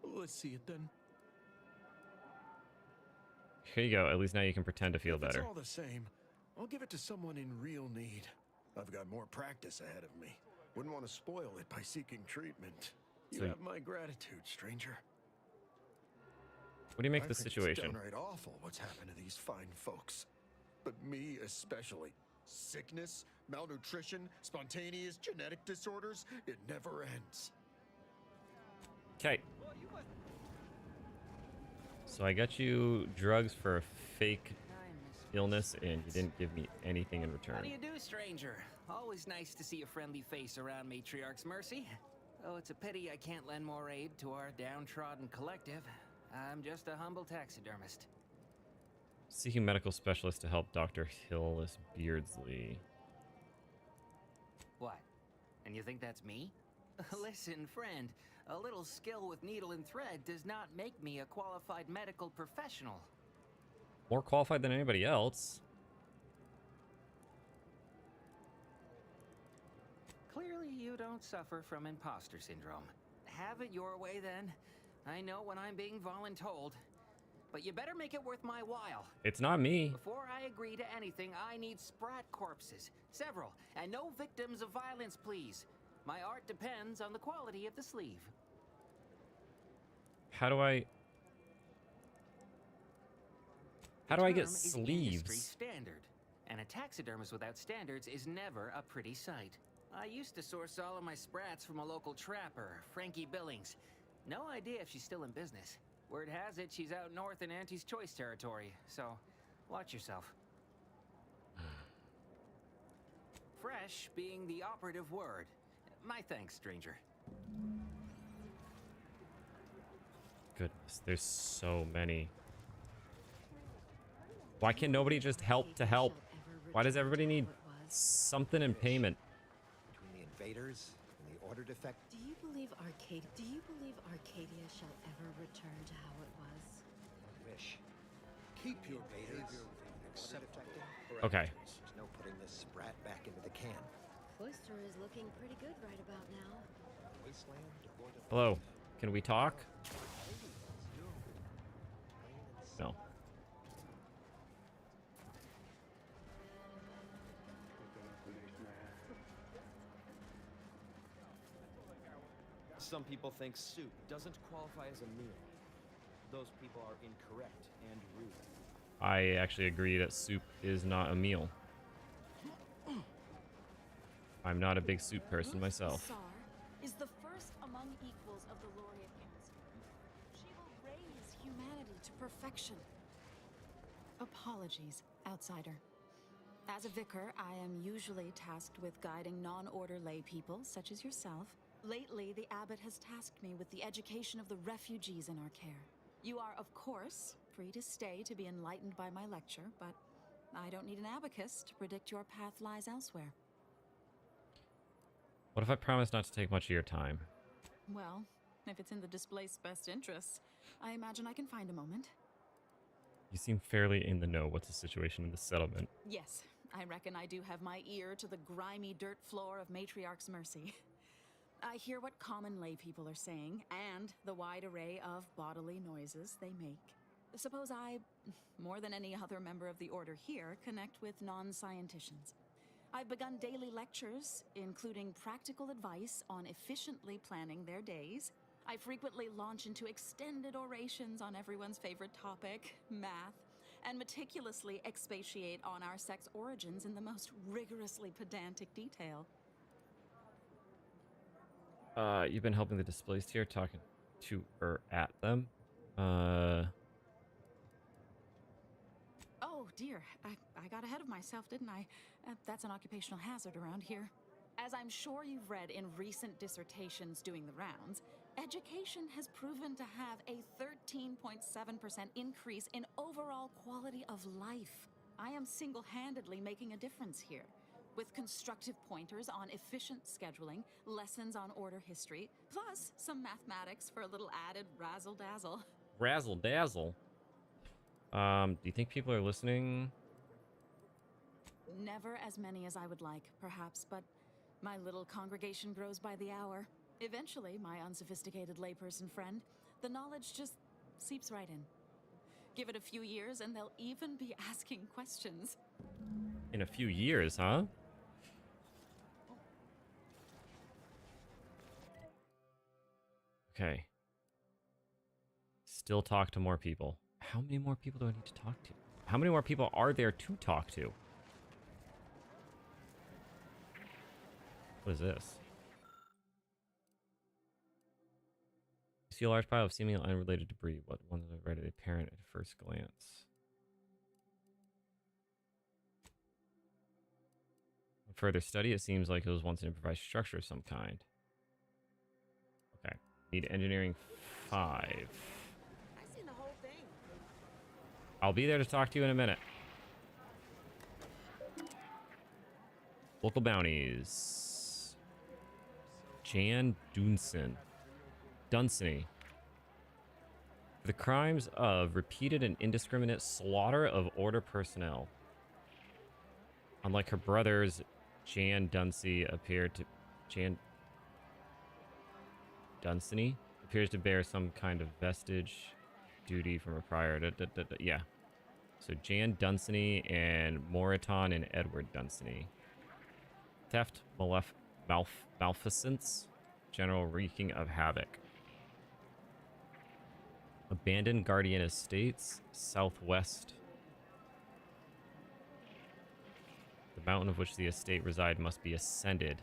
Let's see it then. Here you go. At least now you can pretend to feel If better. it's all the same, I'll give it to someone in real need. I've got more practice ahead of me. Wouldn't want to spoil it by seeking treatment. You So- have my gratitude, stranger. What do you make I of the think situation? It's downright awful what's happened to these fine folks. But me especially. Sickness, malnutrition, spontaneous genetic disorders, it never ends. Okay. So I got you drugs for a fake illness, and you didn't give me anything in How return. do you do, stranger? Always nice to see a friendly face around Matriarch's Mercy. Oh, it's a pity I can't lend more aid to our downtrodden collective. I'm just a humble taxidermist. Seeking medical specialist to help Dr. Hillis Beardsley. What? And you think that's me? Listen, friend, a little skill with needle and thread does not make me a qualified medical professional. More qualified than anybody else. Clearly you don't suffer from imposter syndrome. Have it your way then. I know when I'm being voluntold. But you better make it worth my while. It's not me. Before I agree to anything, I need sprat corpses. Several. And no victims of violence, please. My art depends on the quality of the sleeve. How do I The get term is industry sleeves? standard. And a taxidermist without standards is never a pretty sight. I used to source all of my sprats from a local trapper, Frankie Billings. No idea if she's still in business. Word has it she's out north in Auntie's Choice territory, so watch yourself. Fresh being the operative word. My thanks, stranger. Goodness, there's so many. Why can nobody just help to help? Why does everybody need something in payment? Between the invaders and the order defect. Do you believe Arcadia shall ever return to how it was? I wish. Keep your behavior acceptable. Okay. There's no putting this sprat back into the can. Cloister is looking pretty good right about now. Wasteland devoid of Hello. Can we talk? No. Some people think soup doesn't qualify as a meal. Those people are incorrect and rude. I actually agree that soup is not a meal. I'm not a big soup person myself. Sar is the first among equals of the Laureate Council. She will raise humanity to perfection. Apologies, outsider. As a vicar, I am usually tasked with guiding non-order lay people, such as yourself. Lately, the abbot has tasked me with the education of the refugees in our care. You are, of course, free to stay to be enlightened by my lecture, but I don't need an abacus to predict your path lies elsewhere. What if I promise not to take much of your time? Well, if it's in the displaced's best interests, I imagine I can find a moment. You seem fairly in the know. What's the situation in the settlement? Yes, I reckon I do have my ear to the grimy dirt floor of Matriarch's Mercy. I hear what common lay people are saying, and the wide array of bodily noises they make. Suppose I, more than any other member of the Order here, connect with non-scienticians. I've begun daily lectures, including practical advice on efficiently planning their days. I frequently launch into extended orations on everyone's favorite topic, math, and meticulously expatiate on our sex origins in the most rigorously pedantic detail. You've been helping the displaced here, talking to or at them. Oh dear, I got ahead of myself, didn't I? That's an occupational hazard around here. As I'm sure you've read in recent dissertations doing the rounds, education has proven to have a 13.7% increase in overall quality of life. I am single-handedly making a difference here. With constructive pointers on efficient scheduling, lessons on order history, plus some mathematics for a little added razzle-dazzle. Razzle-dazzle? Do you think people are listening? Never as many as I would like, perhaps, but my little congregation grows by the hour. Eventually, my unsophisticated layperson friend, the knowledge just seeps right in. Give it a few years and they'll even be asking questions. In a few years, huh? Okay. Still talk to more people. How many more people do I need to talk to? How many more people are there to talk to? What is this? You see a large pile of seemingly unrelated debris. What one is readily apparent at first glance? On further study, it seems like it was once an improvised structure of some kind. Okay. Need engineering 5. I seen the whole thing. I'll be there to talk to you in a minute. Local bounties. Jan Dunsany. For the crimes of repeated and indiscriminate slaughter of Order personnel. Unlike her brothers, Jan Dunsany appears to bear some kind of vestige duty from a prior. Yeah. So Jan Dunsany and Moriton and Edward Dunsany. Theft, malfeasance, general wreaking of havoc. Abandoned Guardian Estates, southwest. The mountain of which the estate reside must be ascended.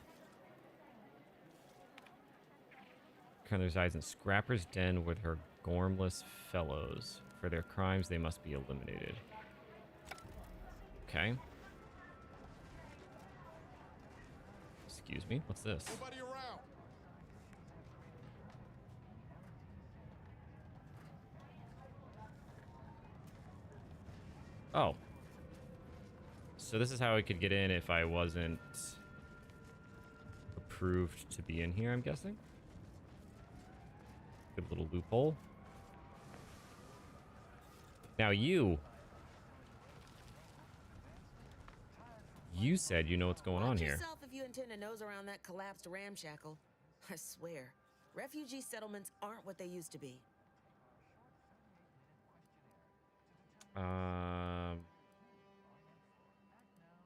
Currently resides in Scrapper's Den with her gormless fellows. For their crimes, they must be eliminated. Okay. Excuse me, what's this? Nobody around. Oh. So this is how I could get in if I wasn't approved to be in here, I'm guessing? Good little loophole. Now you said you know what's going on here. Watch yourself if you intend to nose around that collapsed ramshackle. I swear, refugee settlements aren't what they used to be.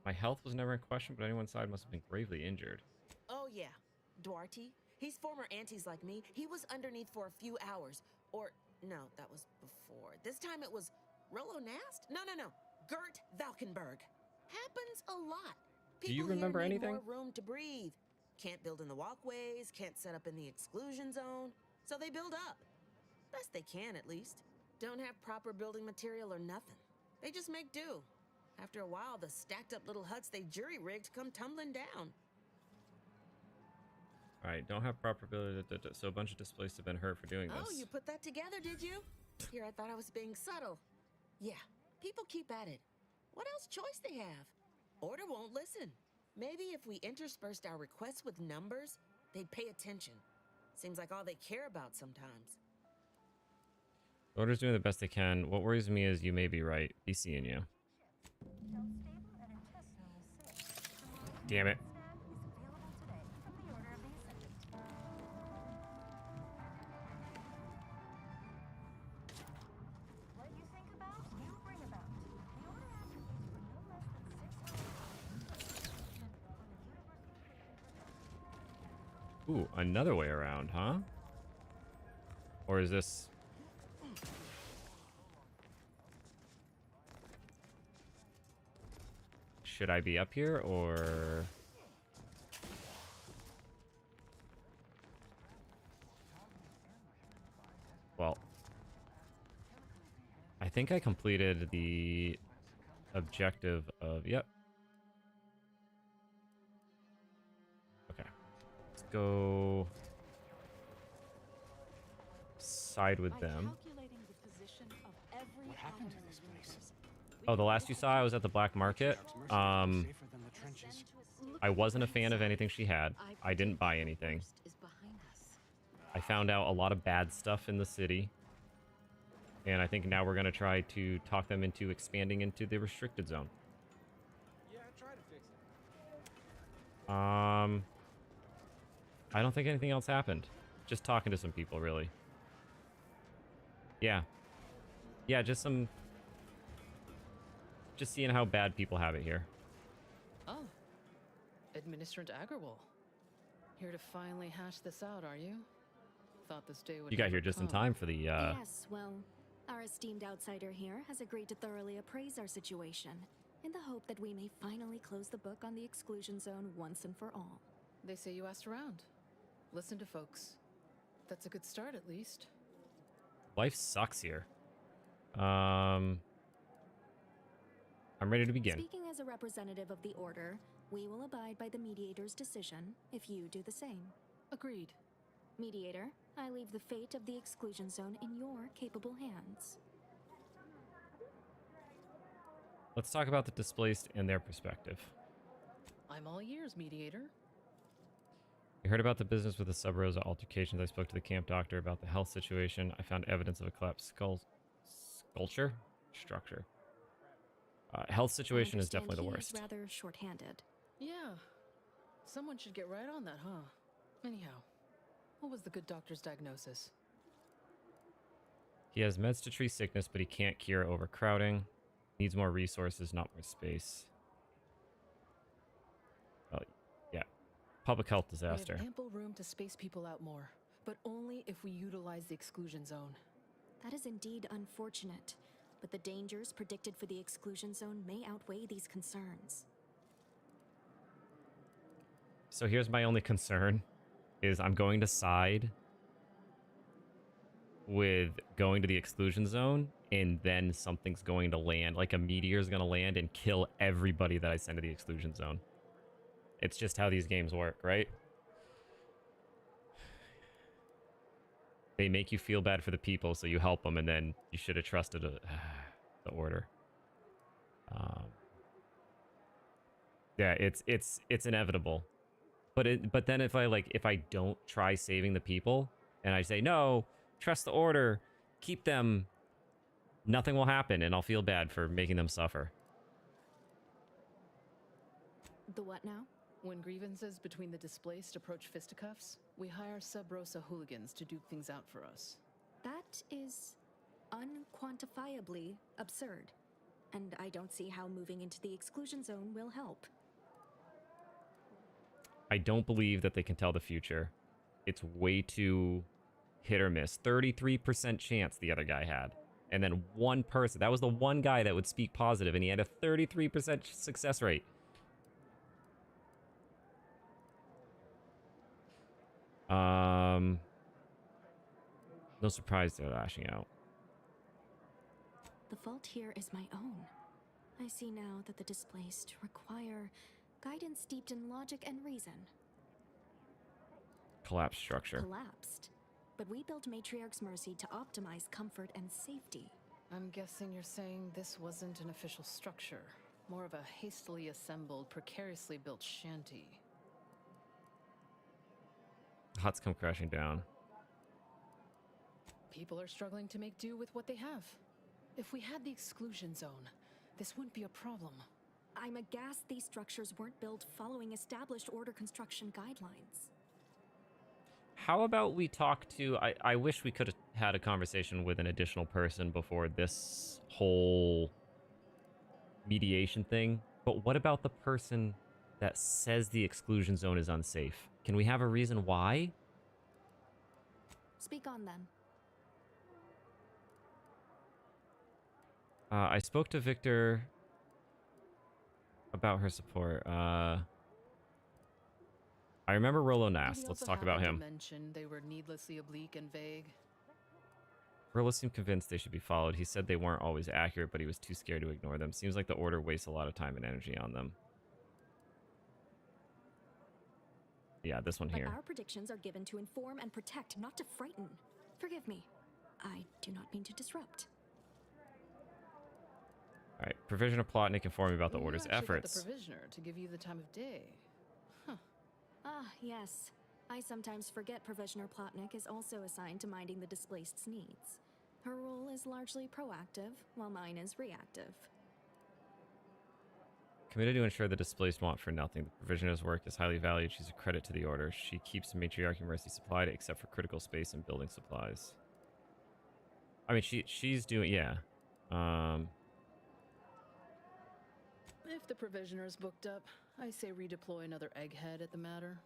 My health was never in question, but anyone inside must have been gravely injured. Oh yeah, Duarte. He's former aunties like me. He was underneath for a few hours. Or, no, that was before. This time it was Rollo Nast? No. Gert Valkenburg. Happens a lot. Do you remember here need anything? More room to breathe. Can't build in the walkways, can't set up in the exclusion zone. So they build up. Best they can, at least. Don't have proper building material or nothing. They just make do. After a while, the stacked up little huts they jury-rigged come tumbling down. Alright, don't have proper ability. So a bunch of displaced have been hurt for doing this. Oh, you put that together, did you? Here, I thought I was being subtle. Yeah, people keep at it. What else choice they have? Order won't listen. Maybe if we interspersed our requests with numbers, they'd pay attention. Seems like all they care about sometimes. The Order's doing the best they can. What worries me is you may be right. Be seeing you. Damn it. Ooh, another way around, huh? Or is this... Should I be up here, or... Well... I think I completed the objective of... Yep. Okay. Let's go... side with them. What happened to this place? Oh, the last you saw, I was at the black market. I wasn't a fan of anything she had. I didn't buy anything. I found out a lot of bad stuff in the city. And I think now we're going to try to talk them into expanding into the restricted zone. Yeah, try to fix it. I don't think anything else happened. Just talking to some people, really. Yeah. Yeah, just seeing how bad people have it here. Oh. Administrator Agrawal. Here to finally hash this out, are you? Thought this day would You got never here just in come. time for the, Yes, well, our esteemed outsider here has agreed to thoroughly appraise our situation, in the hope that we may finally close the book on the exclusion zone once and for all. They say you asked around. Listen to folks. That's a good start, at least. Life sucks here. I'm ready to begin. Speaking as a representative of the Order, we will abide by the Mediator's decision if you do the same. Agreed. Mediator, I leave the fate of the exclusion zone in your capable hands. Let's talk about the displaced and their perspective. I'm all ears, Mediator. You heard about the business with the Sub Rosa altercations. I spoke to the camp doctor about the health situation. I found evidence of a collapsed structure. Health situation is definitely the worst. He is rather short-handed. Yeah. Someone should get right on that, huh? Anyhow, what was the good doctor's diagnosis? He has meds to treat sickness, but he can't cure overcrowding. Needs more resources, not more space. Oh, yeah. Public health disaster. We have ample room to space people out more, but only if we utilize the exclusion zone. That is indeed unfortunate, but the dangers predicted for the exclusion zone may outweigh these concerns. So here's my only concern, is I'm going to side with going to the exclusion zone, and then something's going to land, like a meteor's going to land and kill everybody that I send to the exclusion zone. It's just how these games work, right? They make you feel bad for the people, so you help them, and then you should have trusted the Order. Yeah, it's inevitable. But then if I don't try saving the people, and I say no, trust the Order, keep them, nothing will happen, and I'll feel bad for making them suffer. The what now? When grievances between the displaced approach fisticuffs, we hire Sub Rosa hooligans to duke things out for us. That is unquantifiably absurd, and I don't see how moving into the exclusion zone will help. I don't believe that they can tell the future. It's way too hit or miss. 33% chance the other guy had. And then one person, that was the one guy that would speak positive, and he had a 33% success rate. No surprise they're lashing out. The fault here is my own. I see now that the displaced require guidance steeped in logic and reason. Collapsed structure. Collapsed. But we built Matriarch's Mercy to optimize comfort and safety. I'm guessing you're saying this wasn't an official structure, more of a hastily assembled, precariously built shanty. Huts come crashing down. People are struggling to make do with what they have. If we had the exclusion zone, this wouldn't be a problem. I'm aghast these structures weren't built following established order construction guidelines. How about we talk to... I wish we could have had a conversation with an additional person before this whole mediation thing. But what about the person that says the exclusion zone is unsafe? Can we have a reason why? Speak on then. I spoke to Victor about her support. I remember Rolo Nast. Let's talk about him. They were needlessly oblique and vague. Rolo seemed convinced they should be followed. He said they weren't always accurate, but he was too scared to ignore them. Seems like the Order wastes a lot of time and energy on them. Yeah, this one here. But our predictions are given to inform and protect, not to frighten. Forgive me. I do not mean to disrupt. All right, Provisioner Plotnik informed me about the Order's efforts. The Provisioner to give you the time of day. Huh. Ah, yes. I sometimes forget Provisioner Plotnik is also assigned to minding the displaced's needs. Her role is largely proactive, while mine is reactive. Committed to ensure the displaced want for nothing. The Provisioner's work is highly valued. She's a credit to the Order. She keeps Matriarchy Mercy supplied, except for critical space and building supplies. I mean, she's doing... Yeah. If the Provisioner's booked up, I say redeploy another egghead at the matter.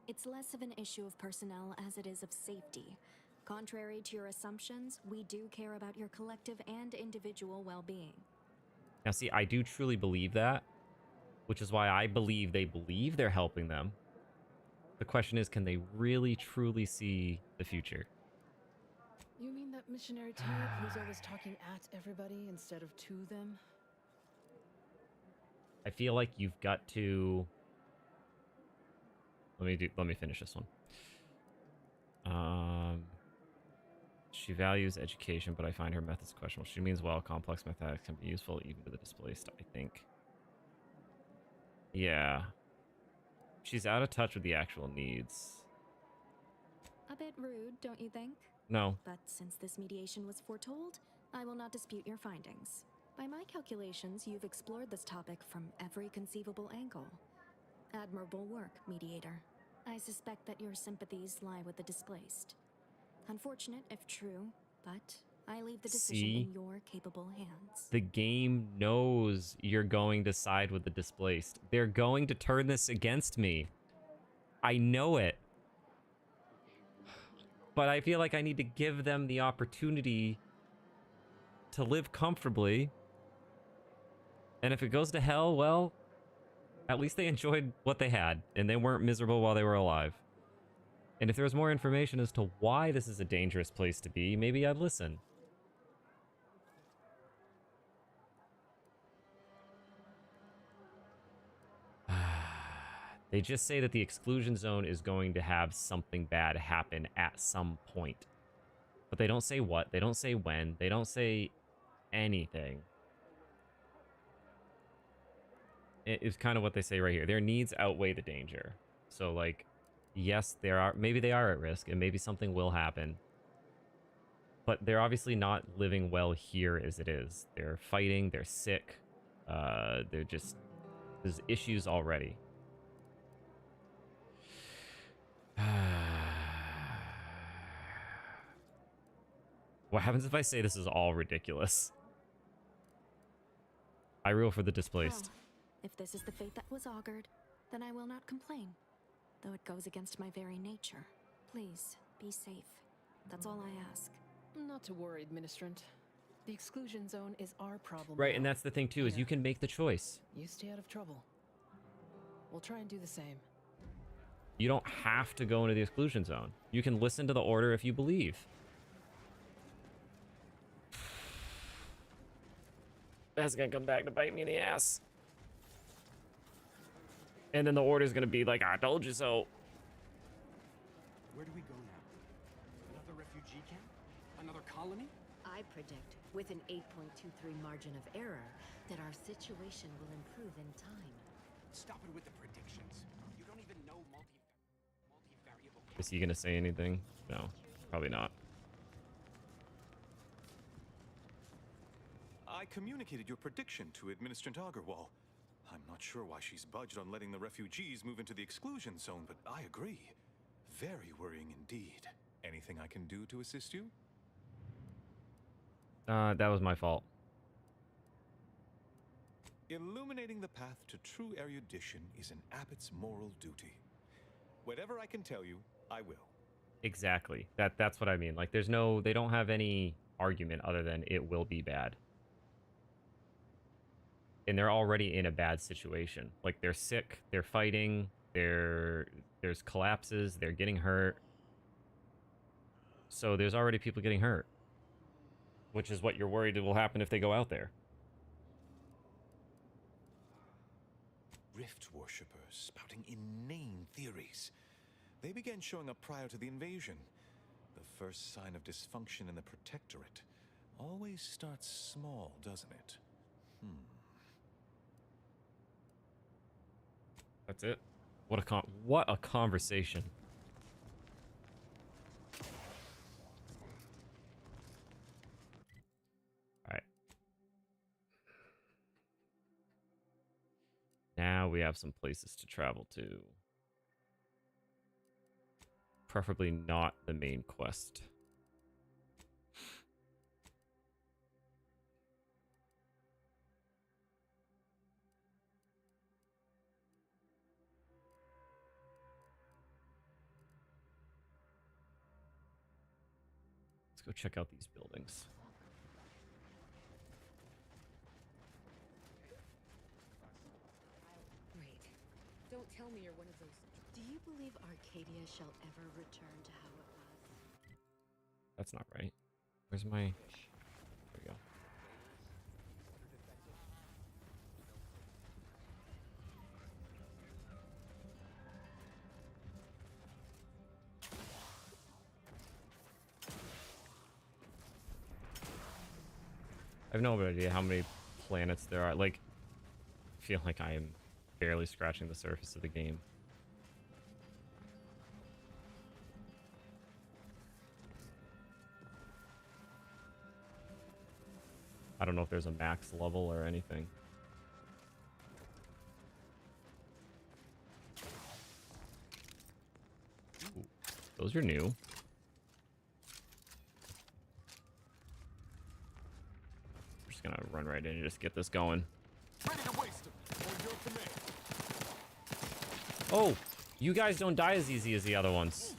It's less of an issue of personnel as it is of safety. Contrary to your assumptions, we do care about your collective and individual well-being. Now, see, I do truly believe that, which is why I believe they're helping them. The question is, can they really, truly see the future? You mean that missionary type who's always talking at everybody instead of to them? I feel like you've got to... Let me finish this one. She values education, but I find her methods questionable. She means well, complex mathematics can be useful even to the displaced, I think. Yeah. She's out of touch with the actual needs. A bit rude, don't you think? No. But since this mediation was foretold, I will not dispute your findings. By my calculations, you've explored this topic from every conceivable angle. Admirable work, mediator. I suspect that your sympathies lie with the displaced. Unfortunate if true, but I leave the decision in your capable hands. The game knows you're going to side with the displaced. They're going to turn this against me. I know it. But I feel like I need to give them the opportunity to live comfortably. And if it goes to hell, well, at least they enjoyed what they had, and they weren't miserable while they were alive. And if there was more information as to why this is a dangerous place to be, maybe I'd listen. They just say that the exclusion zone is going to have something bad happen at some point. But they don't say what, they don't say when, they don't say anything. It's kind of what they say right here. Their needs outweigh the danger. So, like, yes, maybe they are at risk, and maybe something will happen. But they're obviously not living well here as it is. They're fighting, they're sick. There's issues already. What happens if I say this is all ridiculous? I rule for the displaced. Well, if this is the fate that was augured, then I will not complain. Though it goes against my very nature. Please, be safe. That's all I ask. Not to worry, Administrant. The exclusion zone is our problem. Right, and that's the thing too, is you can make the choice. You stay out of trouble. We'll try and do the same. You don't have to go into the exclusion zone. You can listen to the Order if you believe. That's gonna come back to bite me in the ass. And then the Order's gonna be like, I told you so. Where do we go now? Another refugee camp? Another colony? I predict, with an 8.23 margin of error, that our situation will improve in time. Stop it with the predictions. You don't even know multivariable. Is he gonna say anything? No, probably not. I communicated your prediction to Administrator Agarwal. I'm not sure why she's budged on letting the refugees move into the exclusion zone, but I agree. Very worrying indeed. Anything I can do to assist you? That was my fault. Illuminating the path to true erudition is an abbot's moral duty. Whatever I can tell you, I will. Exactly. That's what I mean. Like, they don't have any argument other than it will be bad. And they're already in a bad situation. Like, they're sick, they're fighting, there's collapses, they're getting hurt. So there's already people getting hurt. Which is what you're worried will happen if they go out there. Rift worshippers spouting inane theories. They began showing up prior to the invasion. The first sign of dysfunction in the Protectorate always starts small, doesn't it? That's it. What a conversation. All right. Now we have some places to travel to. Preferably not the main quest. Let's go check out these buildings. Wait. Don't tell me you're one of those. Do you believe Arcadia shall ever return to how it was? That's not right. Where's my... There we go. I have no idea how many planets there are. Like, I feel like I am barely scratching the surface of the game. I don't know if there's a max level or anything. Ooh, those are new. We're just gonna run right in and just get this going. Oh, you guys don't die as easy as the other ones.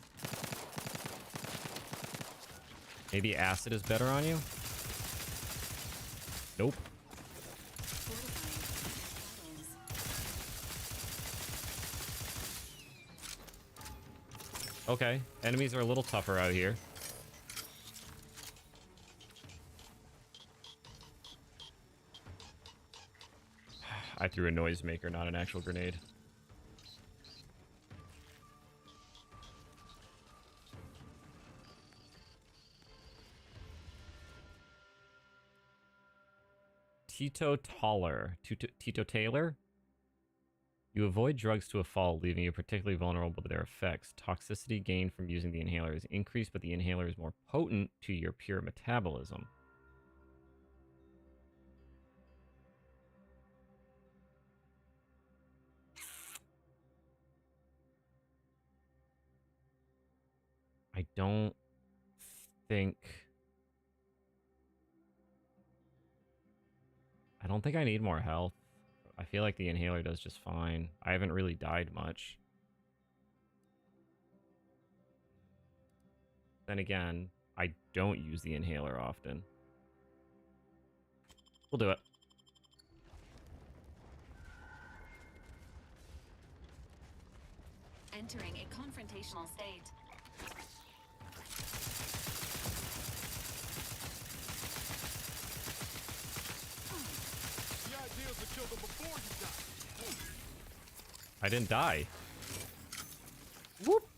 Maybe acid is better on you? Nope. Okay, enemies are a little tougher out here. I threw a noisemaker, not an actual grenade. Tito Taylor. You avoid drugs to a fault, leaving you particularly vulnerable to their effects. Toxicity gained from using the inhaler is increased, but the inhaler is more potent to your pure metabolism. I don't think I need more health. I feel like the inhaler does just fine. I haven't really died much. Then again, I don't use the inhaler often. We'll do it. Entering a confrontational state. I didn't die. Whoop.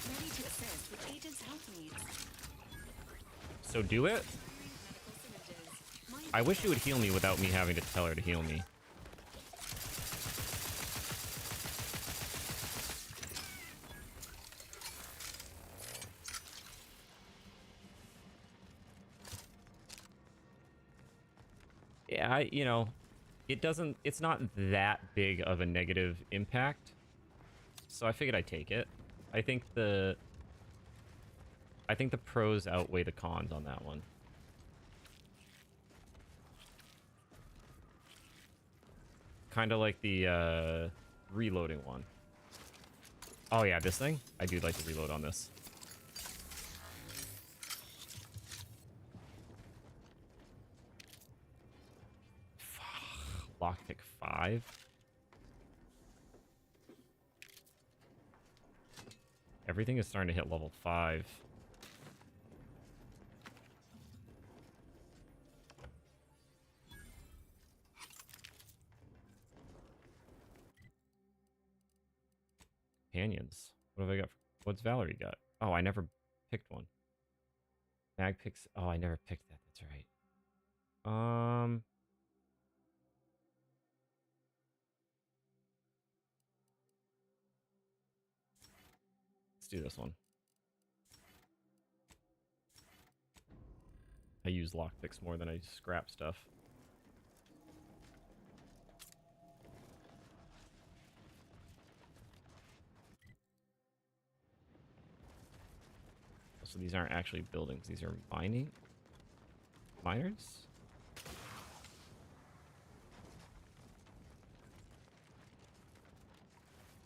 Ready to assist with agent's health needs. So do it? I wish you would heal me without me having to tell her to heal me. Yeah, you know, it's not that big of a negative impact. So I figured I'd take it. I think the pros outweigh the cons on that one. Kind of like the reloading one. Oh yeah, this thing? I do like to reload on this. Lockpick 5. Everything is starting to hit level 5. Companions. What have I got? What's Valerie got? Oh, I never picked one. Mag picks. Oh, I never picked that. That's right. Let's do this one. I use lockpicks more than I scrap stuff. So these aren't actually buildings. These are miners?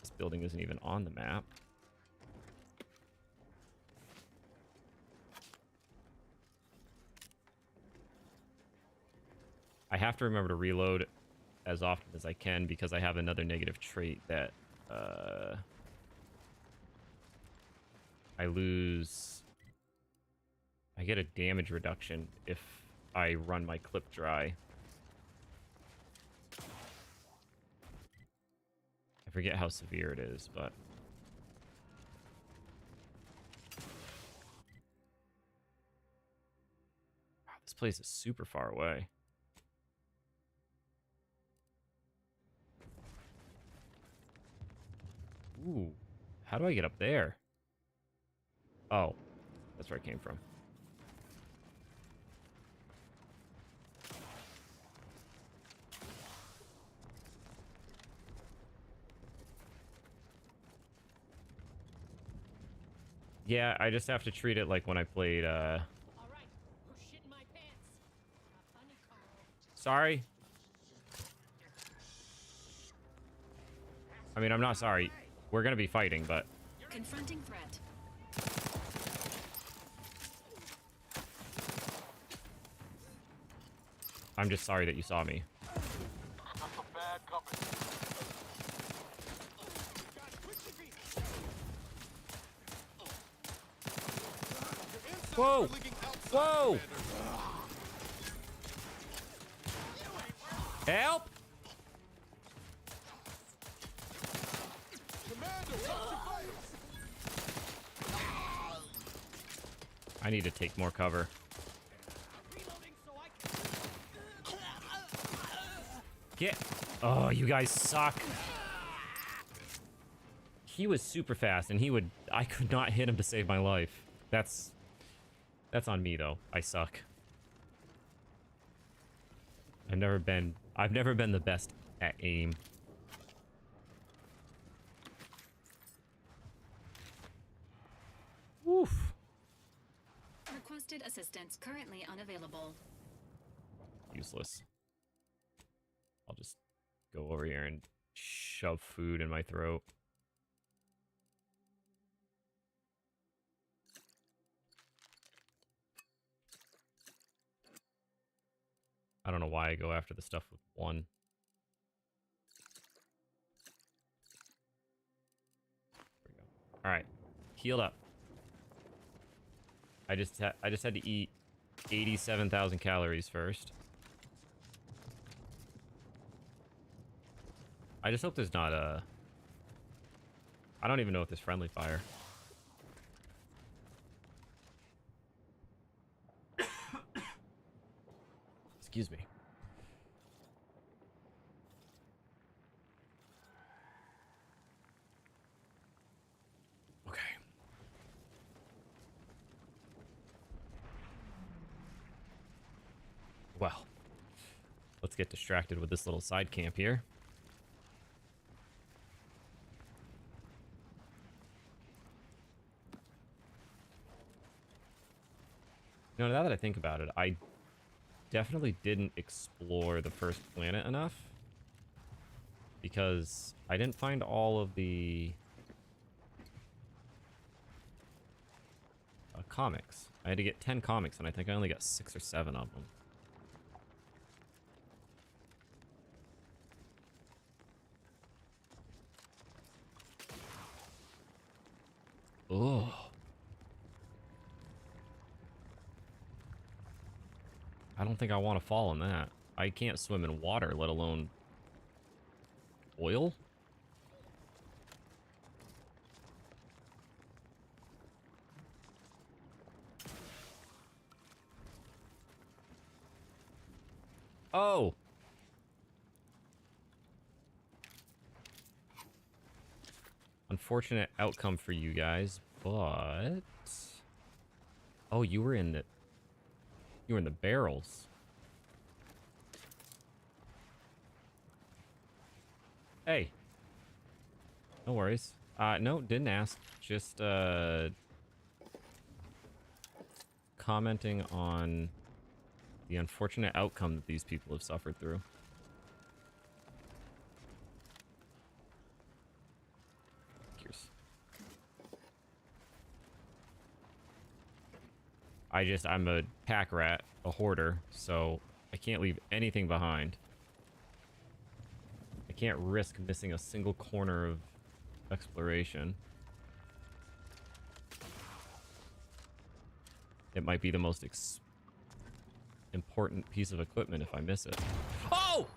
This building isn't even on the map. I have to remember to reload as often as I can because I have another negative trait that I get a damage reduction if I run my clip dry. I forget how severe it is, but wow, this place is super far away. Ooh, how do I get up there? Oh, that's where I came from. Yeah, I just have to treat it like when I played, Sorry. I mean, I'm not sorry. We're gonna be fighting, but... Confronting threat. I'm just sorry that you saw me. Whoa! Whoa! Help! I need to take more cover. Get... Oh, you guys suck. He was super fast, and I could not hit him to save my life. That's on me, though. I suck. I've never been the best at aim. Woof. Requested assistance currently unavailable. Useless. I'll just go over here and shove food in my throat. I don't know why I go after the stuff with one. There we go. All right, healed up. I just had to eat 87,000 calories first. I just hope there's not a... I don't even know if there's friendly fire. Excuse me. Okay. Well, get distracted with this little side camp here. You know, now that I think about it, I definitely didn't explore the first planet enough. Because I didn't find all of the comics. I had to get 10 comics, and I think I only got 6 or 7 of them. Oh. I don't think I want to fall in that. I can't swim in water, let alone oil. Oh. Unfortunate outcome for you guys, but oh, you were in the barrels. Hey. No worries. No, didn't ask. Just commenting on the unfortunate outcome that these people have suffered through. Cheers. I'm a pack rat, a hoarder, so I can't leave anything behind. I can't risk missing a single corner of exploration. It might be the most important piece of equipment if I miss it. Oh!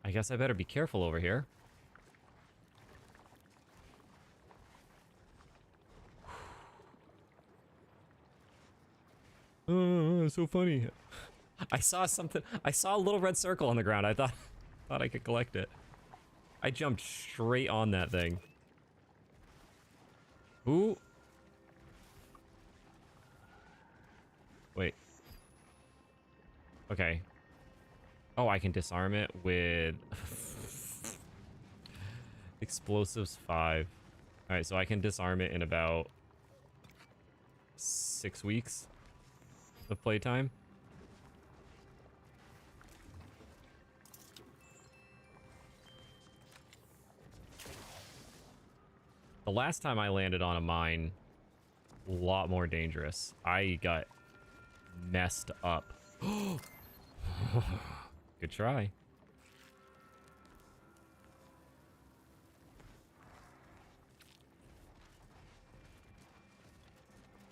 I guess I better be careful over here. Oh, so funny. I saw something. I saw a little red circle on the ground. I thought I could collect it. I jumped straight on that thing. Ooh. Wait. Okay. Oh, I can disarm it with explosives 5. All right, so I can disarm it in about 6 weeks of playtime. The last time I landed on a mine, a lot more dangerous. I got messed up. Good try.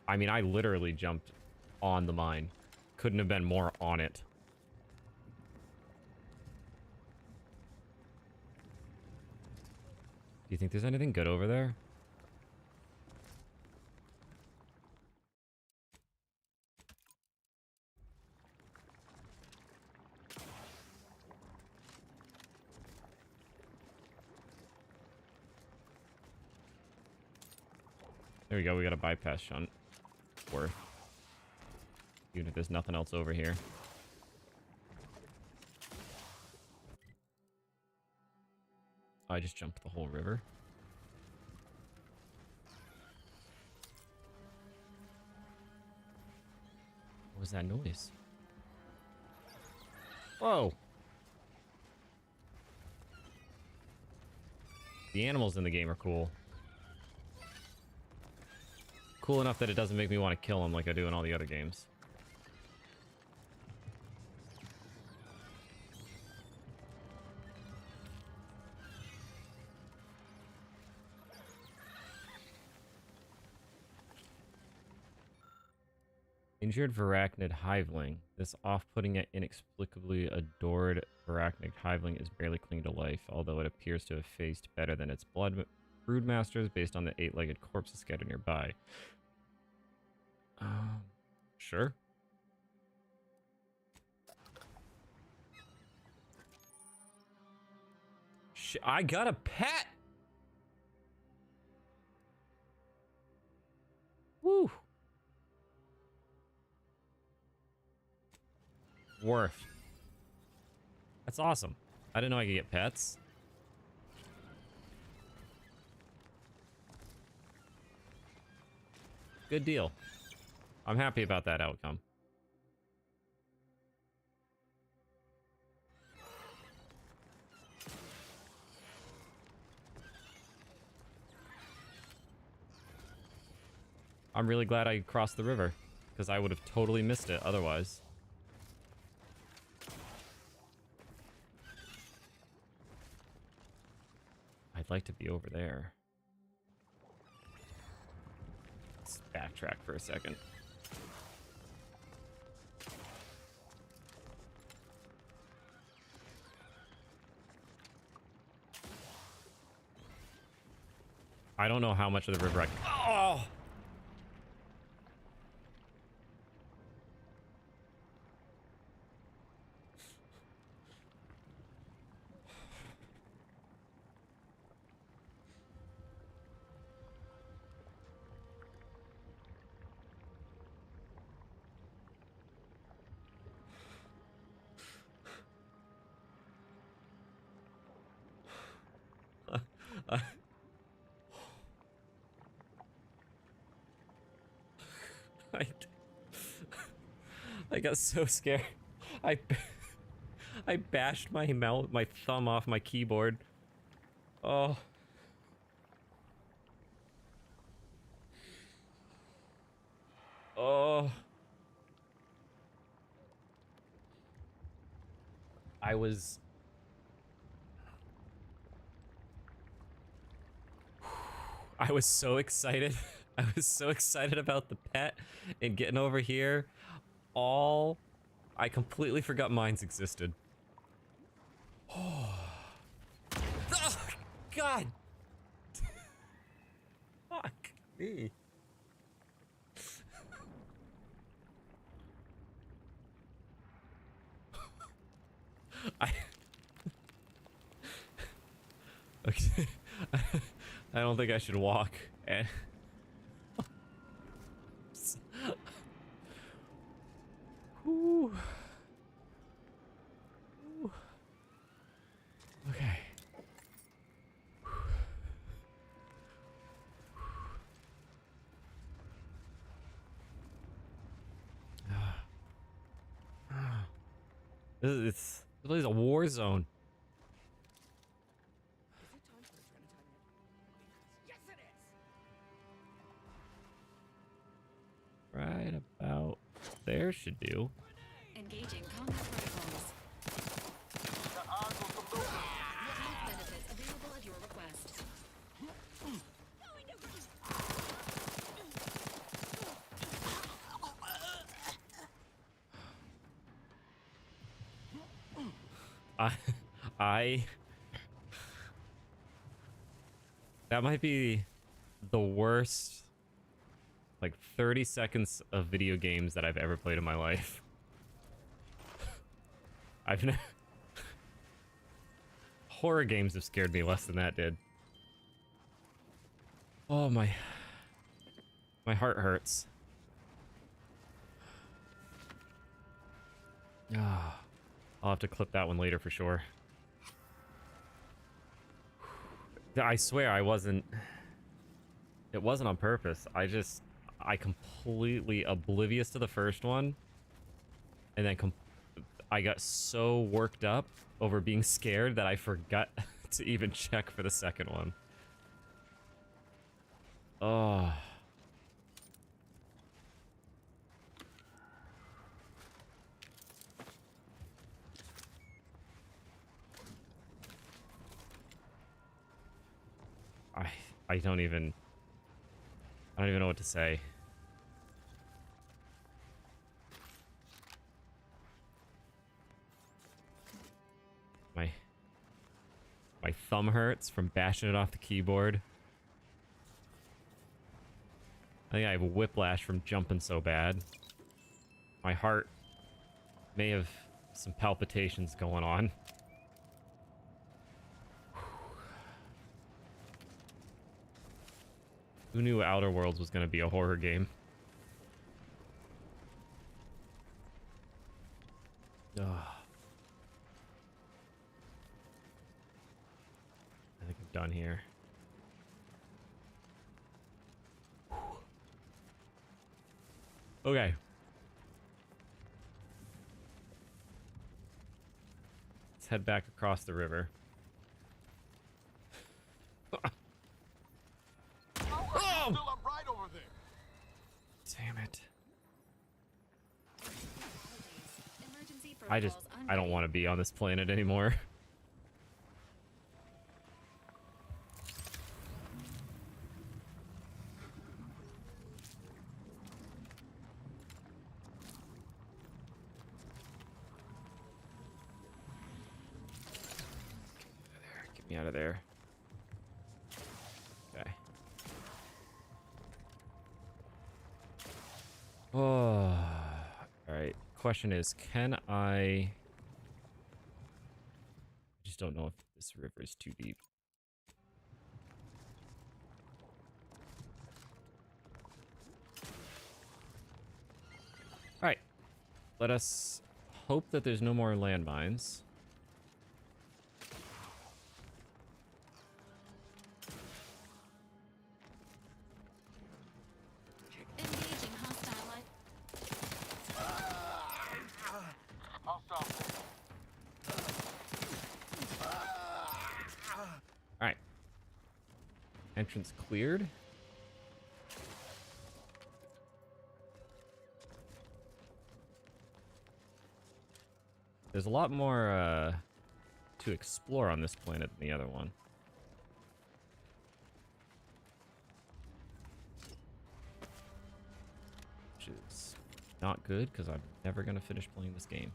I mean, I literally jumped on the mine. Couldn't have been more on it. Do you think there's anything good over there? There we go. We got a bypass shunt. Worth. Even if there's nothing else over here. I just jumped the whole river. What was that noise? Whoa! The animals in the game are cool. Cool enough that it doesn't make me want to kill them like I do in all the other games. Injured Varachnid Hiveling. This off-putting yet inexplicably adored Varachnid Hiveling is barely clinging to life, although it appears to have faced better than its broodmasters based on the 8-legged corpses scattered nearby. Sure. I got a pet. Woo. Worth. That's awesome. I didn't know I could get pets. Good deal. I'm happy about that outcome. I'm really glad I crossed the river, because I would have totally missed it otherwise. I'd like to be over there. Let's backtrack for a second. I don't know how much of the river I... Oh! I, I got so scared. I bashed my thumb off my keyboard. Oh. Oh. I was so excited. I was so excited about the pet and getting over here. I completely forgot mines existed. Oh, God. Fuck me. Okay. I don't think I should walk. Ooh. Ooh. Okay. This is a war zone. Right about there should do. Engaging combat protocols. Health benefits available at your request. That might be the worst, like, 30 seconds of video games that I've ever played in my life. Horror games have scared me less than that did. Oh, my heart hurts. Ah, I'll have to clip that one later for sure. I swear it wasn't on purpose. I completely oblivious to the first one. And then I got so worked up over being scared that I forgot to even check for the second one. Oh. I don't even know what to say. My thumb hurts from bashing it off the keyboard. I think I have a whiplash from jumping so bad. My heart may have some palpitations going on. Who knew Outer Worlds was going to be a horror game? Ugh. I think I'm done here. Okay. Let's head back across the river. Oh! Still up right over there. Damn it. Emergency I don't want to be on this planet anymore. Get me out of there. Okay. Oh. All right. Question is, can I just don't know if this river is too deep. All right. Let us hope that there's no more landmines. Engaging hostile light. All right. Entrance cleared. There's a lot more to explore on this planet than the other one. Which is not good, because I'm never going to finish playing this game.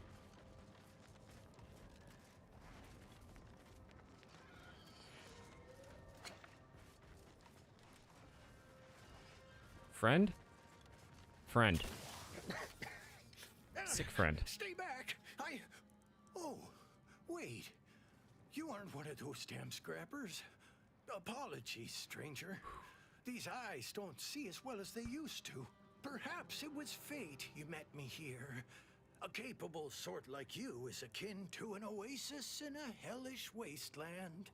Friend? Friend. Sick friend. Stay back! Oh, wait. You aren't one of those damn scrappers. Apologies, stranger. These eyes don't see as well as they used to. Perhaps it was fate you met me here. A capable sort like you is akin to an oasis in a hellish wasteland.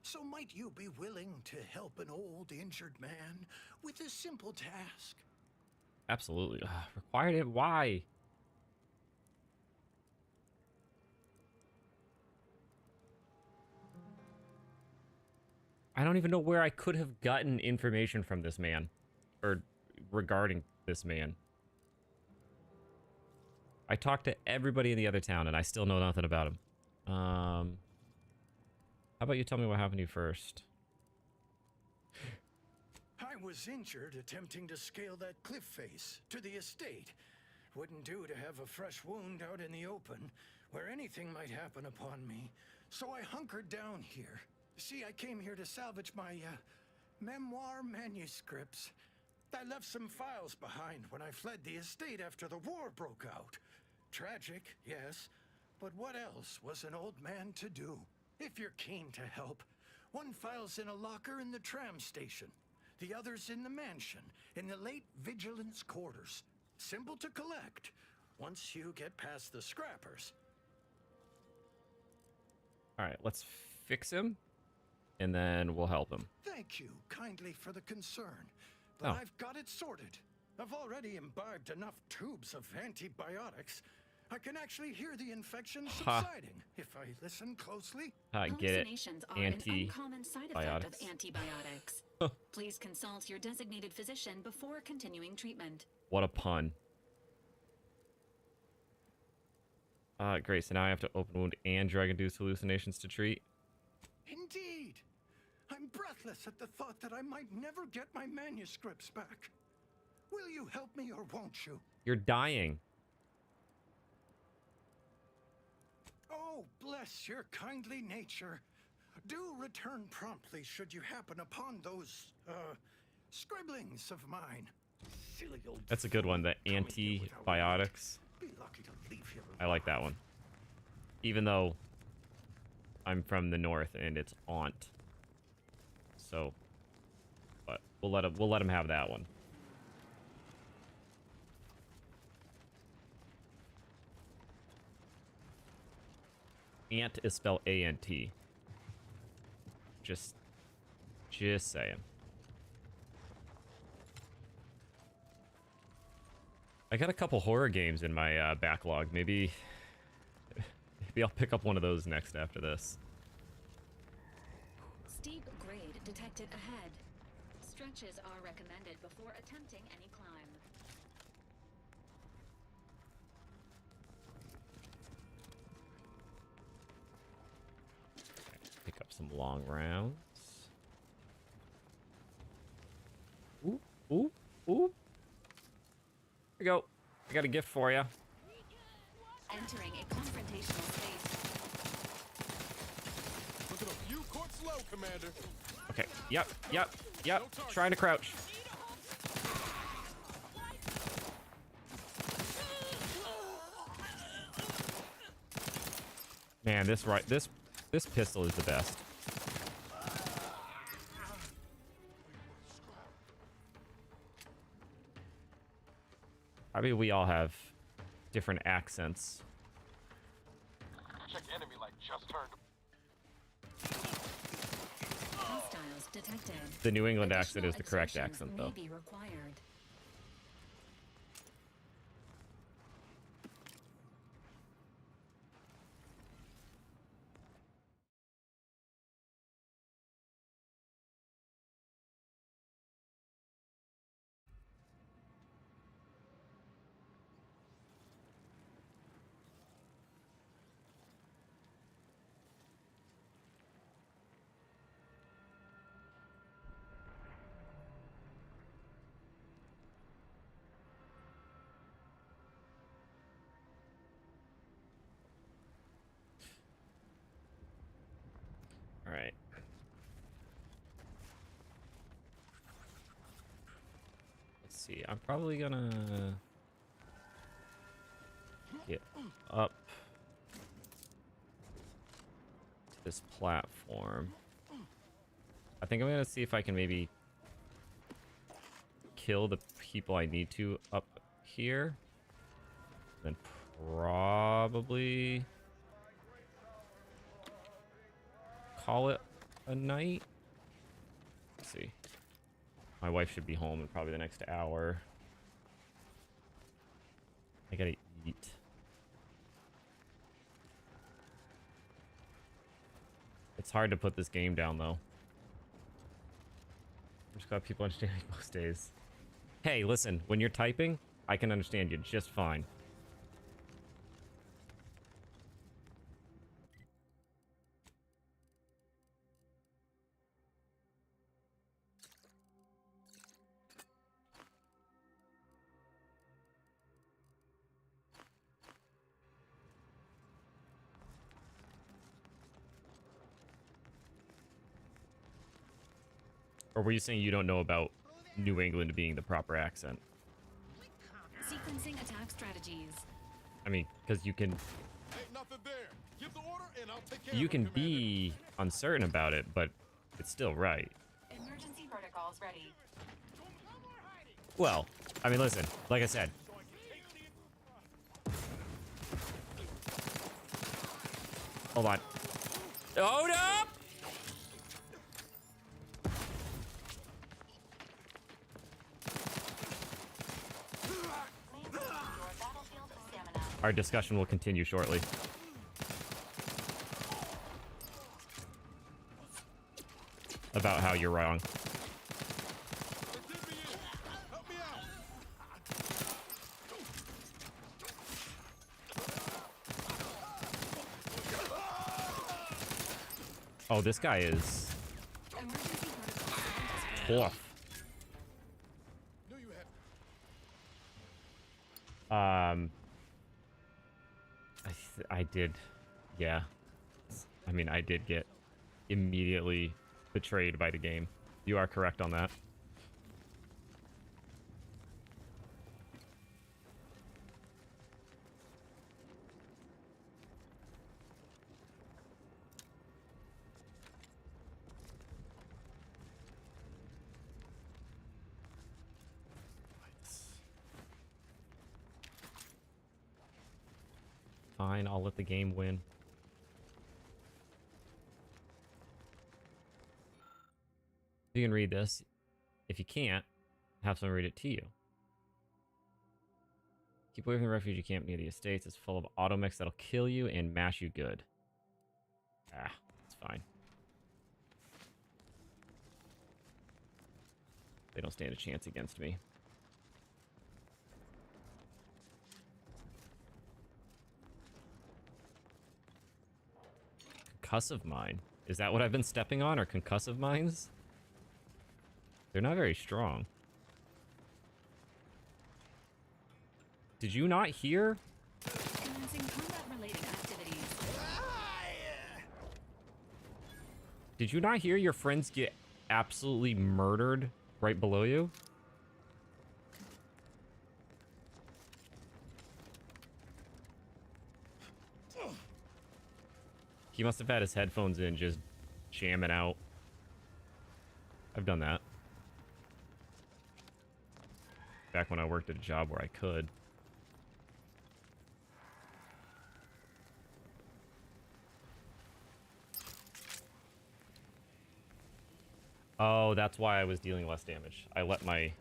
So might you be willing to help an old, injured man with a simple task? Absolutely. Required it? Why? I don't even know where I could have gotten information from this man. Or regarding this man. I talked to everybody in the other town and I still know nothing about him. How about you tell me what happened to you first? I was injured attempting to scale that cliff face to the estate. Wouldn't do to have a fresh wound out in the open, where anything might happen upon me. So I hunkered down here. See, I came here to salvage my, memoir manuscripts. I left some files behind when I fled the estate after the war broke out. Tragic, yes, but what else was an old man to do? If you're keen to help, one file's in a locker in the tram station. The other's in the mansion, in the late vigilance quarters. Simple to collect, once you get past the scrappers. Alright, let's fix him. And then we'll help him. Thank you kindly for the concern, but I've got it sorted. I've already imbibed enough tubes of antibiotics. I can actually hear the infection subsiding if I listen closely. Get it. Hallucinations are an uncommon side effect of antibiotics. Please consult your designated physician before continuing treatment. What a pun. Great, so now I have to open wound and drug-induced hallucinations to treat. Indeed. I'm breathless at the thought that I might never get my manuscripts back. Will you help me or won't you? You're dying. Oh, bless your kindly nature. Do return promptly should you happen upon those, scribblings of mine. Silly old That's a good one, the antibiotics. Be lucky to leave here. I like that one. Even though I'm from the north and it's aunt. So, but We'll let him have that one. Ant is spelled A-N-T. Just saying. I got a couple horror games in my backlog. Maybe I'll pick up one of those next after this. Steep grade detected ahead. Stretches are recommended before attempting any climb. Pick up some long rounds. Ooh, ooh, ooh. Here we go. I got a gift for you. Entering a confrontational space. Look at him. You caught slow, Commander. Okay. Yep. Trying to crouch. Man, this pistol is the best. I mean, we all have different accents. Check enemy light just turned. Hostiles detected. The New England accent is the correct accent, though. May be required. All right. Let's see. I'm probably gonna get up to this platform. I think I'm gonna see if I can maybe kill the people I need to up here. Then probably call it a night. Let's see. My wife should be home in probably the next hour. I gotta eat. It's hard to put this game down, though. I'm just glad people understand me most days. Hey, listen, when you're typing, I can understand you just fine. Or were you saying you don't know about New England being the proper accent? Sequencing attack strategies. I mean, because you can... Ain't nothing there. Give the order and I'll take care You of can him, be uncertain about it, but it's still right. Emergency protocols ready. Well, I mean, listen, like I said. Hold on. Hold up! Our discussion will continue shortly. About how you're wrong. Oh, this guy is tough. I did, yeah. I mean, I did get immediately betrayed by the game. You are correct on that. Fine, I'll let the game win. You can read this. If you can't, have someone read it to you. Keep away from the refugee camp near the estates. It's full of automechs that'll kill you and mash you good. Ah, it's fine. They don't stand a chance against me. Concussive mine. Is that what I've been stepping on, or concussive mines? They're not very strong. Did you not hear? Commencing combat-related activities. Did you not hear your friends get absolutely murdered right below you? He must have had his headphones in, just jamming out. I've done that. Back when I worked at a job where I could. Oh, that's why I was dealing less damage. I let my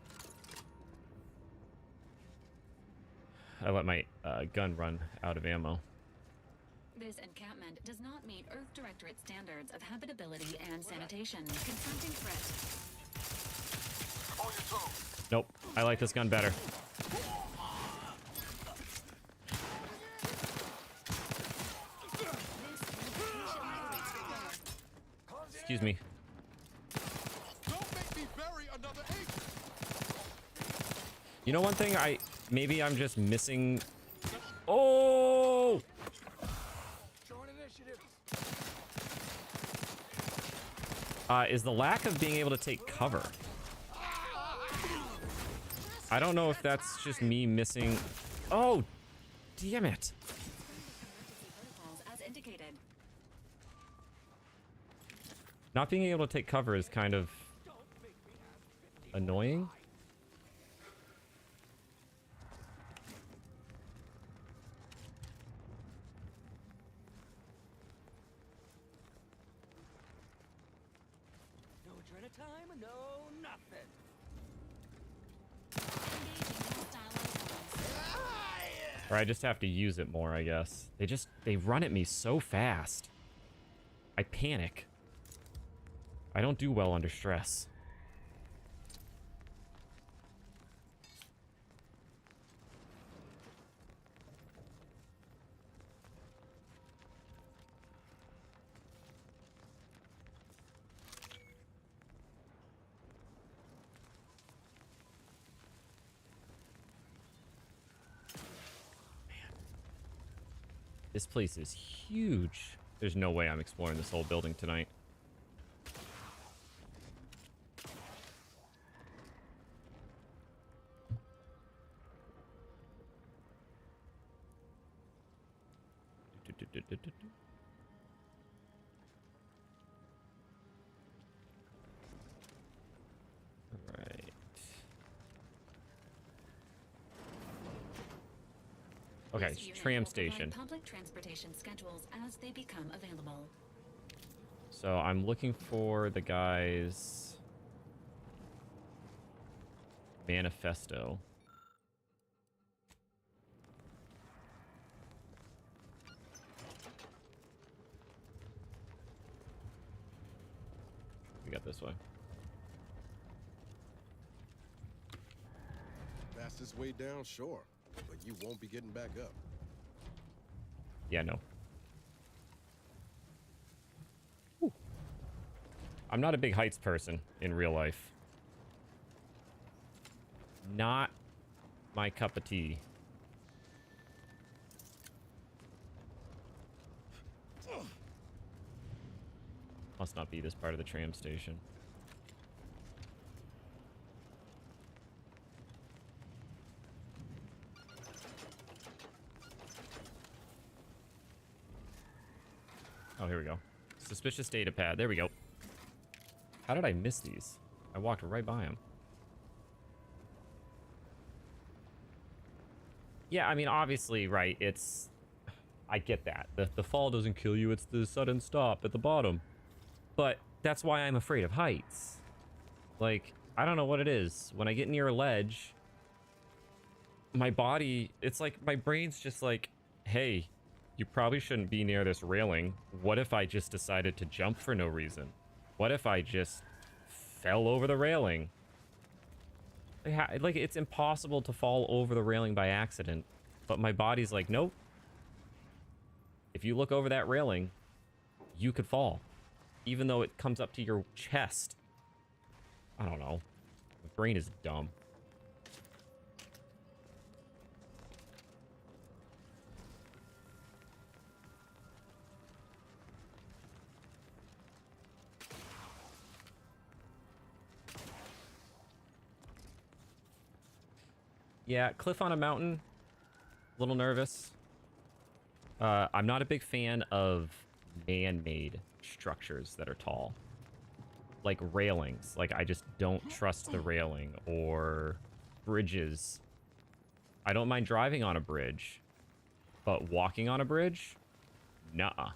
gun run out of ammo. This encampment does not meet Earth Directorate standards of habitability and sanitation. Confronting threat. Nope. I like this gun better. Excuse me. You know one thing maybe I'm just missing. Oh! Is the lack of being able to take cover. I don't know if that's just me missing. Oh, damn it. As indicated. Not being able to take cover is kind of annoying. No adrenatime, no nothing. Or I just have to use it more, I guess. They run at me so fast. I panic. I don't do well under stress. This place is huge. There's no way I'm exploring this whole building tonight. Right. Okay, tram station. Public transportation schedules as they become available. So I'm looking for the guy's manifesto. We got this way. Fastest way down, sure, but you won't be getting back up. Yeah, no. Whew. I'm not a big heights person in real life. Not my cup of tea. Must not be this part of the tram station. Oh, here we go. Suspicious data pad. There we go. How did I miss these? I walked right by them. Yeah, I mean, obviously, right, it's... I get that. The fall doesn't kill you, it's the sudden stop at the bottom. But that's why I'm afraid of heights. Like, I don't know what it is. When I get near a ledge, my body, it's like my brain's just like, hey, you probably shouldn't be near this railing. What if I just decided to jump for no reason? What if I just fell over the railing? Like, it's impossible to fall over the railing by accident. But my body's like, nope. If you look over that railing, you could fall. Even though it comes up to your chest. I don't know. My brain is dumb. Yeah, cliff on a mountain. A little nervous. I'm not a big fan of man-made structures that are tall. Like railings. Like, I just don't trust the railing. Or bridges. I don't mind driving on a bridge. But walking on a bridge? Nuh-uh.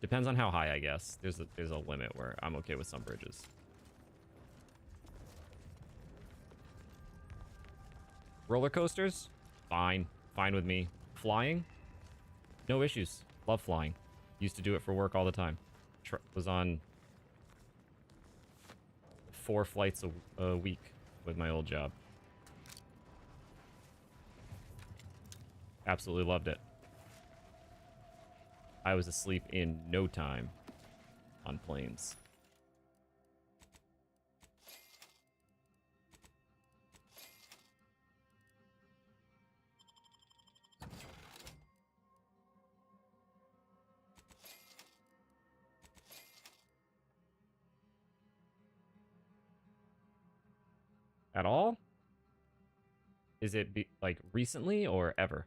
Depends on how high, I guess. There's a limit where I'm okay with some bridges. Roller coasters? Fine. Fine with me. Flying? No issues. Love flying. Used to do it for work all the time. Was on 4 flights a week with my old job. Absolutely loved it. I was asleep in no time on planes. At all? Is it like recently or ever?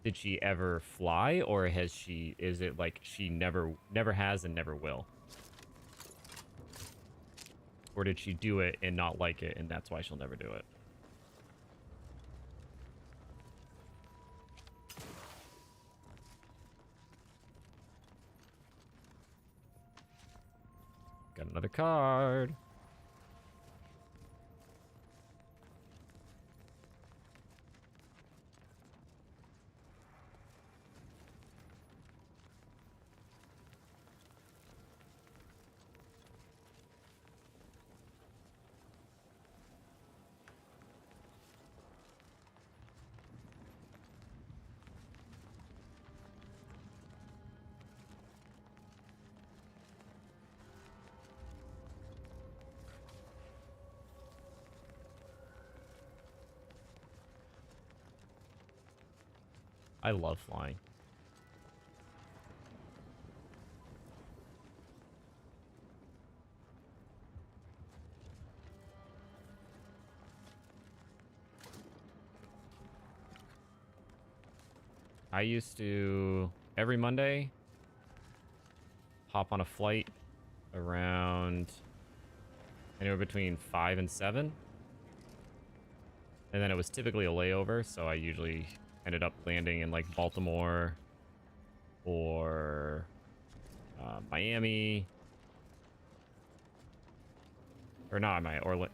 Did she ever fly, or is it like she never has and never will? Or did she do it and not like it, and that's why she'll never do it? Got another card. I love flying. I used to, every Monday, hop on a flight around anywhere between 5 and 7. And then it was typically a layover, so I usually ended up landing in like Baltimore or Miami. Or not Miami,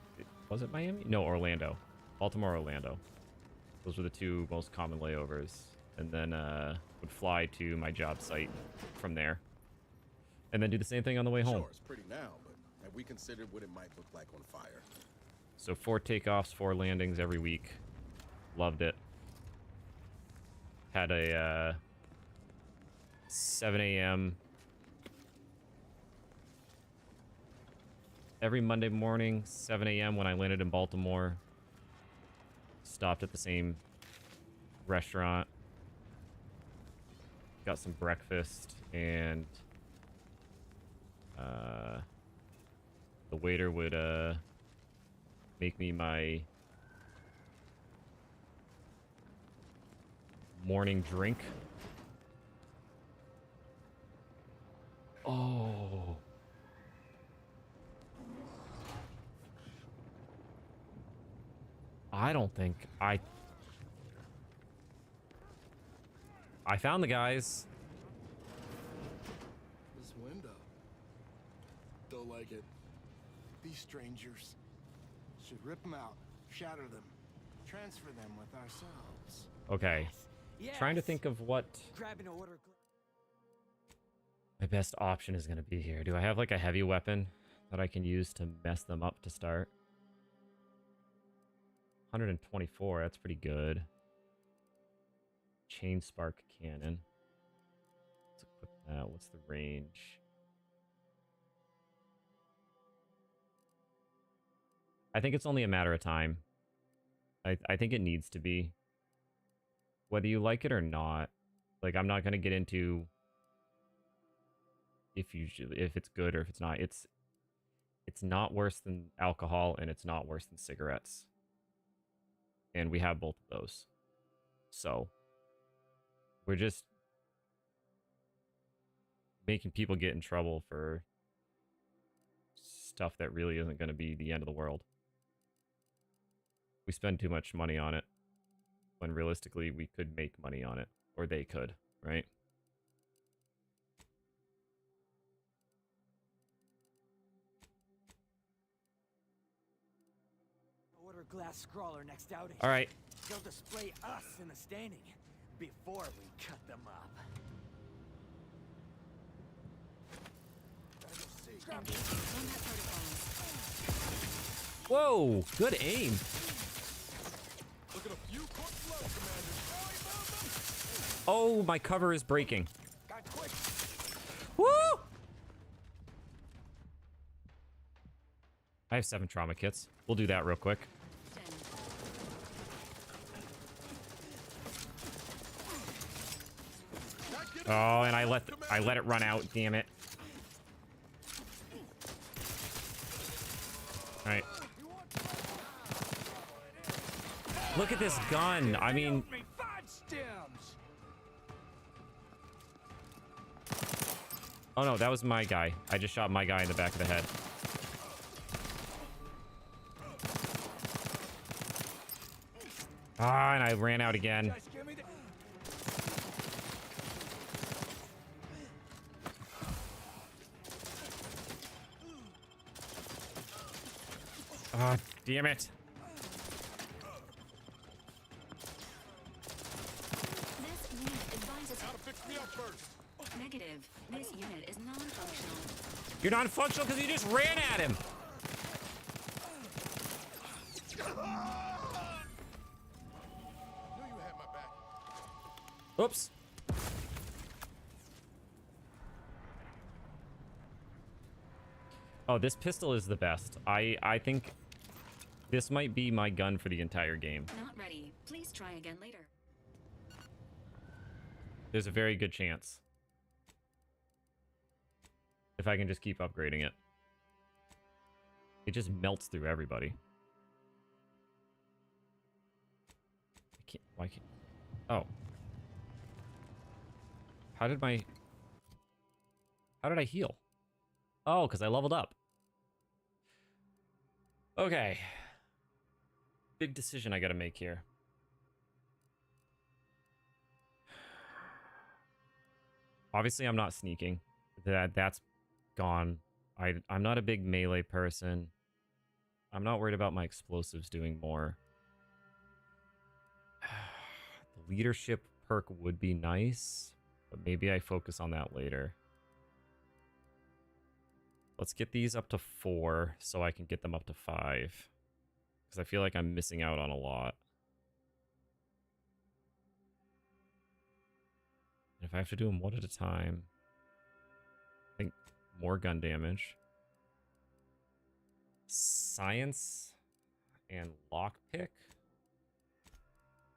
was it Miami? No, Orlando. Baltimore, Orlando. Those were the 2 most common layovers. And then would fly to my job site from there. And then do the same thing on the way home. Sure, it's pretty now, but have we considered what it might look like on fire? So 4 takeoffs, 4 landings every week. Loved it. Had a 7 a.m. every Monday morning, 7 a.m. when I landed in Baltimore. Stopped at the same restaurant. Got some breakfast, and the waiter would make me my morning drink. Oh. I don't think I found the guys. This window. Don't like it. These strangers. Should rip them out, shatter them, transfer them with ourselves. Okay. Yes. Trying to think of what Grab an order. my best option is going to be here. Do I have like a heavy weapon that I can use to mess them up to start? 124, that's pretty good. Chain spark cannon. Let's equip that. What's the range? I think it's only a matter of time. I think it needs to be. Whether you like it or not. Like, I'm not going to get into if it's good or if it's not. It's not worse than alcohol, and it's not worse than cigarettes. And we have both of those. So we're just making people get in trouble for stuff that really isn't going to be the end of the world. We spend too much money on it when realistically we could make money on it, or they could, right? Order glass scrawler next outing. All right. They'll display us in the standing before we cut them up. Whoa, good aim. Look at a few quick flow, Commander. Oh, my cover is breaking. Woo! I have 7 trauma kits. We'll do that real quick. Oh, and I let it run out, damn it. All right. Look at this gun. I mean, oh no, that was my guy. I just shot my guy in the back of the head. Ah, and I ran out again. Ah, damn it. This unit advises how to fix me up first. Negative. This unit is non-functional. You're non-functional because you just ran at him. Oops. Oh, this pistol is the best. I think this might be my gun for the entire game. Not ready. Please try again later. There's a very good chance. If I can just keep upgrading it. It just melts through everybody. I can't, why can't... Oh. How did I heal? Oh, because I leveled up. Okay. Big decision I gotta make here. Obviously, I'm not sneaking. That's gone. I'm not a big melee person. I'm not worried about my explosives doing more. The leadership perk would be nice, but maybe I focus on that later. Let's get these up to 4 so I can get them up to 5. Because I feel like I'm missing out on a lot. And if I have to do them one at a time, I think more gun damage. Science and lockpick?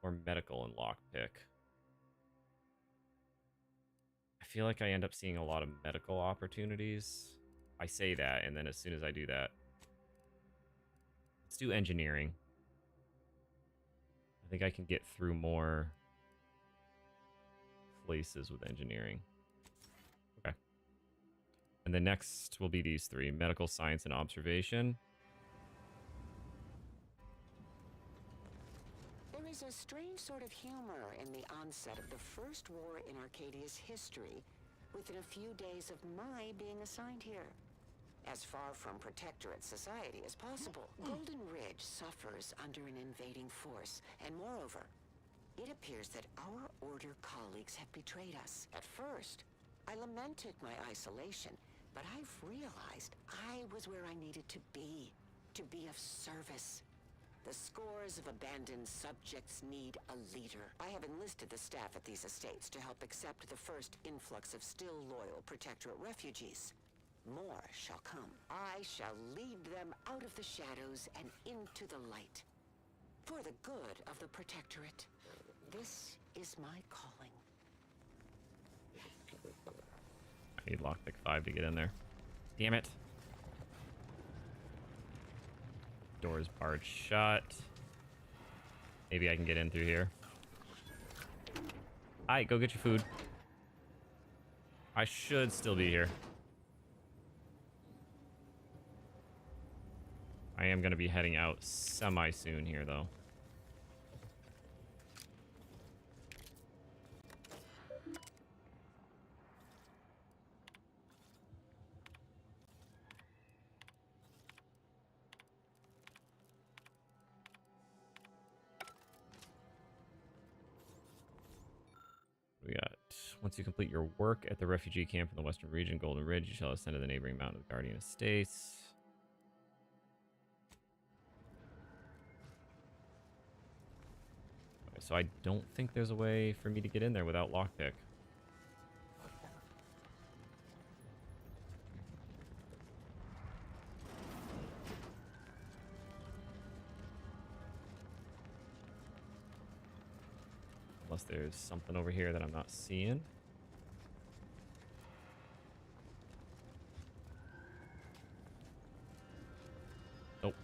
Or medical and lockpick? I feel like I end up seeing a lot of medical opportunities. I say that, and then as soon as I do that... Let's do engineering. I think I can get through more places with engineering. Okay. And the next will be these three: medical science and observation. There is a strange sort of humor in the onset of the first war in Arcadia's history, within a few days of my being assigned here. As far from protectorate society as possible, Golden Ridge suffers under an invading force, and moreover, it appears that our Order colleagues have betrayed us. At first, I lamented my isolation, but I've realized I was where I needed to be of service. The scores of abandoned subjects need a leader. I have enlisted the staff at these estates to help accept the first influx of still loyal Protectorate refugees. More shall come. I shall lead them out of the shadows and into the light. For the good of the Protectorate. This is my calling. I need lockpick 5 to get in there. Damn it. Door's barred shut. Maybe I can get in through here. Alright, go get your food. I should still be here. I am going to be heading out semi-soon here, though. We got, once you complete your work at the refugee camp in the western region, Golden Ridge, you shall ascend to the neighboring mountain of the Guardian Estates. Okay, so I don't think there's a way for me to get in there without lockpick. Unless there's something over here that I'm not seeing. Nope.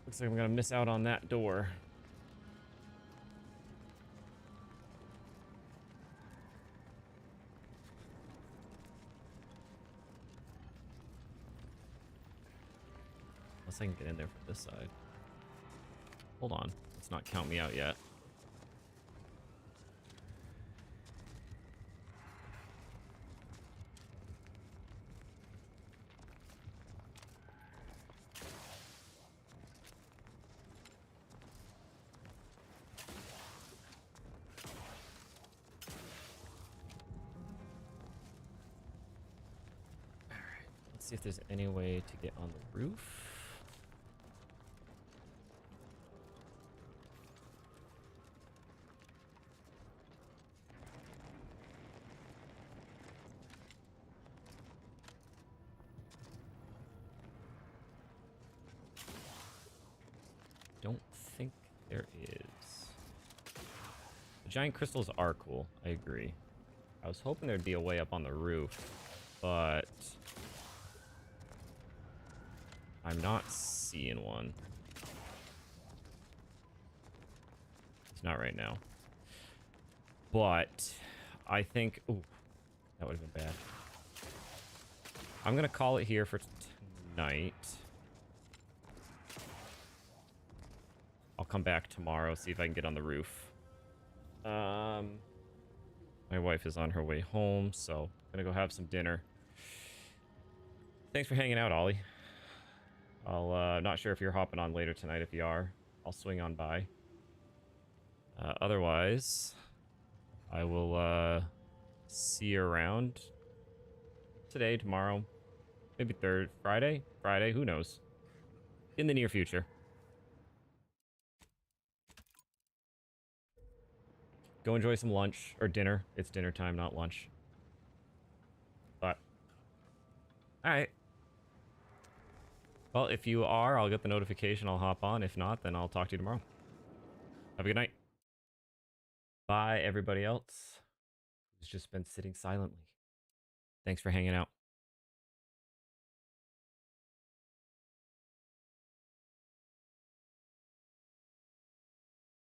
Looks like I'm gonna miss out on that door. Unless I can get in there from this side. Hold on. Let's not count me out yet. See if there's any way to get on the roof. Don't think there is. The giant crystals are cool. I agree. I was hoping there'd be a way up on the roof, but I'm not seeing one. It's not right now. But I think... Ooh, that would have been bad. I'm going to call it here for tonight. I'll come back tomorrow, see if I can get on the roof. My wife is on her way home, so I'm going to go have some dinner. Thanks for hanging out, Ollie. Not sure if you're hopping on later tonight. If you are, I'll swing on by. Otherwise, I will see you around today, tomorrow, maybe Friday, who knows? In the near future. Go enjoy some lunch or dinner. It's dinner time, not lunch. But, all right. Well, if you are, I'll get the notification. I'll hop on. If not, then I'll talk to you tomorrow. Have a good night. Bye, everybody else who's just been sitting silently. Thanks for hanging out.